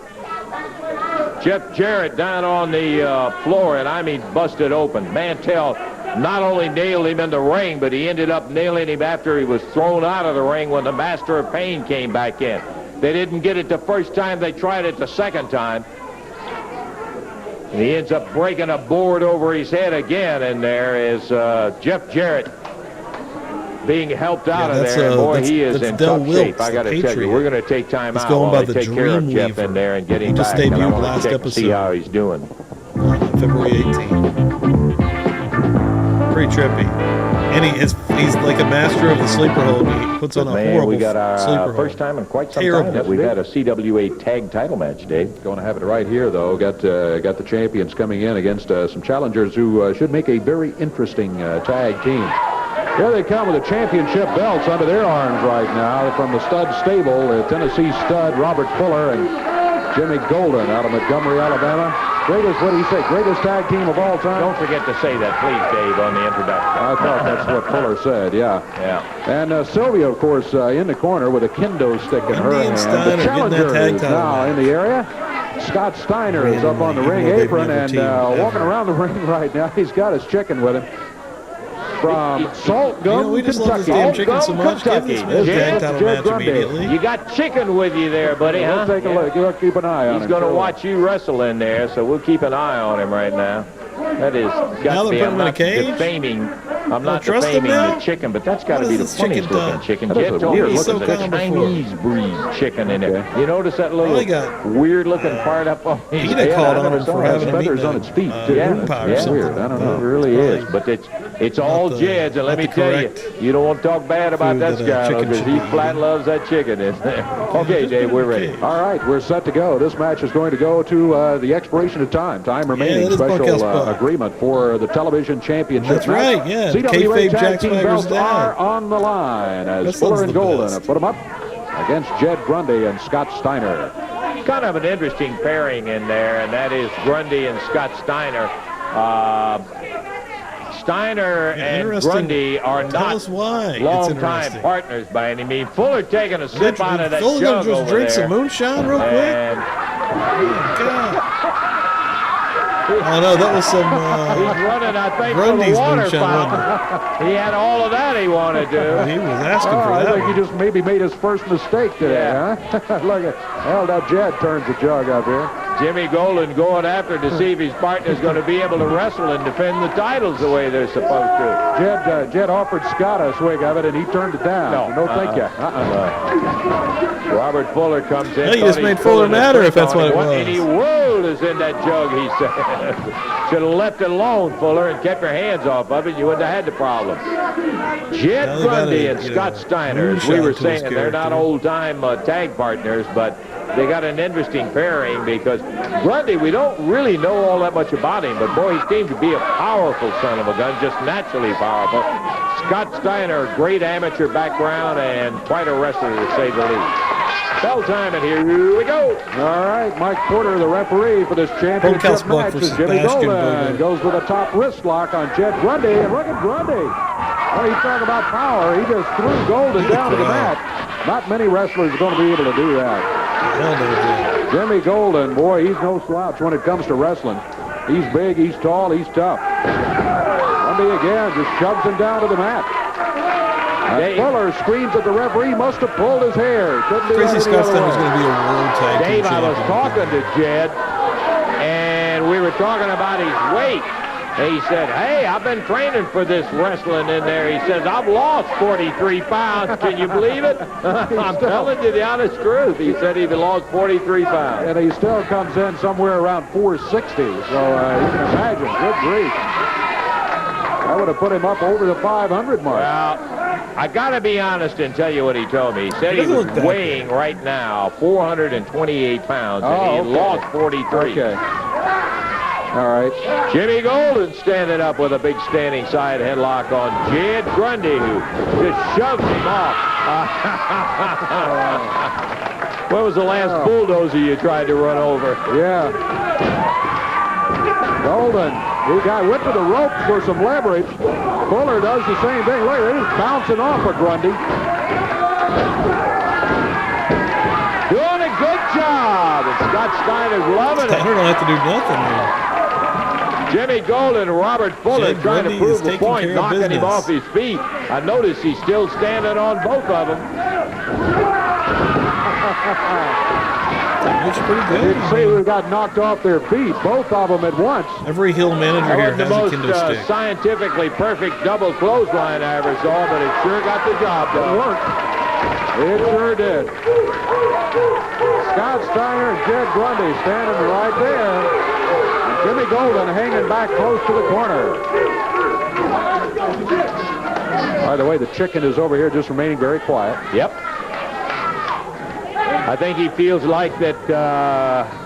Jeff Jarrett down on the floor, and I mean busted open. Mantell not only nailed him in the ring, but he ended up nailing him after he was thrown out of the ring when the Master of Pain came back in. They didn't get it the first time. They tried it the second time. And he ends up breaking a board over his head again, and there is Jeff Jarrett being helped out of there. Boy, he is in tough shape. I got to tell you, we're going to take time out while they take care of Jeff in there and get him back. And I want to check and see how he's doing. February 18th. Pretty trippy. And he's like a master of the sleeper hold. He puts on a horrible we got our sleeper first hold. time in quite some time that we've had a CWA tag title match, Dave. Going to have it right here, though. Got the champions coming in against some challengers who should make a very interesting tag team. Here they come with the championship belts under their arms right now from the Stud Stable, the Tennessee Stud, Robert Fuller and Jimmy Golden out of Montgomery, Alabama. Greatest, what do you say, greatest tag team of all time? Don't forget to say that, please, Dave, on the introduction. I thought that's what Fuller said, yeah. And Sylvia, of course, in the corner with a kendo stick in her hand. The challenger is now in the area. Scott Steiner is up on the ring apron and walking around the ring right now. He's got his chicken with him. From Salt Gum, we just Kentucky. love this damn chicken so much. Give this man a tag title match immediately. You got chicken with you there, buddy, huh? We'll take a look. We'll keep an eye on him. He's going to watch you wrestle in there, so we'll keep an eye on him right now. That is got to be. I'm not defaming. I'm not defaming the chicken, but that's got to be the funniest looking chicken. Jed told me it was a Chinese breed chicken in there. You notice that little weird looking part up on his head? called on him for having feathers on its feet. Yeah, weird. I don't know. It really is, but it's all Jed's, and let me tell you, you don't want to talk bad about that guy because he flat loves that chicken, isn't it? Okay, Dave, we're ready. All right, we're set to go. This match is going to go to the expiration of time. Time remaining. Special agreement for the television championship. That's right, yeah. CWA Tag Team belts are on the line as Fuller and Golden have put them up against Jed Grundy and Scott Steiner. Kind of an interesting pairing in there, and that is Grundy and Scott Steiner. Steiner and Grundy are not long-time partners by any means. Fuller taking a sip out of that jug over there. Just drink some moonshine real quick. Oh no, that was some. He's running, I think, for the water fountain. He had all of that he wanted to. He was asking for that. I think he just maybe made his first mistake today, huh? Look at, well, that Jed turns the jug up here. Jimmy Golden going after to see if his partner's going to be able to wrestle and defend the titles the way they're supposed to. Jed offered Scott a swig of it, and he turned it down. No, thank you. Robert Fuller comes in. No, you just made Fuller madder if that's what it was. What in the world is in that jug, he said. Should have left it alone, Fuller, and kept your hands off of it. You wouldn't have had the problem. Jed Grundy and Scott Steiner, as we were saying, they're not old-time tag partners, but they got an interesting pairing because Grundy, we don't really know all that much about him, but boy, he seems to be a powerful son of a gun, just naturally powerful. Scott Steiner, great amateur background and quite a wrestler to say the least. Bell time, and here we go. All right, Mike Porter, the referee for this championship match, is Jimmy Golden. Goes with a top wrist lock on Jed Grundy, and look at Grundy. Well, you talk about power. He just threw Golden down to the mat. Not many wrestlers are going to be able to do that. Jimmy Golden, boy, he's no slouch when it comes to wrestling. He's big, he's tall, he's tough. Grundy again just shoves him down to the mat. Fuller screams at the referee, must have pulled his hair. Crazy Scott Steiner's going to be a world tag team Dave, I was talking to Jed, and we were talking about his weight. He said, hey, I've been training for this wrestling in there. He says, I've lost 43 pounds. Can you believe it? I'm telling you the honest truth. He said he lost 43 pounds. And he still comes in somewhere around 460. So you can imagine. Good grief. That would have put him up over the 500 mark. Well, I got to be honest and tell you what he told me. He said he was weighing right now 428 pounds, and he lost 43. Okay. All right. Jimmy Golden standing up with a big standing side headlock on Jed Grundy, who just shoved him off. What was the last bulldozer you tried to run over? Yeah. Golden, he went to the ropes for some leverage. Fuller does the same thing. Look, he's bouncing off of Grundy. Doing a good job. And Scott Steiner's loving it. Steiner don't have to do nothing here. Jimmy Golden and Robert Fuller trying to prove the point, knocking him off his feet. I notice he's still standing on both of them. Looks pretty good. You can see who got knocked off their feet, both of them at once. Every heel manager here has a kendo stick. The most scientifically perfect double clothesline I ever saw, but it sure got the job done. It worked. It sure did. Scott Steiner and Jed Grundy standing right there. And Jimmy Golden hanging back close to the corner. By the way, the chicken is over here just remaining very quiet. Yep. I think he feels like that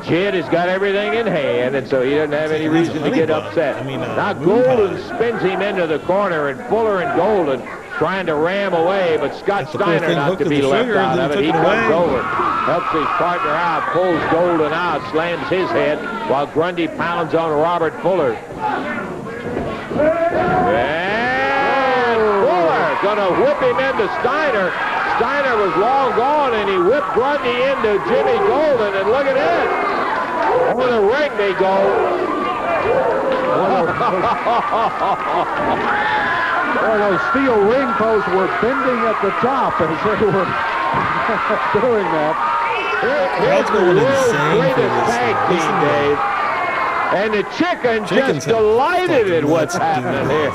Jed has got everything in hand, and so he doesn't have any reason to get upset. Now Golden spins him into the corner, and Fuller and Golden trying to ram away, but Scott Steiner not to be left out of it. He comes over, helps his partner out, pulls Golden out, slams his head, while Grundy pounds on Robert Fuller. And Fuller gonna whip him into Steiner. Steiner was long gone, and he whipped Grundy into Jimmy Golden, and look at that. Over the ring they go. Well, those steel ring posts were bending at the top as they were doing that. Here's the world's greatest tag team, Dave. And the Chicken's just delighted at what's happening here.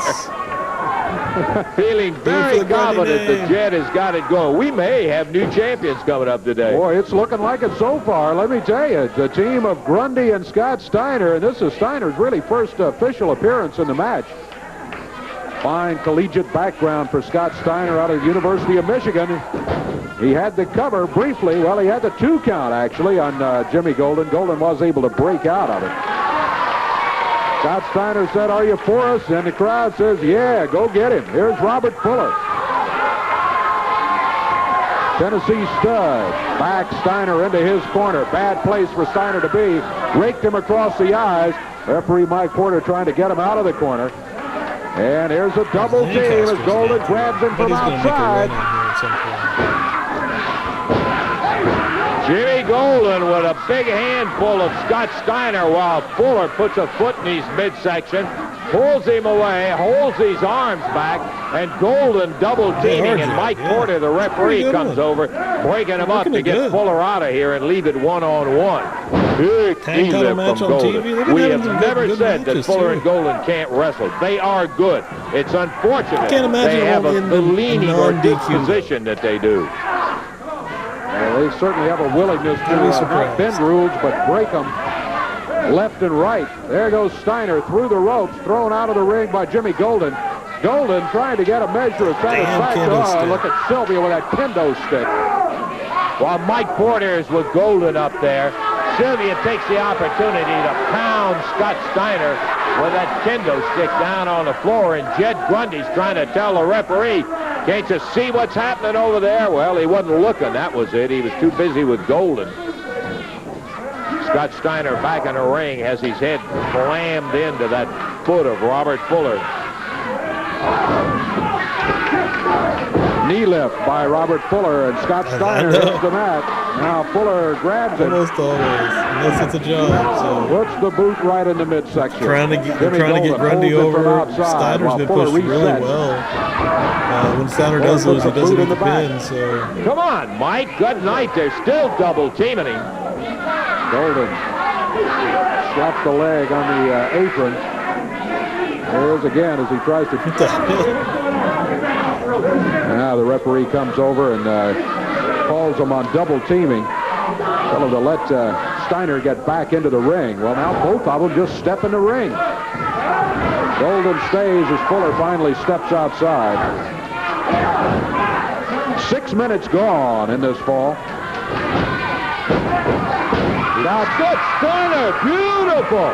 Feeling very confident that Jed has got it going. We may have new champions coming up today. Boy, it's looking like it so far. Let me tell you, the team of Grundy and Scott Steiner, and this is Steiner's really first official appearance in the match. Fine collegiate background for Scott Steiner out of the University of Michigan. He had the cover briefly. Well, he had the 2 count, actually, on Jimmy Golden. Golden was able to break out of it. Scott Steiner said, are you for us? And the crowd says, yeah, go get him. Here's Robert Fuller. Tennessee stud. Back Steiner into his corner. Bad place for Steiner to be. Raked him across the eyes. Referee Mike Porter trying to get him out of the corner. And here's a double team as Golden grabs him from outside. Jimmy Golden with a big handful of Scott Steiner while Fuller puts a foot in his midsection, pulls him away, holds his arms back, and Golden double teaming, and Mike Porter, the referee, comes over, breaking him up to get Fuller out of here and leave it one-on-one. Big knee lift from Golden. We have never said that Fuller and Golden can't wrestle. They are good. It's unfortunate they have the leaning or disposition that they do. Well, they certainly have a willingness to not bend rules, but break them left and right. There goes Steiner through the ropes, thrown out of the ring by Jimmy Golden. Golden trying to get a measure of satisfaction. Oh, look at Sylvia with that kendo stick. While Mike Porter is with Golden up there, Sylvia takes the opportunity to pound Scott Steiner with that kendo stick down on the floor, and Jed Grundy's trying to tell the referee, can't you see what's happening over there? Well, he wasn't looking. That was it. He was too busy with Golden. Scott Steiner back in the ring has his head slammed into that foot of Robert Fuller. Knee lift by Robert Fuller, and Scott Steiner hits the mat. Now Fuller grabs it. Almost always, unless it's a job. So. Puts the boot right in the midsection. Trying to get Grundy over. Steiner's been pushed really well. When Steiner does lose, he doesn't get the pin. So. Come on, Mike. Good night. They're still double teaming him. Golden slapped the leg on the apron. There's again as he tries to. Now the referee comes over and calls him on double teaming. Tell him to let Steiner get back into the ring. Well, now both of them just step in the ring. Golden stays as Fuller finally steps outside. 6 minutes gone in this fall. Now good Steiner, beautiful.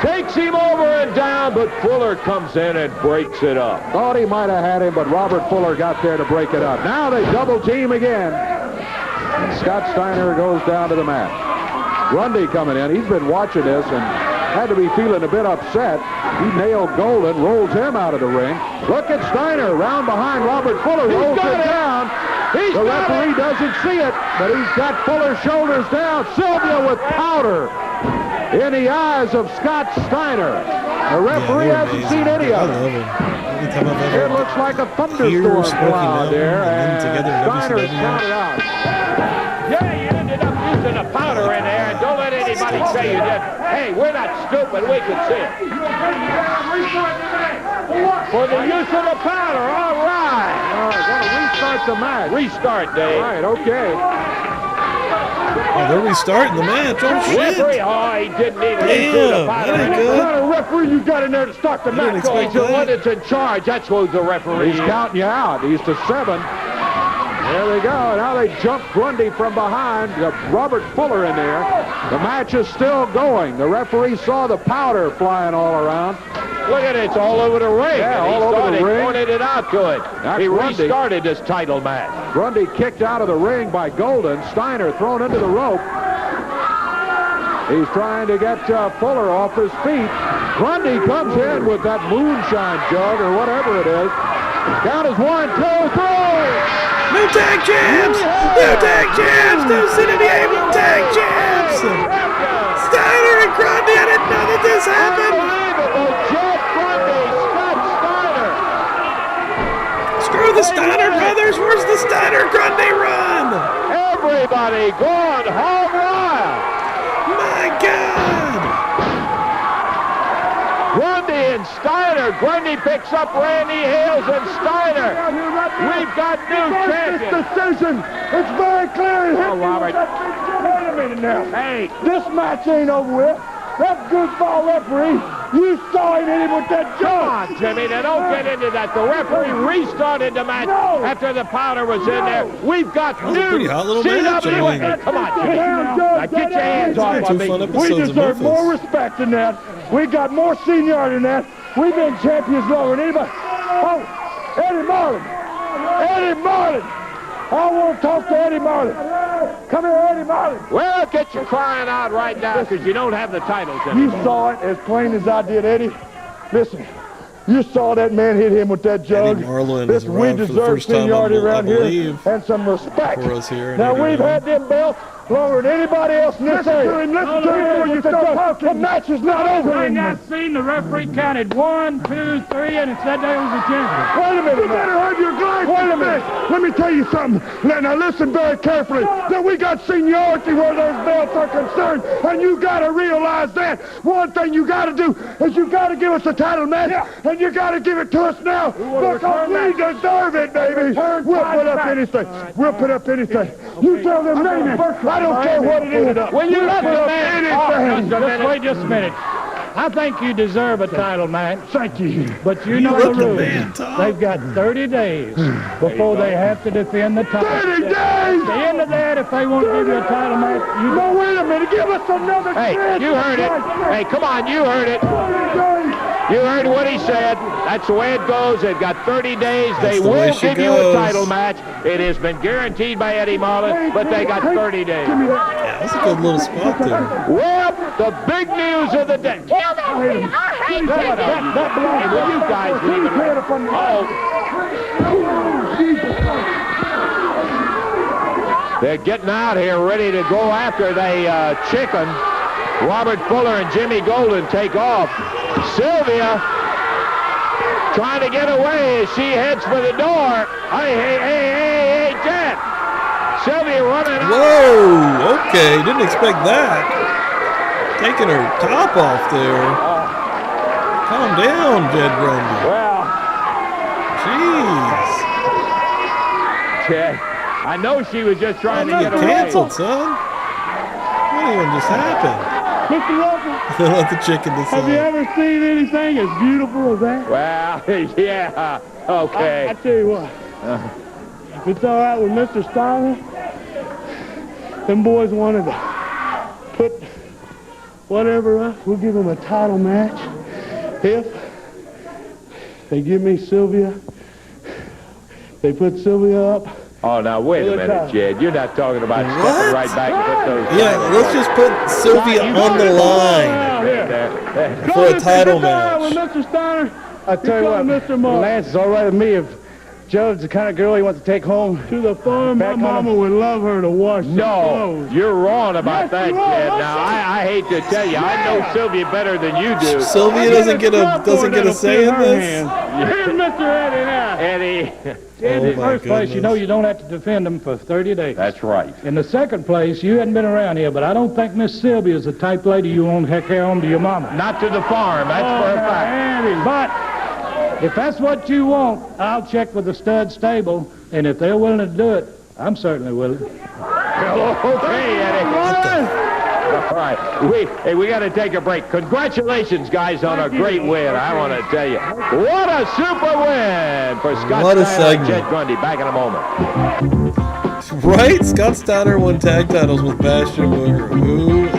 Takes him over and down, but Fuller comes in and breaks it up. Thought he might have had him, but Robert Fuller got there to break it up. Now they double team again. And Scott Steiner goes down to the mat. Grundy coming in. He's been watching this and had to be feeling a bit upset. He nailed Golden, rolls him out of the ring. Look at Steiner, round behind Robert Fuller, rolls it down. The referee doesn't see it, but he's got Fuller's shoulders down. Sylvia with powder in the eyes of Scott Steiner. The referee hasn't seen any of it. It looks like a thunderstorm cloud there, and Steiner's counted out. Yeah, you ended up using the powder in there, and don't let anybody say you did. Hey, we're not stupid. We could see it. For the use of the powder, all right. Going to restart the match. Restart, Dave. All right, okay. Oh, they're restarting the match. Oh, shit. Referee, he didn't need to do the powder. That ain't good. What kind of referee you got in there to start the match? He's the one that's in charge. That's who's the referee. He's counting you out. He's to 7. There they go. Now they jump Grundy from behind. Robert Fuller in there. The match is still going. The referee saw the powder flying all around. Look at it. It's all over the ring. Yeah, all over the ring. He pointed it out to it. He restarted this title match. Grundy kicked out of the ring by Golden. Steiner thrown into the rope. He's trying to get Fuller off his feet. Grundy comes in with that moonshine jug or whatever it is. Count is 1, 2, 3. New tag champs! New tag champs! New CWA tag champs! Steiner and Grundy, I didn't know that this happened! Unbelievable! Jeff Grundy, Scott Steiner! Screw the Steiner brothers! Where's the Steiner-Grundy run? Everybody gone home wild! My God! Grundy and Steiner. Grundy picks up Randy Hales and Steiner. We've got new champions. This decision, it's very clear. Oh, Robert. Wait a minute now. Hey. This match ain't over with. That goofball referee, you saw him hit him with that jump. Come on, Jimmy, now don't get into that. The referee restarted the match after the powder was in there. We've got new CWA. Come on, Jimmy. Now get your hands off of me. We deserve more respect than that. We got more seniority than that. We've been champions longer than anybody. Oh, Eddie Marlin. Eddie Marlin. I want to talk to Eddie Marlin. Come here, Eddie Marlin. Well, get you crying out right now because you don't have the titles anymore. You saw it as plain as I did, Eddie. Listen, you saw that man hit him with that jug. Eddie Marlin Listen, we deserve seniority around here and some respect. Now, we've had them belts longer than anybody else in this area. Listen to him before you start talking. The match is not over. I seen the referee counted 1, 2, 3, and it said there was a champion. Wait a minute. You better have your glass. Wait a minute. Let me tell you something. Now listen very carefully. That we got seniority where those belts are concerned, and you got to realize that. One thing you got to do is you got to give us a title match, and you got to give it to us now because we deserve it, baby. We'll put up anything. We'll put up anything. You tell them name it. I don't care what it is. Will you let the man Just wait just a minute. I think you deserve a title match. Thank you. But you know the rules. They've got 30 days before they have to defend the title. 30 days! At the end of that, if they want to give you a title match, you no, wait a minute. Give us another chance. You heard it. Hey, come on, you heard it. You heard what he said. That's the way it goes. They've got 30 days. They will give you a title match. It has been guaranteed by Eddie Marlin, but they got 30 days. Yeah, that's a good little spot there. Well, the big news of the day. I hate that belongs to you guys. They're getting out here ready to go after the chicken. Robert Fuller and Jimmy Golden take off. Sylvia trying to get away as she heads for the door. Hey, Jet. Sylvia running out. Whoa, okay, didn't expect that. Taking her top off there. Calm down, Jed Grundy. Well. Jeez. Jed, I know she was just trying to get away. Canceled, son. What even just happened? Mr. Russell, Let the chicken decide. have you ever seen anything as beautiful as that? Well, yeah. Okay. I tell you what. If it's all right with Mr. Steiner, them boys wanted to put whatever up. We'll give them a title match if they give me Sylvia. They put Sylvia up. Oh, now, wait a minute, Jed. You're not talking about stepping right back and put those... Yeah, let's just put Sylvia on the line for a title match. With Mr. Steiner, I tell you what, Mr. Moore. Lance is all right with me if Joe's the kind of girl he wants to take home. To the farm, my mama would love her to wash the clothes. You're wrong about that, Jed. Now, I hate to tell you, I know Sylvia better than you do. Sylvia doesn't get a say in this? Here's Mr. Eddie now. Eddie. In the first place, you know you don't have to defend them for 30 days. That's right. In the second place, you hadn't been around here, but I don't think Miss Sylvia is the type lady you want to carry home to your mama. Not to the farm, that's for a fact. Eddie, but if that's what you want, I'll check with the stud stable, and if they're willing to do it, I'm certainly willing. Okay, Eddie. All right, we got to take a break. Congratulations, guys, on a great win. I want to tell you, what a super win for Scott Steiner and Jed Grundy. Back in a moment. Right? Scott Steiner won tag titles with Bastion Booger. Who knew?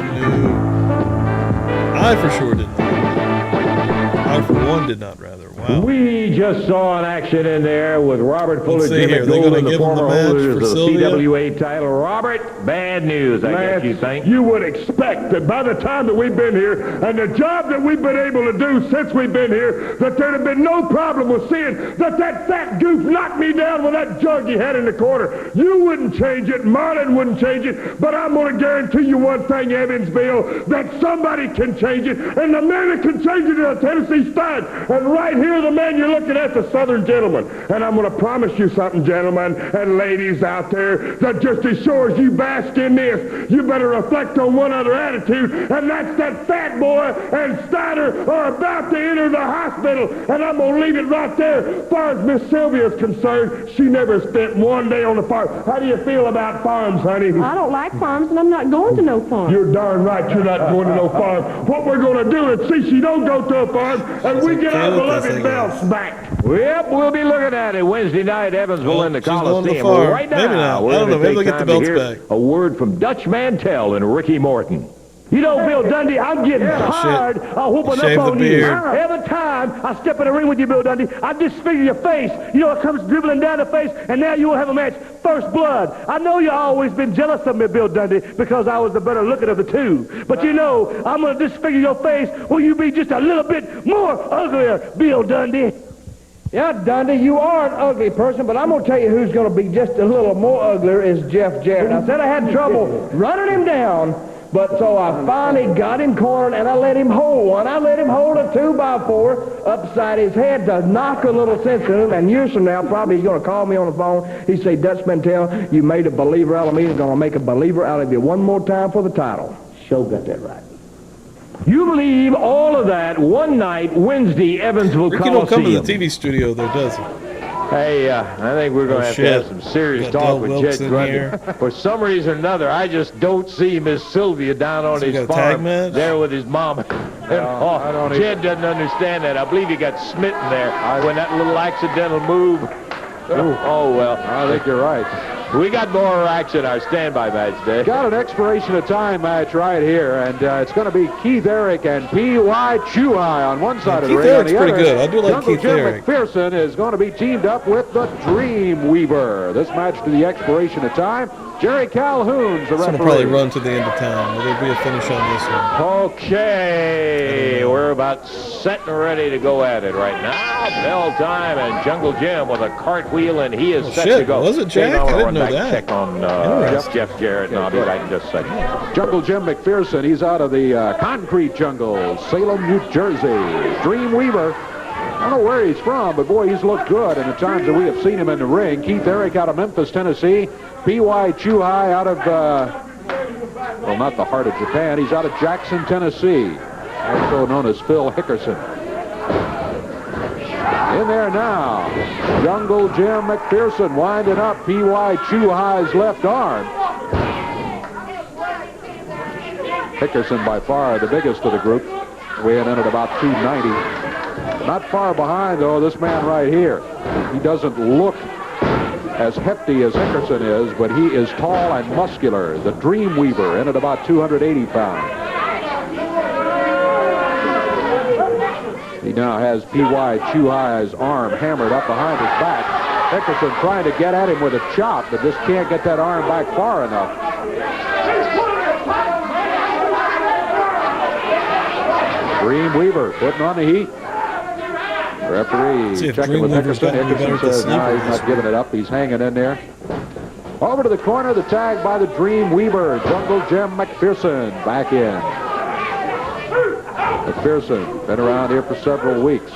I for sure didn't. I for one did not, rather. Wow. We just saw an action in there with Robert Fuller, Jimmy here. Gould, and the give former holders of the Sylvia? CWA title. Robert, bad news, I guess you think. You would expect that by the time that we've been here and the job that we've been able to do since we've been here, that there'd have been no problem with seeing that fat goof knocked me down with that jug he had in the corner. You wouldn't change it. Marlon wouldn't change it. But I'm going to guarantee you one thing, Evansville, that somebody can change it. And the man that can change it is a Tennessee Stud. And right here, the man you're looking at, the Southern gentleman. And I'm going to promise you something, gentlemen and ladies out there, that just as sure as you bask in this, you better reflect on one other attitude, and that's that fat boy and Steiner are about to enter the hospital. And I'm going to leave it right there. As far as Miss Sylvia is concerned, she never spent one day on the farm. How do you feel about farms, honey? I don't like farms, and I'm not going to no farm. You're darn right you're not going to no farm. What we're going to do is see she don't go to a farm, and we get our beloved Bell smacked. Yep, we'll be looking at it Wednesday night, Evansville in the Coliseum. Well, right now, maybe not. I don't know. Maybe they'll get the belts back. A word from Dutch Mantell and Ricky Morton. You know, Bill Dundee, I'm getting tired of whooping up on you. Every time I step in the ring with you, Bill Dundee, I disfigure your face. You know, it comes dribbling down the face, and now you will have a match. First blood. I know you've always been jealous of me, Bill Dundee, because I was the better looking of the two. But you know, I'm going to disfigure your face. Will you be just a little bit more uglier, Bill Dundee? Yeah, Dundee, you are an ugly person, but I'm going to tell you who's going to be just a little more uglier is Jeff Jarrett. I said I had trouble running him down, but so I finally got him cornered, and I let him hold one. I let him hold a 2x4 upside his head to knock a little sense in him, and years from now, probably he's going to call me on the phone. He'd say, Dutch Mantell, you made a believer out of me, and going to make a believer out of you one more time for the title. Sure got that right. You believe all of that one night, Wednesday, Evansville Ricky Coliseum. don't come to the TV studio, though, does he? Hey, I think we're going to have some serious talk with Jed Grundy. For some reason or another, I just don't see Miss Sylvia down on his farm there with his mama. Jed doesn't understand that. I believe he got smitten there when that little accidental move. Oh, well. I think you're right. We got more action, our standby match day. Got an expiration of time match right here, and it's going to be Keith Eric and P.Y. Chuhai on one side of the ring. Keith Eric's pretty good. I do like Jungle Keith Jim Eric. McPherson is going to be teamed up with the Dream Weaver. This match to the expiration of time. Jerry Calhoun's the referee. This one will probably run to the end of time. Will there be a finish on this one? Okay, we're about set and ready to go at it right now. Bell time, and Jungle Jim with a cartwheel, and he is set to go. Was it Jack? I didn't know that. Check on Jeff Jarrett, and I'll be back in just a second. Jungle Jim McPherson, he's out of the concrete jungle, Salem, New Jersey. Dream Weaver, I don't know where he's from, but boy, he's looked good in the times that we have seen him in the ring. Keith Eric out of Memphis, Tennessee. P.Y. Chuhai out of, well, not the heart of Japan. He's out of Jackson, Tennessee, also known as Phil Hickerson. In there now. Jungle Jim McPherson winding up P.Y. Chuhai's left arm. Hickerson by far the biggest of the group, weighing in at about 290. Not far behind, though, this man right here. He doesn't look as hefty as Hickerson is, but he is tall and muscular. The Dreamweaver in at about 280 pounds. He now has P.Y. Chuhai's arm hammered up behind his back. Hickerson trying to get at him with a chop, but just can't get that arm back far enough. Dreamweaver putting on the heat. Referee checking with Hickerson. Hickerson says, no, he's not giving it up. He's hanging in there. Over to the corner, the tag by the Dreamweaver. Jungle Jim McPherson back in. McPherson been around here for several weeks.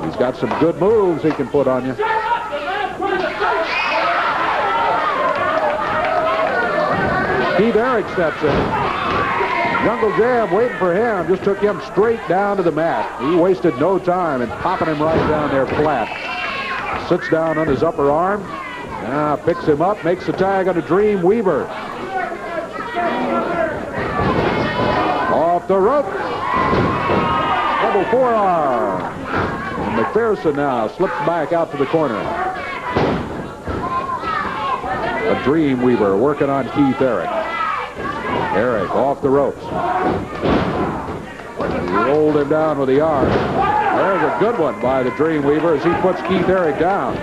He's got some good moves he can put on you. Keith Eric steps in. Jungle Jam waiting for him, just took him straight down to the mat. He wasted no time in popping him right down there flat. Sits down on his upper arm, now picks him up, makes the tag on the Dreamweaver. Off the rope. Double forearm. And McPherson now slips back out to the corner. A Dreamweaver working on Keith Eric. Eric off the ropes. He rolled him down with the arm. There's a good one by the Dreamweaver as he puts Keith Eric down.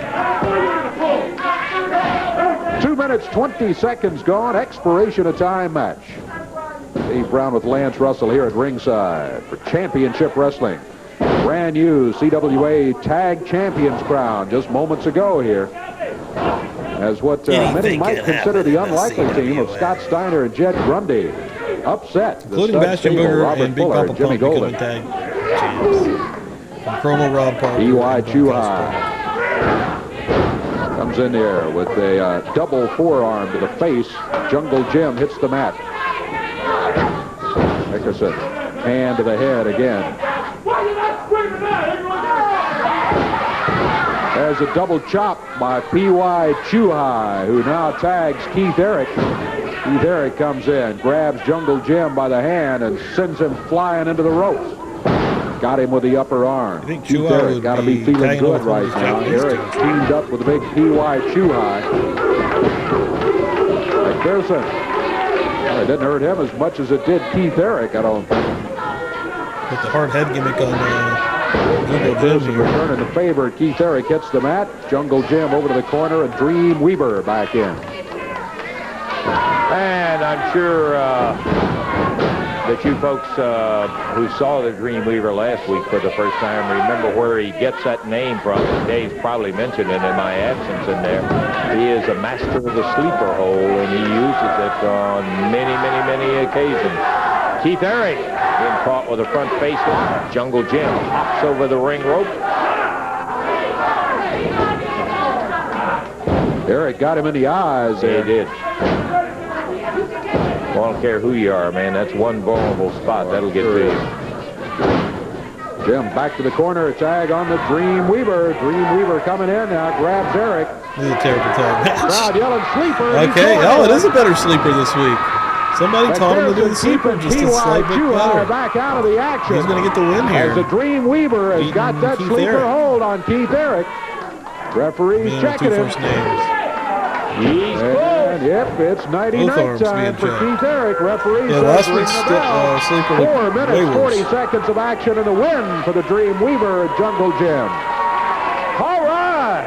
2 minutes, 20 seconds gone. Expiration of time match. Dave Brown with Lance Russell here at ringside for Championship Wrestling. Brand new CWA Tag Champions crown just moments ago here. As what many might consider the unlikely team of Scott Steiner and Jed Grundy upset. Including Bastion Booger and Big Papa Jimmy Pump Golden. tag champs. From Chrono Rob Parker. P.Y. Chuhai comes in there with a double forearm to the face. Jungle Jim hits the mat. Hickerson, hand to the head again. There's a double chop by P.Y. Chuhai, who now tags Keith Eric. Keith Eric comes in, grabs Jungle Jim by the hand, and sends him flying into the ropes. Got him with the upper arm. I think Keith Chuhai Eric got to be feeling good right now. Eric teamed up with the big P.Y. Chuhai. McPherson. Well, it didn't hurt him as much as it did Keith Eric, I don't think. With the hard head gimmick on Jungle Jim here. Returning the favor. Keith Eric hits the mat. Jungle Jim over to the corner, and Dreamweaver back in. And I'm sure that you folks who saw the Dreamweaver last week for the first time remember where he gets that name from. Dave probably mentioned it in my absence in there. He is a master of the sleeper hole, and he uses it on many, many, many occasions. Keith Eric being caught with a front face lock. Jungle Jim hops over the ring rope. Eric got him in the eyes there. He did. Well, I don't care who you are, man. That's one vulnerable spot. That'll get big. Jim back to the corner. A tag on the Dreamweaver. Dreamweaver coming in now. Grabs Eric. This is a terrible tag match. Crowd yelling sleeper. Okay. Oh, it is a better sleeper this week. Somebody taught him to do the sleeper just a slight bit better. Back out of the action. He's going to get the win here. As the Dreamweaver has got that sleeper hold on Keith Eric. Referee's checking him. He's and yep, it's 99 time for Keith Eric. Referee says last week's sleeper 4 minutes, 40 seconds of action and a win for the Dreamweaver Jungle Jim. All right.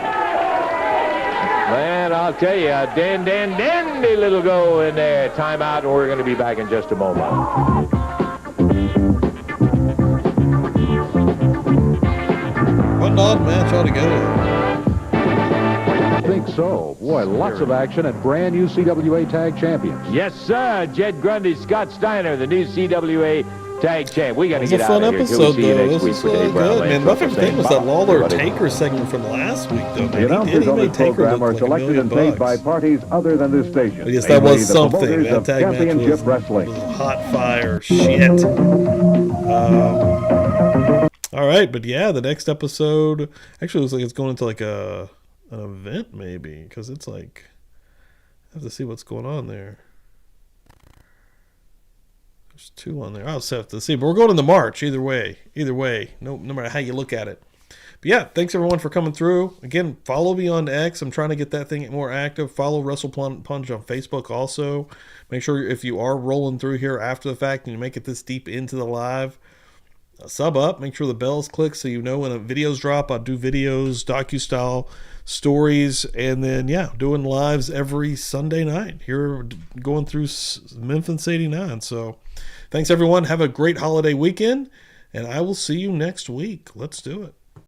Man, I'll tell you, a dandy little go in there. Timeout, and we're going to be back in just a moment. What an odd match altogether. I think so. Boy, lots of action and brand new CWA Tag Champions. Yes, sir. Jed Grundy, Scott Steiner, the new CWA Tag Champ. We got to get out of here. It was a fun episode, though. This was good, man. My favorite thing was that Lawler Taker segment from last week, though. The announcers on this program are selected and paid by parties other than this station. Yes, that was something. That tag Championship match was Wrestling. hot fire shit. All right, but yeah, the next episode actually looks like it's going into like an event maybe, because it's like I have to see what's going on there. There's 2 on there. I'll just have to see, but we're going into March either way. No matter how you look at it. But yeah, thanks everyone for coming through. Again, follow me on X. I'm trying to get that thing more active. Follow Wrestle Punch on Facebook also. Make sure if you are rolling through here after the fact and you make it this deep into the live, sub up. Make sure the bell's clicked so you know when videos drop. I do videos, docu-style stories, and then, doing lives every Sunday night here going through Memphis 89. So thanks everyone. Have a great holiday weekend, and I will see you next week. Let's do it.